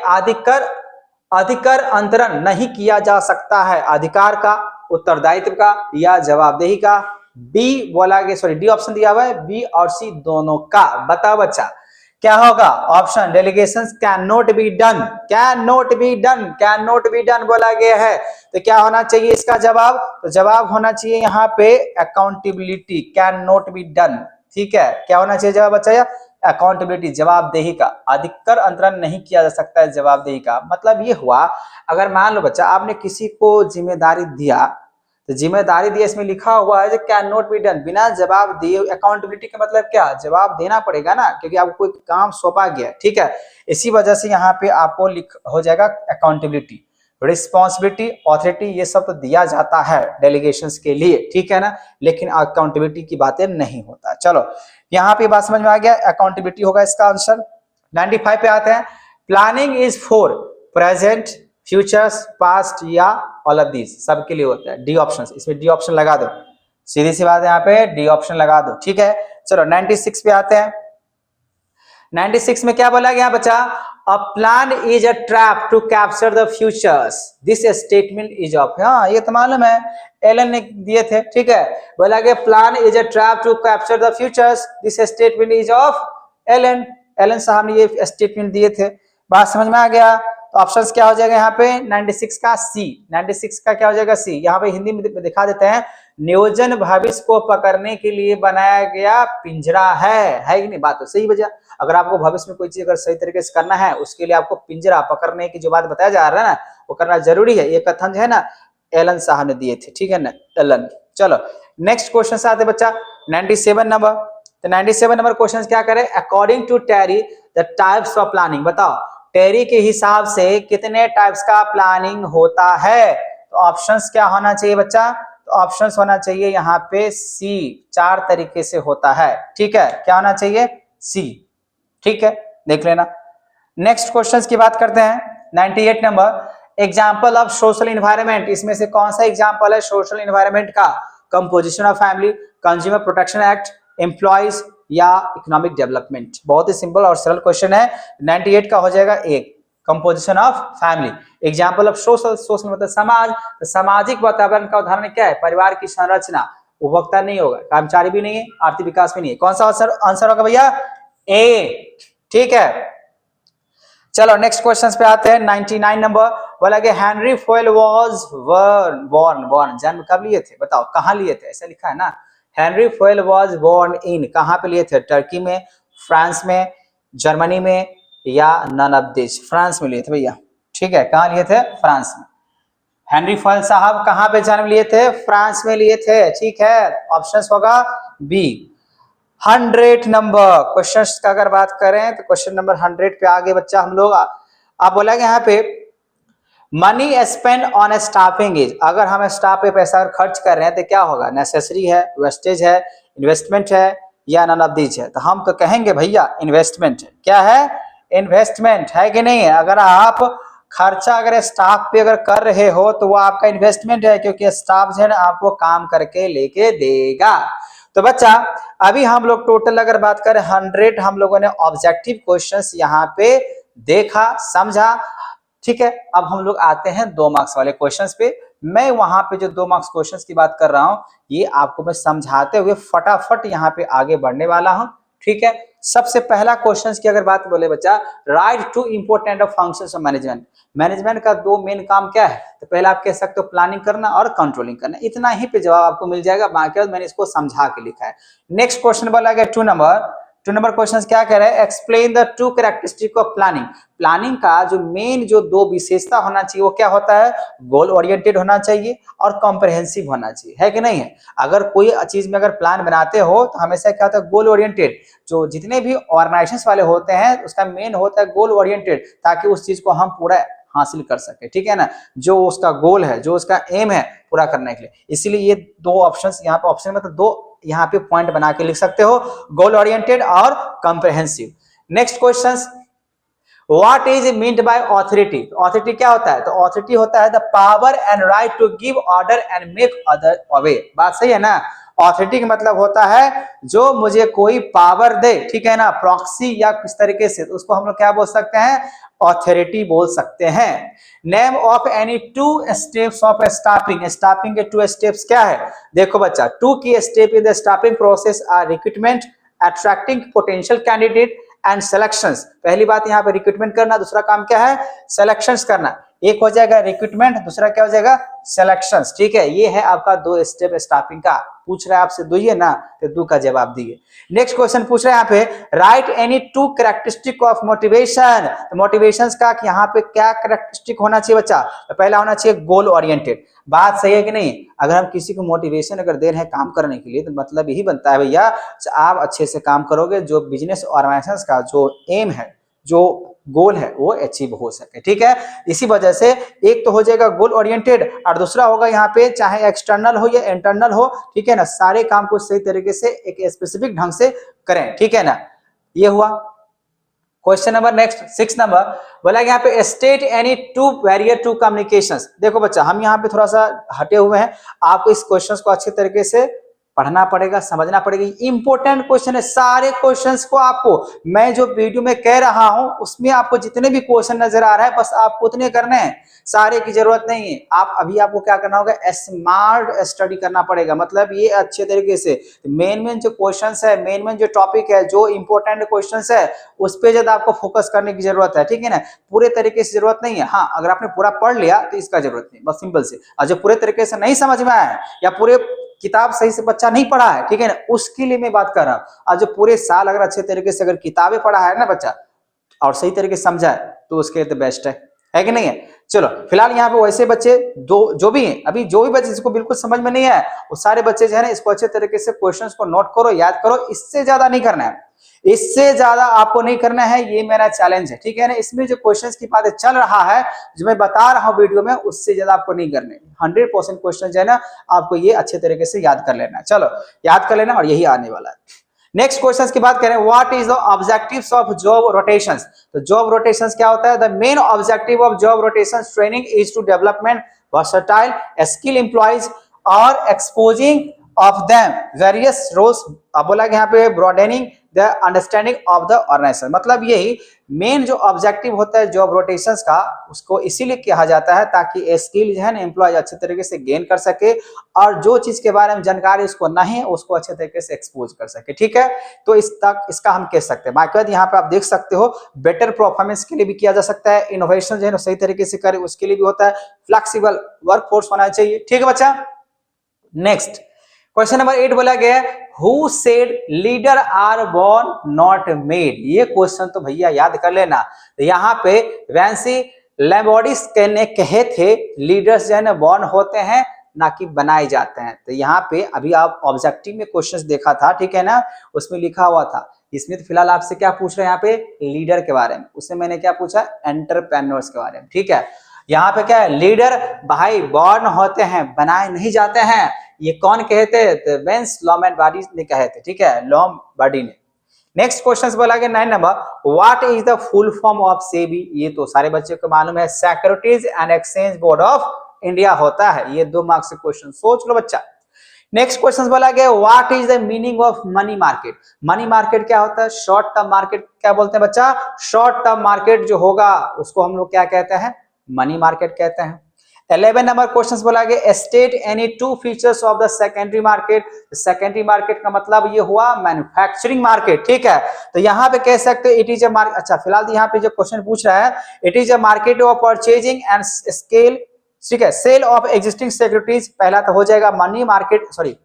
अधिकार अंतरण नहीं किया जा सकता है। अधिकार का, उत्तरदायित्व का या जवाबदेही का। बी बोला गया, सॉरी डी ऑप्शन दिया हुआ है, बी और सी दोनों का। बताओ बच्चा क्या होगा option? Delegations can not be done, can not be done, can not be done बोला गया है। तो क्या होना चाहिए इसका जवाब? तो जवाब होना चाहिए यहाँ पे accountability, can not be done. ठीक है, क्या होना चाहिए जवाब बच्चा? अकाउंटेबिलिटी, जवाबदेही का। अधिकार अंतरण नहीं किया जा सकता है, जवाबदेही का। मतलब ये हुआ अगर मान लो बच्चा आपने किसी को जिम्मेदारी दिया, तो जिम्मेदारी दिया इसमें लिखा हुआ है कैन नॉट बी डन, बिना जवाब दिए। अकाउंटेबिलिटी का मतलब क्या? जवाब देना पड़ेगा ना, क्योंकि आपको कोई काम सौंपा गया। ठीक है, इसी वजह से यहाँ पे आपको हो जाएगा अकाउंटेबिलिटी, रिस्पॉन्सिबिलिटी, ऑथोरिटी, ये सब तो दिया जाता है डेलीगेशंस के लिए। ठीक है ना, लेकिन अकाउंटेबिलिटी की बातें नहीं होता। चलो यहाँ पे बात समझ में आ गया, अकाउंटेबिलिटी होगा इसका आंसर। 95 पे आते हैं। Planning is for present, futures, past या ऑल ऑफ दीज, सबके लिए होता है डी ऑप्शन। इसमें डी ऑप्शन लगा दो, सीधी सी बात है, यहाँ पे डी ऑप्शन लगा दो, ठीक है। चलो 96 पे आते हैं। 96 में क्या बोला गया बच्चा, a plan is a trap to capture the futures, this statement is of, हाँ ये तो मालूम है, एलन ने दिए थे, ठीक है। बोला गया plan is a trap to capture the futures, this statement is of Allen, Allen साहब ने ये स्टेटमेंट दिए थे। बात समझ में आ गया। तो ऑप्शंस क्या हो जाएगा यहाँ पे 96 का सी, 96 का क्या हो जाएगा सी। यहाँ पे हिंदी में दिखा देते हैं, नियोजन भविष्य को पकड़ने के लिए बनाया गया पिंजरा है कि नहीं, बात तो सही वजह। अगर आपको भविष्य में कोई चीज अगर सही तरीके से करना है, उसके लिए आपको पिंजरा पकड़ने की जो बात बताया जा रहा है ना, वो करना जरूरी है। ये कथन जो है ना एलन साहब ने दिए थे, ठीक है ना, एलन। चलो नेक्स्ट क्वेश्चन से आते बच्चा 97 नंबर। तो 97 नंबर क्वेश्चन क्या करे, according to Terry the types of planning, बताओ टेरी के हिसाब से कितने टाइप्स का प्लानिंग होता है। तो ऑप्शंस क्या होना चाहिए बच्चा, तो ऑप्शंस होना चाहिए यहाँ पे सी, 4 तरीके से होता है, ठीक है। क्या होना चाहिए, सी, ठीक है, देख लेना। नेक्स्ट क्वेश्चंस की बात करते हैं 98 number, example of social environment, इसमें से कौन सा एग्जांपल है सोशल एनवायरनमेंट का, composition of family, consumer protection act, employees या इकोनॉमिक डेवलपमेंट। बहुत ही सिंपल और सरल क्वेश्चन है। 98 का हो जाएगा एक, composition of family. Example of social, social मतलब समाज, तो सामाजिक वातावरण का उदाहरण क्या है, परिवार की संरचना, उपभोक्ता नहीं होगा, कर्मचारी भी नहीं है, आर्थिक विकास भी नहीं है। कौन सा आंसर होगा भैया, ए, ठीक है। चलो नेक्स्ट क्वेश्चन पे आते हैं 99 नंबर। बोला कि हेनरी फुएल वाज बोर्न, जन्म कब लिए थे, बताओ कहां लिए थे, ऐसा लिखा है ना, Henry Fayol was born in, कहां पे लिए थे, टर्की में, फ्रांस में, जर्मनी में या नन ऑफ दिस, फ्रांस में लिए थे भैया, ठीक है। कहां लिए थे, फ्रांस में। हेनरी फुएल साहब कहां पे जन्म लिए थे, फ्रांस में लिए थे, ठीक है। ऑप्शन होगा बी। 100 नंबर क्वेश्चन का अगर बात करें तो क्वेश्चन नंबर 100 पे आगे बच्चा हम लोग आप बोलेंगे यहाँ पे money spend on staffing is, अगर हम स्टाफ पे पैसा खर्च कर रहे हैं तो क्या होगा, नेसेसरी है, वेस्टेज है, इन्वेस्टमेंट है या नन ऑफ दीज है। तो हम तो कहेंगे भैया इन्वेस्टमेंट है, क्या है, इन्वेस्टमेंट है कि नहीं है। अगर आप खर्चा अगर स्टाफ पे अगर कर रहे हो तो वो आपका इन्वेस्टमेंट है, क्योंकि स्टाफ जो है ना आपको काम करके लेके देगा। तो बच्चा अभी हम लोग टोटल अगर बात करें 100 हम लोगों ने ऑब्जेक्टिव क्वेश्चंस यहाँ पे देखा समझा, ठीक है। अब हम लोग आते हैं 2 मार्क्स वाले क्वेश्चंस पे। मैं वहां पे जो 2 मार्क्स क्वेश्चंस की बात कर रहा हूं ये आपको मैं समझाते हुए फटाफट यहाँ पे आगे बढ़ने वाला हूं, ठीक है। सबसे पहला क्वेश्चंस की अगर बात बोले बच्चा, write two important of functions of management, management का 2 मेन काम क्या है, तो पहला आप कह सकते हो प्लानिंग करना और कंट्रोलिंग करना, इतना ही पे जवाब आपको मिल जाएगा, बाकी मैंने इसको समझा के लिखा है। नेक्स्ट क्वेश्चन बोला गया 2 नंबर क्वेश्चन क्या कह रहे हैं, explain the 2 characteristic of planning, planning का जो मेन जो 2 विशेषता होना चाहिए वो क्या होता है, गोल ओरिएंटेड होना चाहिए और कॉम्प्रिहेंसिव होना चाहिए, है कि नहीं है। अगर कोई चीज में अगर प्लान बनाते हो तो हमेशा क्या होता है, गोल ओरिएंटेड, जो जितने भी ऑर्गेनाइजेशंस वाले होते हैं उसका मेन होता है गोल ओरिएंटेड, ताकि उस चीज को हम पूरा हासिल कर सके, ठीक है ना, जो उसका गोल है, जो उसका एम है पूरा करने के लिए। इसीलिए ये 2 ऑप्शंस यहाँ पे, ऑप्शन मतलब 2 यहाँ पे पॉइंट बना के लिख सकते हो, गोल ओरिएंटेड और comprehensive. Next question, what is meant by authority, authority क्या होता है, तो ऑथोरिटी होता है the power and right to give order and make other obey, बात सही है ना। ऑथोरिटी का मतलब होता है जो मुझे कोई पावर दे, ठीक है ना, प्रॉक्सी या किस तरीके से, तो उसको हम लोग क्या बोल सकते हैं, ऑथोरिटी बोल सकते हैं। Name of any 2 steps of staffing, staffing के 2 स्टेप्स क्या है, देखो बच्चा 2 की step in the staffing process are recruitment, attracting potential candidate and selections. पहली बात यहाँ पे रिक्रूटमेंट करना, दूसरा काम क्या है, सिलेक्शंस करना। एक हो जाएगा रिक्रूटमेंट, दूसरा क्या हो जाएगा, सिलेक्शंस, ठीक है। ये है आपका 2 स्टेप स्टाफिंग का। पूछ रहा है आपसे 2 ही है ना, तो 2 का जवाब दिए। नेक्स्ट क्वेश्चन पूछ रहे हैं यहाँ पे, right any 2 characteristic of motivation, तो मोटिवेशंस का यहाँ पे क्या कैरेक्टरिस्टिक होना चाहिए बच्चा, तो पहला होना चाहिए गोल ओरिएंटेड, बात सही है कि नहीं। अगर हम किसी को मोटिवेशन अगर दे रहे हैं काम करने के लिए, तो मतलब यही बनता है भैया आप अच्छे से काम करोगे, जो बिजनेस ऑर्गेनाइजेशन का जो एम है, जो गोल है वो अचीव हो सके, ठीक है। इसी वजह से एक तो हो जाएगा गोल ओरिएंटेड और दूसरा होगा यहाँ पे चाहे एक्सटर्नल हो या इंटरनल हो, ठीक है ना, सारे काम को सही तरीके से एक स्पेसिफिक ढंग से करें, ठीक है ना। ये हुआ क्वेश्चन नंबर नेक्स्ट 6 नंबर बोला यहाँ पे state any two barrier to communications. देखो बच्चा हम यहाँ पे थोड़ा सा हटे हुए हैं, आपको इस क्वेश्चन को अच्छे तरीके से पढ़ना पड़ेगा, समझना पड़ेगा। इंपॉर्टेंट क्वेश्चन है, सारे क्वेश्चंस को आपको मैं जो वीडियो में कह रहा हूं उसमें आपको जितने भी क्वेश्चन नजर आ रहा है बस आपको उतने करने हैं, सारे की जरूरत नहीं है। आप अभी आपको क्या करना होगा, स्मार्ट स्टडी करना पड़ेगा, मतलब ये अच्छे तरीके से मेन जो क्वेश्चंस है, मेन जो टॉपिक है, जो इंपॉर्टेंट क्वेश्चंस है उस पर ज्यादा आपको फोकस करने की जरूरत है, ठीक है ना। पूरे तरीके से जरूरत नहीं है। हाँ, अगर आपने पूरा पढ़ लिया तो इसका जरूरत नहीं, बस सिंपल से। और जो पूरे तरीके से नहीं समझ में आया या पूरे किताब सही से बच्चा नहीं पढ़ा है, ठीक है ना, उसके लिए मैं बात कर रहा हूँ। और जो पूरे साल अगर अच्छे तरीके से अगर किताबें पढ़ा है ना बच्चा और सही तरीके से समझा है तो उसके लिए तो बेस्ट है कि नहीं है। चलो फिलहाल यहाँ पे वैसे बच्चे दो जो भी हैं, अभी जो भी बच्चे जिसको बिल्कुल समझ में नहीं है वो सारे बच्चे जो है ना इसको अच्छे तरीके से क्वेश्चंस को नोट करो, याद करो। इससे ज्यादा नहीं करना है, इससे ज्यादा आपको नहीं करना है, ये मेरा चैलेंज है, ठीक है ना। इसमें जो क्वेश्चंस की बातें चल रहा है, जो मैं बता रहा हूँ वीडियो में, उससे ज्यादा आपको नहीं करने। 100% क्वेश्चन जो है ना आपको ये अच्छे तरीके से याद कर लेना है। चलो याद कर लेना और यही आने वाला है। नेक्स्ट क्वेश्चन की बात करें, what is the objectives of job rotations. तो जॉब रोटेशंस क्या होता है? The main objective of job rotations training is to development versatile skill employees और exposing of them various roles. अब बोला कि यहाँ पे broadening the understanding of the organisation, मतलब यही मेन जो ऑब्जेक्टिव होता है जॉब रोटेशंस का, उसको इसीलिए कहा जाता है ताकि स्किल जो है ना एम्प्लॉय अच्छे तरीके से गेन कर सके और जो चीज के बारे में जानकारी उसको नहीं है उसको अच्छे तरीके से एक्सपोज कर सके, ठीक है। तो इस तक इसका हम कह सकते हैं। बाकी बात यहाँ पे आप देख सकते हो बेटर परफॉर्मेंस के लिए भी किया जा सकता है, इनोवेशन जो है ना सही तरीके से करे उसके लिए भी होता है, फ्लेक्सिबल वर्कफोर्स होना चाहिए, ठीक है बच्चा। नेक्स्ट क्वेश्चन नंबर 8 बोला गया है, who said leader are born not made. ये क्वेश्चन तो भैया याद कर लेना। तो यहाँ पे वैंसी लैम्बोर्डिस ने कहे थे लीडर्स जो है ना बॉर्न होते हैं ना कि बनाए जाते हैं। तो यहाँ पे अभी आप ऑब्जेक्टिव में क्वेश्चंस देखा था, ठीक है ना, उसमें लिखा हुआ था। इसमें तो फिलहाल आपसे क्या पूछ रहे हैं यहाँ पे लीडर के बारे में, उससे मैंने क्या पूछा एंटरप्रेन्योर्स के बारे में, ठीक है। यहाँ पे क्या है, लीडर भाई बॉर्न होते हैं बनाए नहीं जाते हैं। ये कौन कहते थे? वेंस लॉम्बार्डी ने कहे थे, ठीक है, लॉम्बार्डी ने। नेक्स्ट क्वेश्चन बोला गया 9 number, what is the full form of SEBI. ये तो सारे बच्चों को मालूम है, securities and exchange board of India होता है। ये 2 मार्क्स से क्वेश्चन सोच लो बच्चा। नेक्स्ट क्वेश्चन बोला गया, what is the meaning of money market. Money market क्या होता है? शॉर्ट टर्म मार्केट क्या बोलते हैं बच्चा? शॉर्ट टर्म मार्केट जो होगा उसको हम लोग क्या कहते हैं? मनी मार्केट कहते हैं। 11 नंबर क्वेश्चन बोला गया, state any 2 features of the secondary market. Secondary market का मतलब ये हुआ मैन्युफैक्चरिंग मार्केट, ठीक है। तो यहाँ पे कह सकते हो इट इज अ मार्केट। अच्छा फिलहाल यहाँ पे जो क्वेश्चन पूछ रहा है, it is a market of purchasing and scale, ठीक है, सेल ऑफ एग्जिस्टिंग सिक्योरिटीज। पहला तो हो जाएगा मनी मार्केट, सॉरी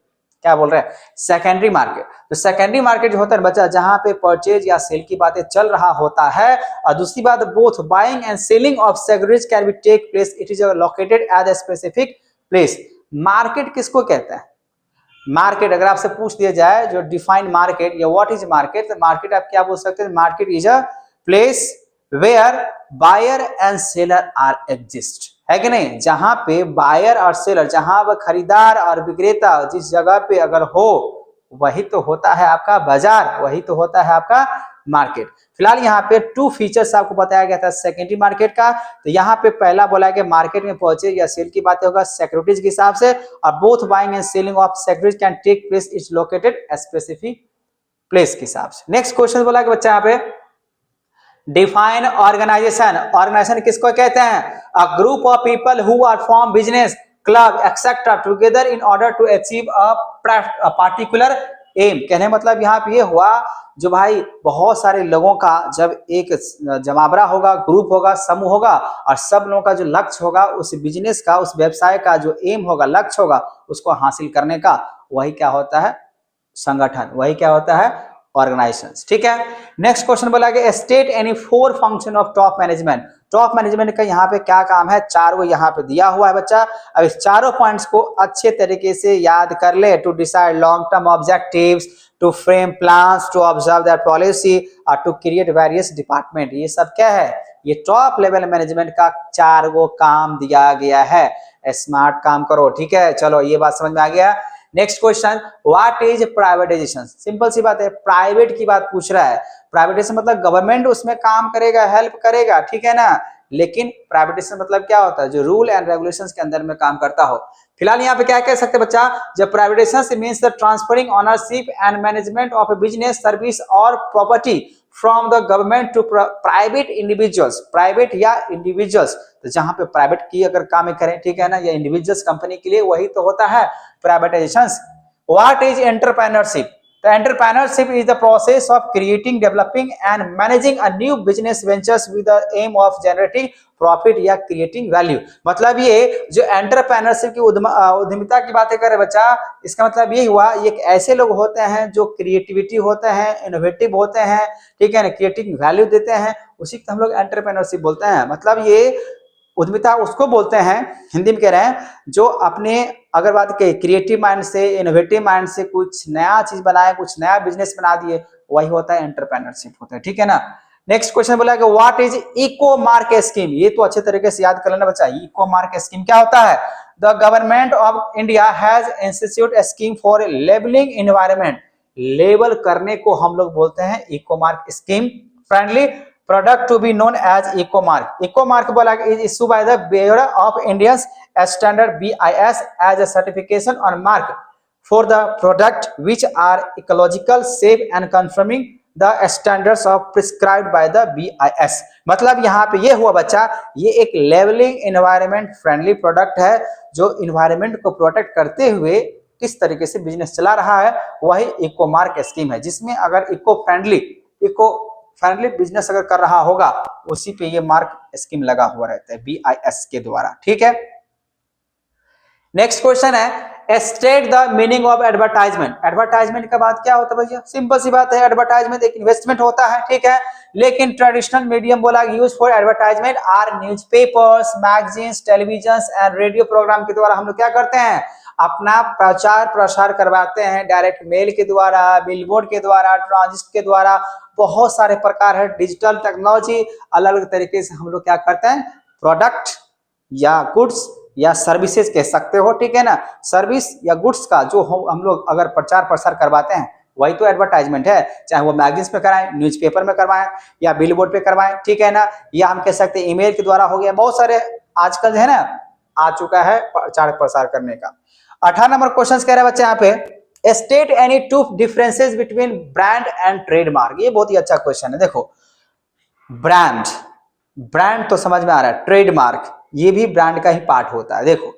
क्या बोल रहे हैं, सेकेंडरी मार्केट। तो सेकेंडरी मार्केट जो होता है बच्चा जहां पे परचेज या सेल की बातें चल रहा होता है। और दूसरी बात, both buying and selling of securities can be take place, it is located at a specific place. Market किसको कहते हैं? मार्केट अगर आपसे पूछ दिया जाए जो डिफाइन मार्केट या व्हाट इज मार्केट, तो मार्केट आप क्या बोल सकते हैं? Market is a place where buyer and seller are exist, है कि नहीं। जहां पे बायर और सेलर, जहां वह खरीदार और विक्रेता जिस जगह पे अगर हो वही तो होता है आपका बाजार, वही तो होता है आपका मार्केट। फिलहाल यहाँ पे 2 फीचर्स आपको बताया गया था सेकेंडरी मार्केट का। तो यहाँ पे पहला बोला गया मार्केट में परचेज या सेल की बातें होगा सिक्योरिटीज के हिसाब से, और both buying and selling of securities can take place is located specific place के हिसाब से। नेक्स्ट क्वेश्चन बोला कि बच्चा यहाँ पे डिफाइन ऑर्गेनाइजेशन। ऑर्गेनाइजेशन किसको कहते हैं? A group of people who are form business club etcetera together in order to achieve a particular aim. कहने मतलब यहाँ पे ये हुआ जो भाई बहुत सारे लोगों का जब एक जमावड़ा होगा, ग्रुप होगा, समूह होगा, और सब लोगों का जो लक्ष्य होगा उस बिजनेस का, उस व्यवसाय का जो एम होगा, लक्ष्य होगा, उसको हासिल करने का, वही क्या होता है? संगठन, वही क्या होता है? ऑर्गेनाइजेशंस, ठीक है। नेक्स्ट क्वेश्चन बोला गया, state any 4 function of top management. Top management का यहाँ पे क्या काम है? 4 को यहाँ पे दिया हुआ है बच्चा। अब इस चारों पॉइंट्स को अच्छे तरीके से याद कर ले। To decide long term objectives, to frame plans, to observe that policy और टू क्रिएट वेरियस डिपार्टमेंट। ये सब क्या है? ये टॉप लेवल मैनेजमेंट का 4 गो काम दिया गया है। स्मार्ट काम करो, ठीक है। चलो ये बात समझ में आ गया। Next question, what is privatisation. Simple सी बात है, प्राइवेट की बात पूछ रहा है। प्राइवेटाइजेशन मतलब गवर्नमेंट उसमें काम करेगा, हेल्प करेगा, ठीक है ना। लेकिन प्राइवेटाइजेशन मतलब क्या होता है, जो रूल एंड रेगुलेशंस के अंदर में काम करता हो। फिलहाल यहाँ पे क्या कह सकते हैं बच्चा, जब privatisation means the transferring ownership and management of a business, service और property from the government to private individuals, private या इंडिविजुअल्स। तो जहां पे प्राइवेट की अगर काम करें, ठीक है ना, या इंडिविजुअल्स कंपनी के लिए, वही तो होता है privatisation. What is entrepreneurship? The entrepreneurship is the process of creating, developing and managing a new business ventures with the aim of generating profit या क्रिएटिंग वैल्यू। मतलब ये जो एंटरप्रेन्योरशिप की उद्यमिता की बातें करें बच्चा, इसका मतलब ये हुआ, ये ऐसे लोग होते हैं जो क्रिएटिविटी होते हैं, इनोवेटिव होते हैं, ठीक है ना, क्रिएटिंग वैल्यू देते हैं, उसी को हम लोग एंटरप्रेन्योरशिप बोलते हैं। मतलब ये उद्यमिता उसको बोलते हैं, हिंदी में कह रहे हैं, जो अपने अगर बात करें क्रिएटिव माइंड से, इनोवेटिव माइंड से कुछ नया चीज बनाए, कुछ नया बिजनेस बना दिए, वही होता है एंटरप्रेन्योरशिप होता है, ठीक है ना। नेक्स्ट क्वेश्चन बोला कि what is eco mark scheme? ये तो अच्छे तरीके से याद कर लेना बच्चा। इको मार्क स्कीम क्या होता है? The government of India has institute a scheme for labelling environment. Label करने को हम लोग बोलते हैं eco mark scheme. Friendly product to be known as ecomark. Ecomark बोला is issued by the Bureau of Indian Standard BIS as a certification or mark for the product which are ecological, safe and conforming the standards of prescribed by the BIS. मतलब यहाँ पे ये हुआ बच्चा, ये एक लेवलिंग एनवायरनमेंट फ्रेंडली प्रोडक्ट है जो इन्वायरमेंट को प्रोटेक्ट करते हुए किस तरीके से बिजनेस चला रहा है, वही इकोमार्क स्कीम है, जिसमें अगर इको फ्रेंडली बिजनेस अगर कर रहा होगा, उसी पे ये मार्क स्कीम लगा हुआ रहता है बीआईएस के द्वारा, ठीक है। नेक्स्ट क्वेश्चन है state the meaning of advertisement. Advertisement का बात क्या होता है भैया? सिंपल सी बात है, एडवर्टाइजमेंट एक इन्वेस्टमेंट होता है, ठीक है। लेकिन ट्रेडिशनल मीडियम बोला use for advertisement are newspapers, magazines, television and radio programme के द्वारा हम लोग क्या करते हैं, अपना प्रचार प्रसार करवाते हैं, डायरेक्ट मेल के द्वारा, बिलबोर्ड के द्वारा, ट्रांजिस्ट के द्वारा, बहुत सारे प्रकार है, डिजिटल टेक्नोलॉजी, अलग अलग तरीके से हम लोग क्या करते हैं, प्रोडक्ट या गुड्स या सर्विसेज कह सकते हो, ठीक है ना, सर्विस या गुड्स का जो हम लोग अगर प्रचार प्रसार करवाते हैं, वही तो एडवर्टाइजमेंट है। चाहे वो मैगजीन्स पे कराएं, न्यूज़पेपर में करवाएं या बिलबोर्ड पे करवाएं, ठीक है ना, या हम कह सकते हैं ईमेल के द्वारा हो गया, बहुत सारे आजकल जो है ना आ चुका है प्रचार प्रसार करने का। 18 नंबर क्वेश्चन कह रहे हैं बच्चे यहाँ पे, state any to differences between brand and trademark. ये बहुत ही अच्छा क्वेश्चन है। देखो ब्रांड तो समझ में आ रहा है, ट्रेडमार्क ये भी ब्रांड का ही पार्ट होता है। देखो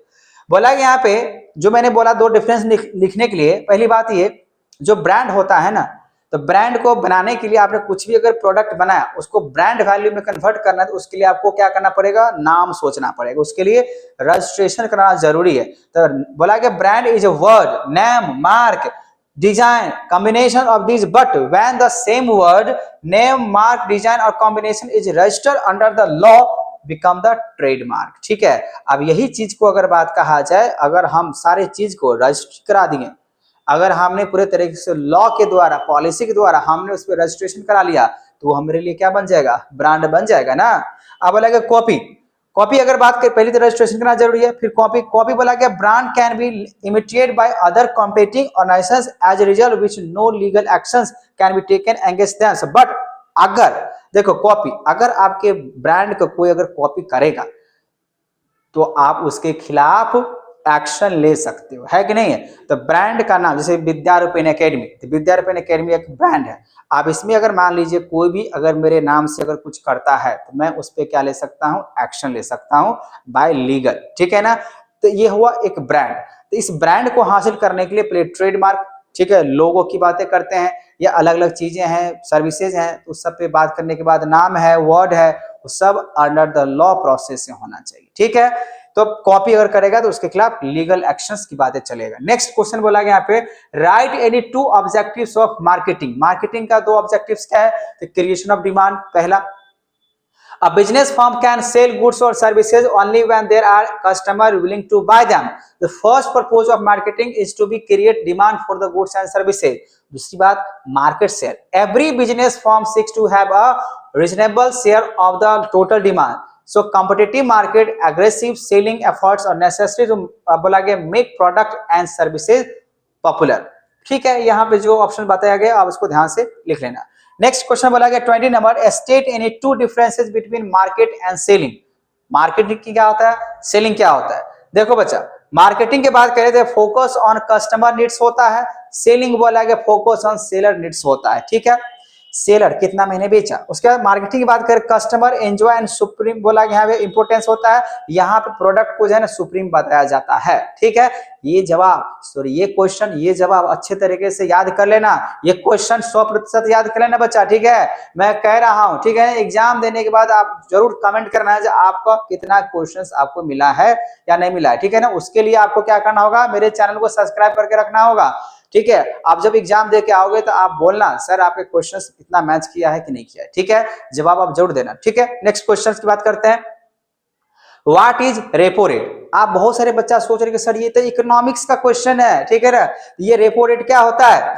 बोला यहाँ पे, जो मैंने बोला दो डिफरेंस लिखने के लिए, पहली बात ये, जो ब्रांड होता है ना, तो ब्रांड को बनाने के लिए आपने कुछ भी अगर प्रोडक्ट बनाया, उसको ब्रांड वैल्यू में कन्वर्ट करना है, तो उसके लिए आपको क्या करना पड़ेगा, नाम सोचना पड़ेगा, उसके लिए रजिस्ट्रेशन कराना जरूरी है। तो बोला कि brand is a word, name, mark, design, combination of these, but when the same word, name, mark, design और combination is registered under the law become the trademark, ठीक है। अब यही चीज को अगर बात कहा जाए, अगर हम सारे चीज को रजिस्टर करा दिए, अगर हमने पूरे तरीके से लॉ के द्वारा, पॉलिसी के द्वारा हमने उस पर रजिस्ट्रेशन करा लिया, तो वो हमारे लिए क्या बन जाएगा, ब्रांड बन जाएगा ना। अब बोलेगा कॉपी अगर बात करें, पहले तो रजिस्ट्रेशन करना जरूरी है, फिर कॉपी बोला गया, brand can be imitated by other competing organisations as a result which no legal actions can be taken against them. But अगर देखो कॉपी, अगर आपके ब्रांड को कोई अगर कॉपी करेगा, तो आप उसके खिलाफ एक्शन ले सकते हो, है कि नहीं है। तो ब्रांड का नाम जैसे विद्यारूपेण एकेडमी, तो विद्यारूपेण एकेडमी एक ब्रांड है। आप इसमें अगर मान लीजिए कोई भी अगर मेरे नाम से अगर कुछ करता है, तो मैं उस पर क्या ले सकता हूँ, एक्शन ले सकता हूँ बाय लीगल, ठीक है ना। तो ये हुआ एक ब्रांड। तो इस ब्रांड को हासिल करने के लिए पहले ट्रेडमार्क, ठीक है, लोगों की बातें करते हैं, या अलग अलग चीजें हैं, सर्विसेज हैं, तो उस सब पे बात करने के बाद नाम है, वर्ड है, वो सब अंडर द लॉ प्रोसेस से होना चाहिए, ठीक है। तो कॉपी अगर करेगा तो उसके खिलाफ लीगल एक्शंस की बातें चलेगा। नेक्स्ट क्वेश्चन बोला गया यहाँ पे, right any two objectives of marketing. Marketing का दो ऑब्जेक्टिव्स क्या है, तो क्रिएशन ऑफ डिमांड पहला, a business firm can sell goods or services only when there are customers willing to buy them. The first purpose of marketing is to be create demand for the goods and services. दूसरी बात, market share. Every business firm seeks to have a reasonable share of the total demand. So competitive market, aggressive selling efforts are necessary to बोला गया make product and services popular. ठीक है, यहाँ पे जो ऑप्शन बताया गया आप उसको ध्यान से लिख लेना। नेक्स्ट क्वेश्चन बोला गया 20 number, state any to differences between market and selling. Marketing क्या होता है, सेलिंग क्या होता है। देखो बच्चा, मार्केटिंग की बात करें तो फोकस ऑन कस्टमर नीड्स होता है, सेलिंग बोला गया फोकस ऑन सेलर नीड्स होता है। ठीक है, सेलर कितना मैंने बेचा। उसके बाद मार्केटिंग की बात करें, कस्टमर एंजॉय एंड सुप्रीम बोला गया, यहाँ पे इंपोर्टेंस होता है, यहाँ पे प्रोडक्ट को जो है ना सुप्रीम बताया जाता है। ठीक है, ये जवाब सॉरी ये क्वेश्चन ये जवाब अच्छे तरीके से याद कर लेना, ये क्वेश्चन 100% याद कर लेना बच्चा। ठीक है, मैं कह रहा हूं, ठीक है, एग्जाम देने के बाद आप जरूर कमेंट करना है आपका कितना क्वेश्चन आपको मिला है या नहीं मिला है। ठीक है ना, उसके लिए आपको क्या करना होगा, मेरे चैनल को सब्सक्राइब करके रखना होगा। ठीक है, आप जब एग्जाम दे के आओगे तो आप बोलना सर आपके क्वेश्चंस इतना मैच किया है कि नहीं किया है। ठीक है, जवाब आप जरूर देना। ठीक है, नेक्स्ट क्वेश्चन की बात करते हैं, व्हाट इज रेपो रेट। आप बहुत सारे बच्चा सोच रहे कि सर ये तो इकोनॉमिक्स का क्वेश्चन है। ठीक है ना, ये रेपो रेट क्या होता है,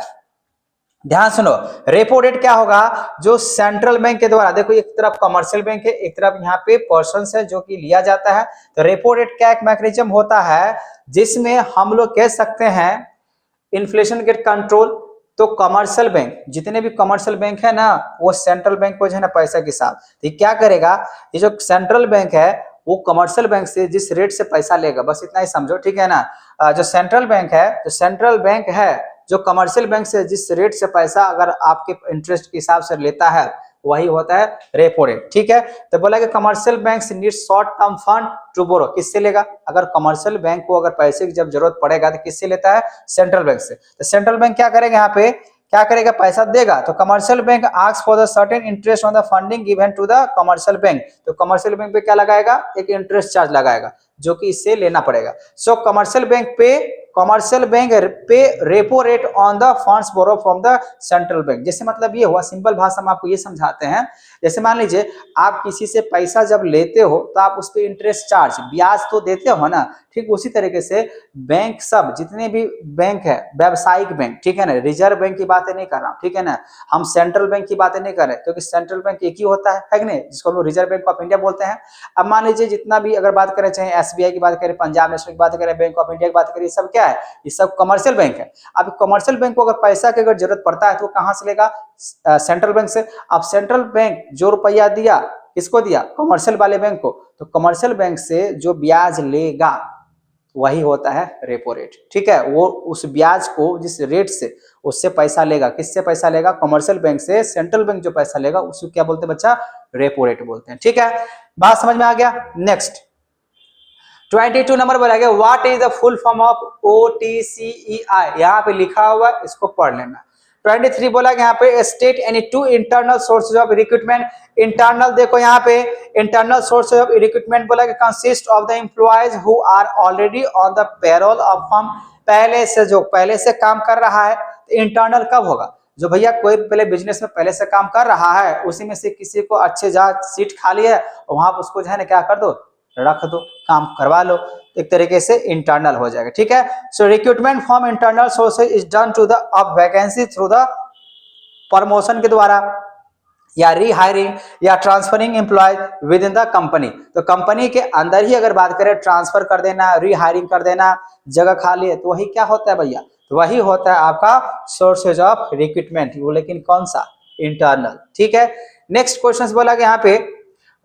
ध्यान सुनो। रेपो रेट क्या होगा, जो सेंट्रल बैंक के द्वारा, देखो एक तरफ कमर्शियल बैंक है, एक तरफ यहाँ पे पर्सन्स है जो कि लिया जाता है। तो रेपो रेट क्या एक मैकेनिज्म होता है जिसमें हम लोग कह सकते हैं इन्फ्लेशन गेट कंट्रोल। तो कमर्शियल बैंक, जितने भी कमर्शियल बैंक है ना, वो सेंट्रल बैंक को जो है ना पैसा के साथ, तो क्या करेगा, ये जो सेंट्रल बैंक है वो कमर्शियल बैंक से जिस रेट से पैसा लेगा, बस इतना ही समझो। ठीक है ना, जो सेंट्रल बैंक है, जो सेंट्रल बैंक है जो कमर्शियल बैंक से जिस रेट से पैसा अगर आपके इंटरेस्ट के हिसाब से लेता है, वही होता है रेपो रेट। ठीक है, तो बोला कि commercial bank need short term fund to borrow, किससे लेगा, अगर कमर्शियल बैंक को अगर पैसे की जब जरूरत पड़ेगा तो किससे लेता है, सेंट्रल बैंक से। तो सेंट्रल बैंक क्या करेगा, यहाँ पे क्या करेगा, पैसा देगा। तो commercial bank ask for the certain interest on the funding given to the commercial bank, तो कमर्शियल बैंक पे क्या लगाएगा, एक इंटरेस्ट चार्ज लगाएगा जो कि इससे लेना पड़ेगा। So commercial bank pay repo rate on the funds borrow from the central bank. जैसे मतलब ये हुआ, सिंपल भाषा में आपको ये समझाते हैं, जैसे मान लीजिए आप किसी से पैसा जब लेते हो तो आप उस पर इंटरेस्ट चार्ज ब्याज तो देते हो ना, ठीक उसी तरीके से बैंक सब जितने भी बैंक है, व्यावसायिक बैंक, ठीक है ना, रिजर्व बैंक की बातें नहीं कर रहा हूं। ठीक है ना, हम सेंट्रल बैंक की बातें नहीं कर रहे, क्योंकि सेंट्रल बैंक एक ही होता है कि नहीं, जिसको हम लोग रिजर्व बैंक ऑफ इंडिया बोलते हैं। अब मान लीजिए जितना भी अगर बात करें, चाहे एसबीआई की बात करें, पंजाब नेशनल की बात करें, बैंक ऑफ इंडिया की बात करें, ये सब क्या है, ये सब कमर्शियल बैंक है। अब कमर्शियल बैंक को अगर पैसा की अगर जरूरत पड़ता है तो कहां से लेगा, सेंट्रल बैंक से। अब सेंट्रल बैंक जो रुपया दिया, किसको दिया, कमर्शियल वाले बैंक को, तो कमर्शियल बैंक से जो ब्याज लेगा वही होता है रेपो रेट। ठीक है, वो उस ब्याज को जिस रेट से उससे पैसा लेगा, किससे पैसा लेगा, कमर्शियल बैंक से। सेंट्रल बैंक जो पैसा लेगा उसको क्या बोलते हैं बच्चा, रेपो रेट बोलते हैं। ठीक है, बात समझ में आ गया। नेक्स्ट 22 नंबर बोला गया, what is the full form of OTCEI, यहाँ पे लिखा हुआ, इसको पढ़ लेना। 23 बोला कि यहाँ पे state any two internal sources of recruitment. Internal देखो यहाँ पे इंटरनल सोर्सेज ऑफ रिक्रूटमेंट बोला कि consist of the employees who are already on the payroll of firm, पहले से काम कर रहा है। तो इंटरनल कब होगा, जो भैया कोई पहले बिजनेस में पहले से काम कर रहा है, उसी में से किसी को अच्छे जहाँ सीट खाली है वहां उसको जो है ना क्या कर दो, रख दो, काम करवा लो, एक तरीके से इंटरनल हो जाएगा। ठीक है, so recruitment from internal sources is done to the up vacancy through the promotion के द्वारा, या रीहायरिंग, या transferring employee within the company. तो कंपनी के अंदर ही अगर बात करें, ट्रांसफर कर देना, रीहायरिंग कर देना, जगह खाली है, तो वही क्या होता है भैया, तो वही होता है आपका सोर्सेज ऑफ रिक्रूटमेंट, वो लेकिन कौन सा, इंटरनल। ठीक है, नेक्स्ट क्वेश्चन बोला कि यहाँ पे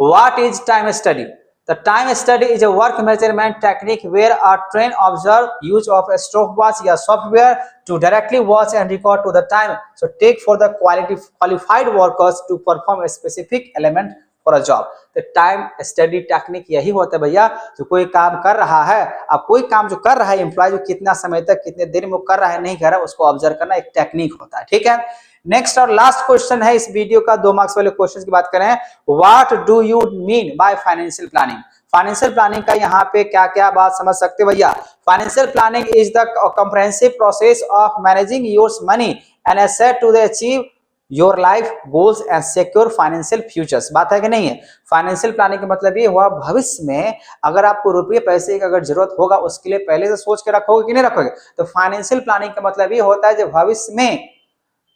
what is time study. The time study is a work measurement technique where a trained observer use of a stopwatch या software to directly watch and record to the time. So take for the qualified workers to perform a specific element for a job. तो टाइम स्टडी टेक्निक यही होता है भैया, जो कोई काम कर रहा है, अब कोई काम जो कर रहा है एम्प्लॉय, जो कितना समय तक कितने देर में कर रहा है नहीं कर रहा है, उसको ऑब्जर्व करना एक टेक्निक होता है। ठीक है, नेक्स्ट और लास्ट क्वेश्चन है इस वीडियो का, 2 मार्क्स वाले क्वेश्चन की बात करें, what do you mean by financial planning. Financial planning का यहाँ पे क्या क्या बात समझ सकते भैया। Financial planning is the comprehensive process of managing your money and asset to achieve your life goals and secure financial futures. बात है कि नहीं है, फाइनेंशियल प्लानिंग का मतलब ये हुआ, भविष्य में अगर आपको रुपये पैसे की अगर जरूरत होगा उसके लिए पहले से सोच के रखोगे कि नहीं रखोगे। तो फाइनेंशियल प्लानिंग का मतलब ये होता है जो भविष्य में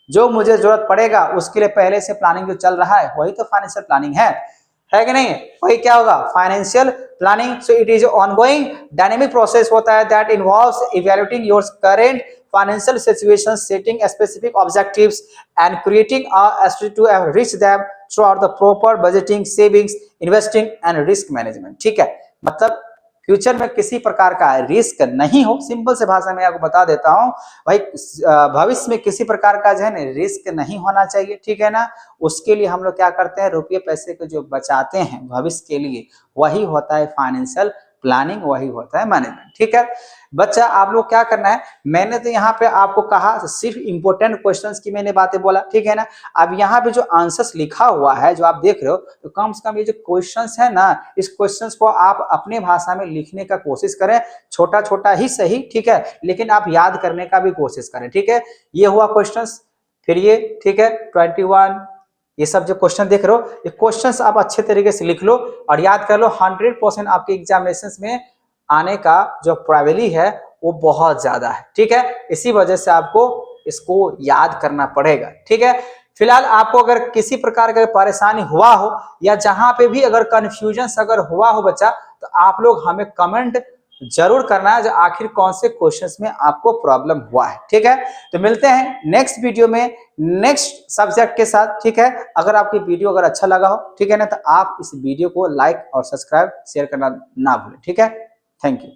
जो मुझे जरूरत पड़ेगा उसके लिए पहले से प्लानिंग जो चल रहा है, वही तो फाइनेंशियल प्लानिंग है कि नहीं, वही क्या होगा, financial planning. So it is ongoing dynamic process होता है that involves evaluating your current financial situation, setting specific objectives and creating a strategy to reach them throughout the proper budgeting, savings, investing and risk management. ठीक है, मतलब फ्यूचर में किसी प्रकार का रिस्क नहीं हो, सिंपल से भाषा में आपको बता देता हूं भाई, भविष्य में किसी प्रकार का जो है ना रिस्क नहीं होना चाहिए। ठीक है ना, उसके लिए हम लोग क्या करते हैं, रुपये पैसे को जो बचाते हैं भविष्य के लिए, वही होता है फाइनेंशियल प्लानिंग, वही होता है मैनेजमेंट। ठीक है बच्चा, आप लोग क्या करना है, मैंने तो यहाँ पे आपको कहा सिर्फ इंपॉर्टेंट क्वेश्चंस की मैंने बातें बोला। ठीक है ना, अब यहाँ पे जो आंसर्स लिखा हुआ है जो आप देख रहे हो, तो कम से कम ये जो क्वेश्चंस है ना, इस क्वेश्चंस को आप अपने भाषा में लिखने का कोशिश करें, छोटा छोटा ही सही। ठीक है, लेकिन आप याद करने का भी कोशिश करें। ठीक है, ये हुआ क्वेश्चंस, फिर ये, ठीक है 21, ये सब जो क्वेश्चन देख रहे हो, ये क्वेश्चंस आप अच्छे तरीके से लिख लो और याद कर लो। 100% आपके एग्जामिनेशन में आने का जो प्रोबेबिलिटी है वो बहुत ज्यादा है। ठीक है, इसी वजह से आपको इसको याद करना पड़ेगा। ठीक है, फिलहाल आपको अगर किसी प्रकार का परेशानी हुआ हो या जहां पे भी अगर कंफ्यूजन अगर हुआ हो बच्चा, तो आप लोग हमें कमेंट जरूर करना है जो आखिर कौन से क्वेश्चंस में आपको प्रॉब्लम हुआ है। ठीक है, तो मिलते हैं नेक्स्ट वीडियो में नेक्स्ट सब्जेक्ट के साथ। ठीक है, अगर आपकी वीडियो अगर अच्छा लगा हो, ठीक है ना, तो आप इस वीडियो को लाइक और सब्सक्राइब शेयर करना ना भूलें। ठीक है, थैंक यू।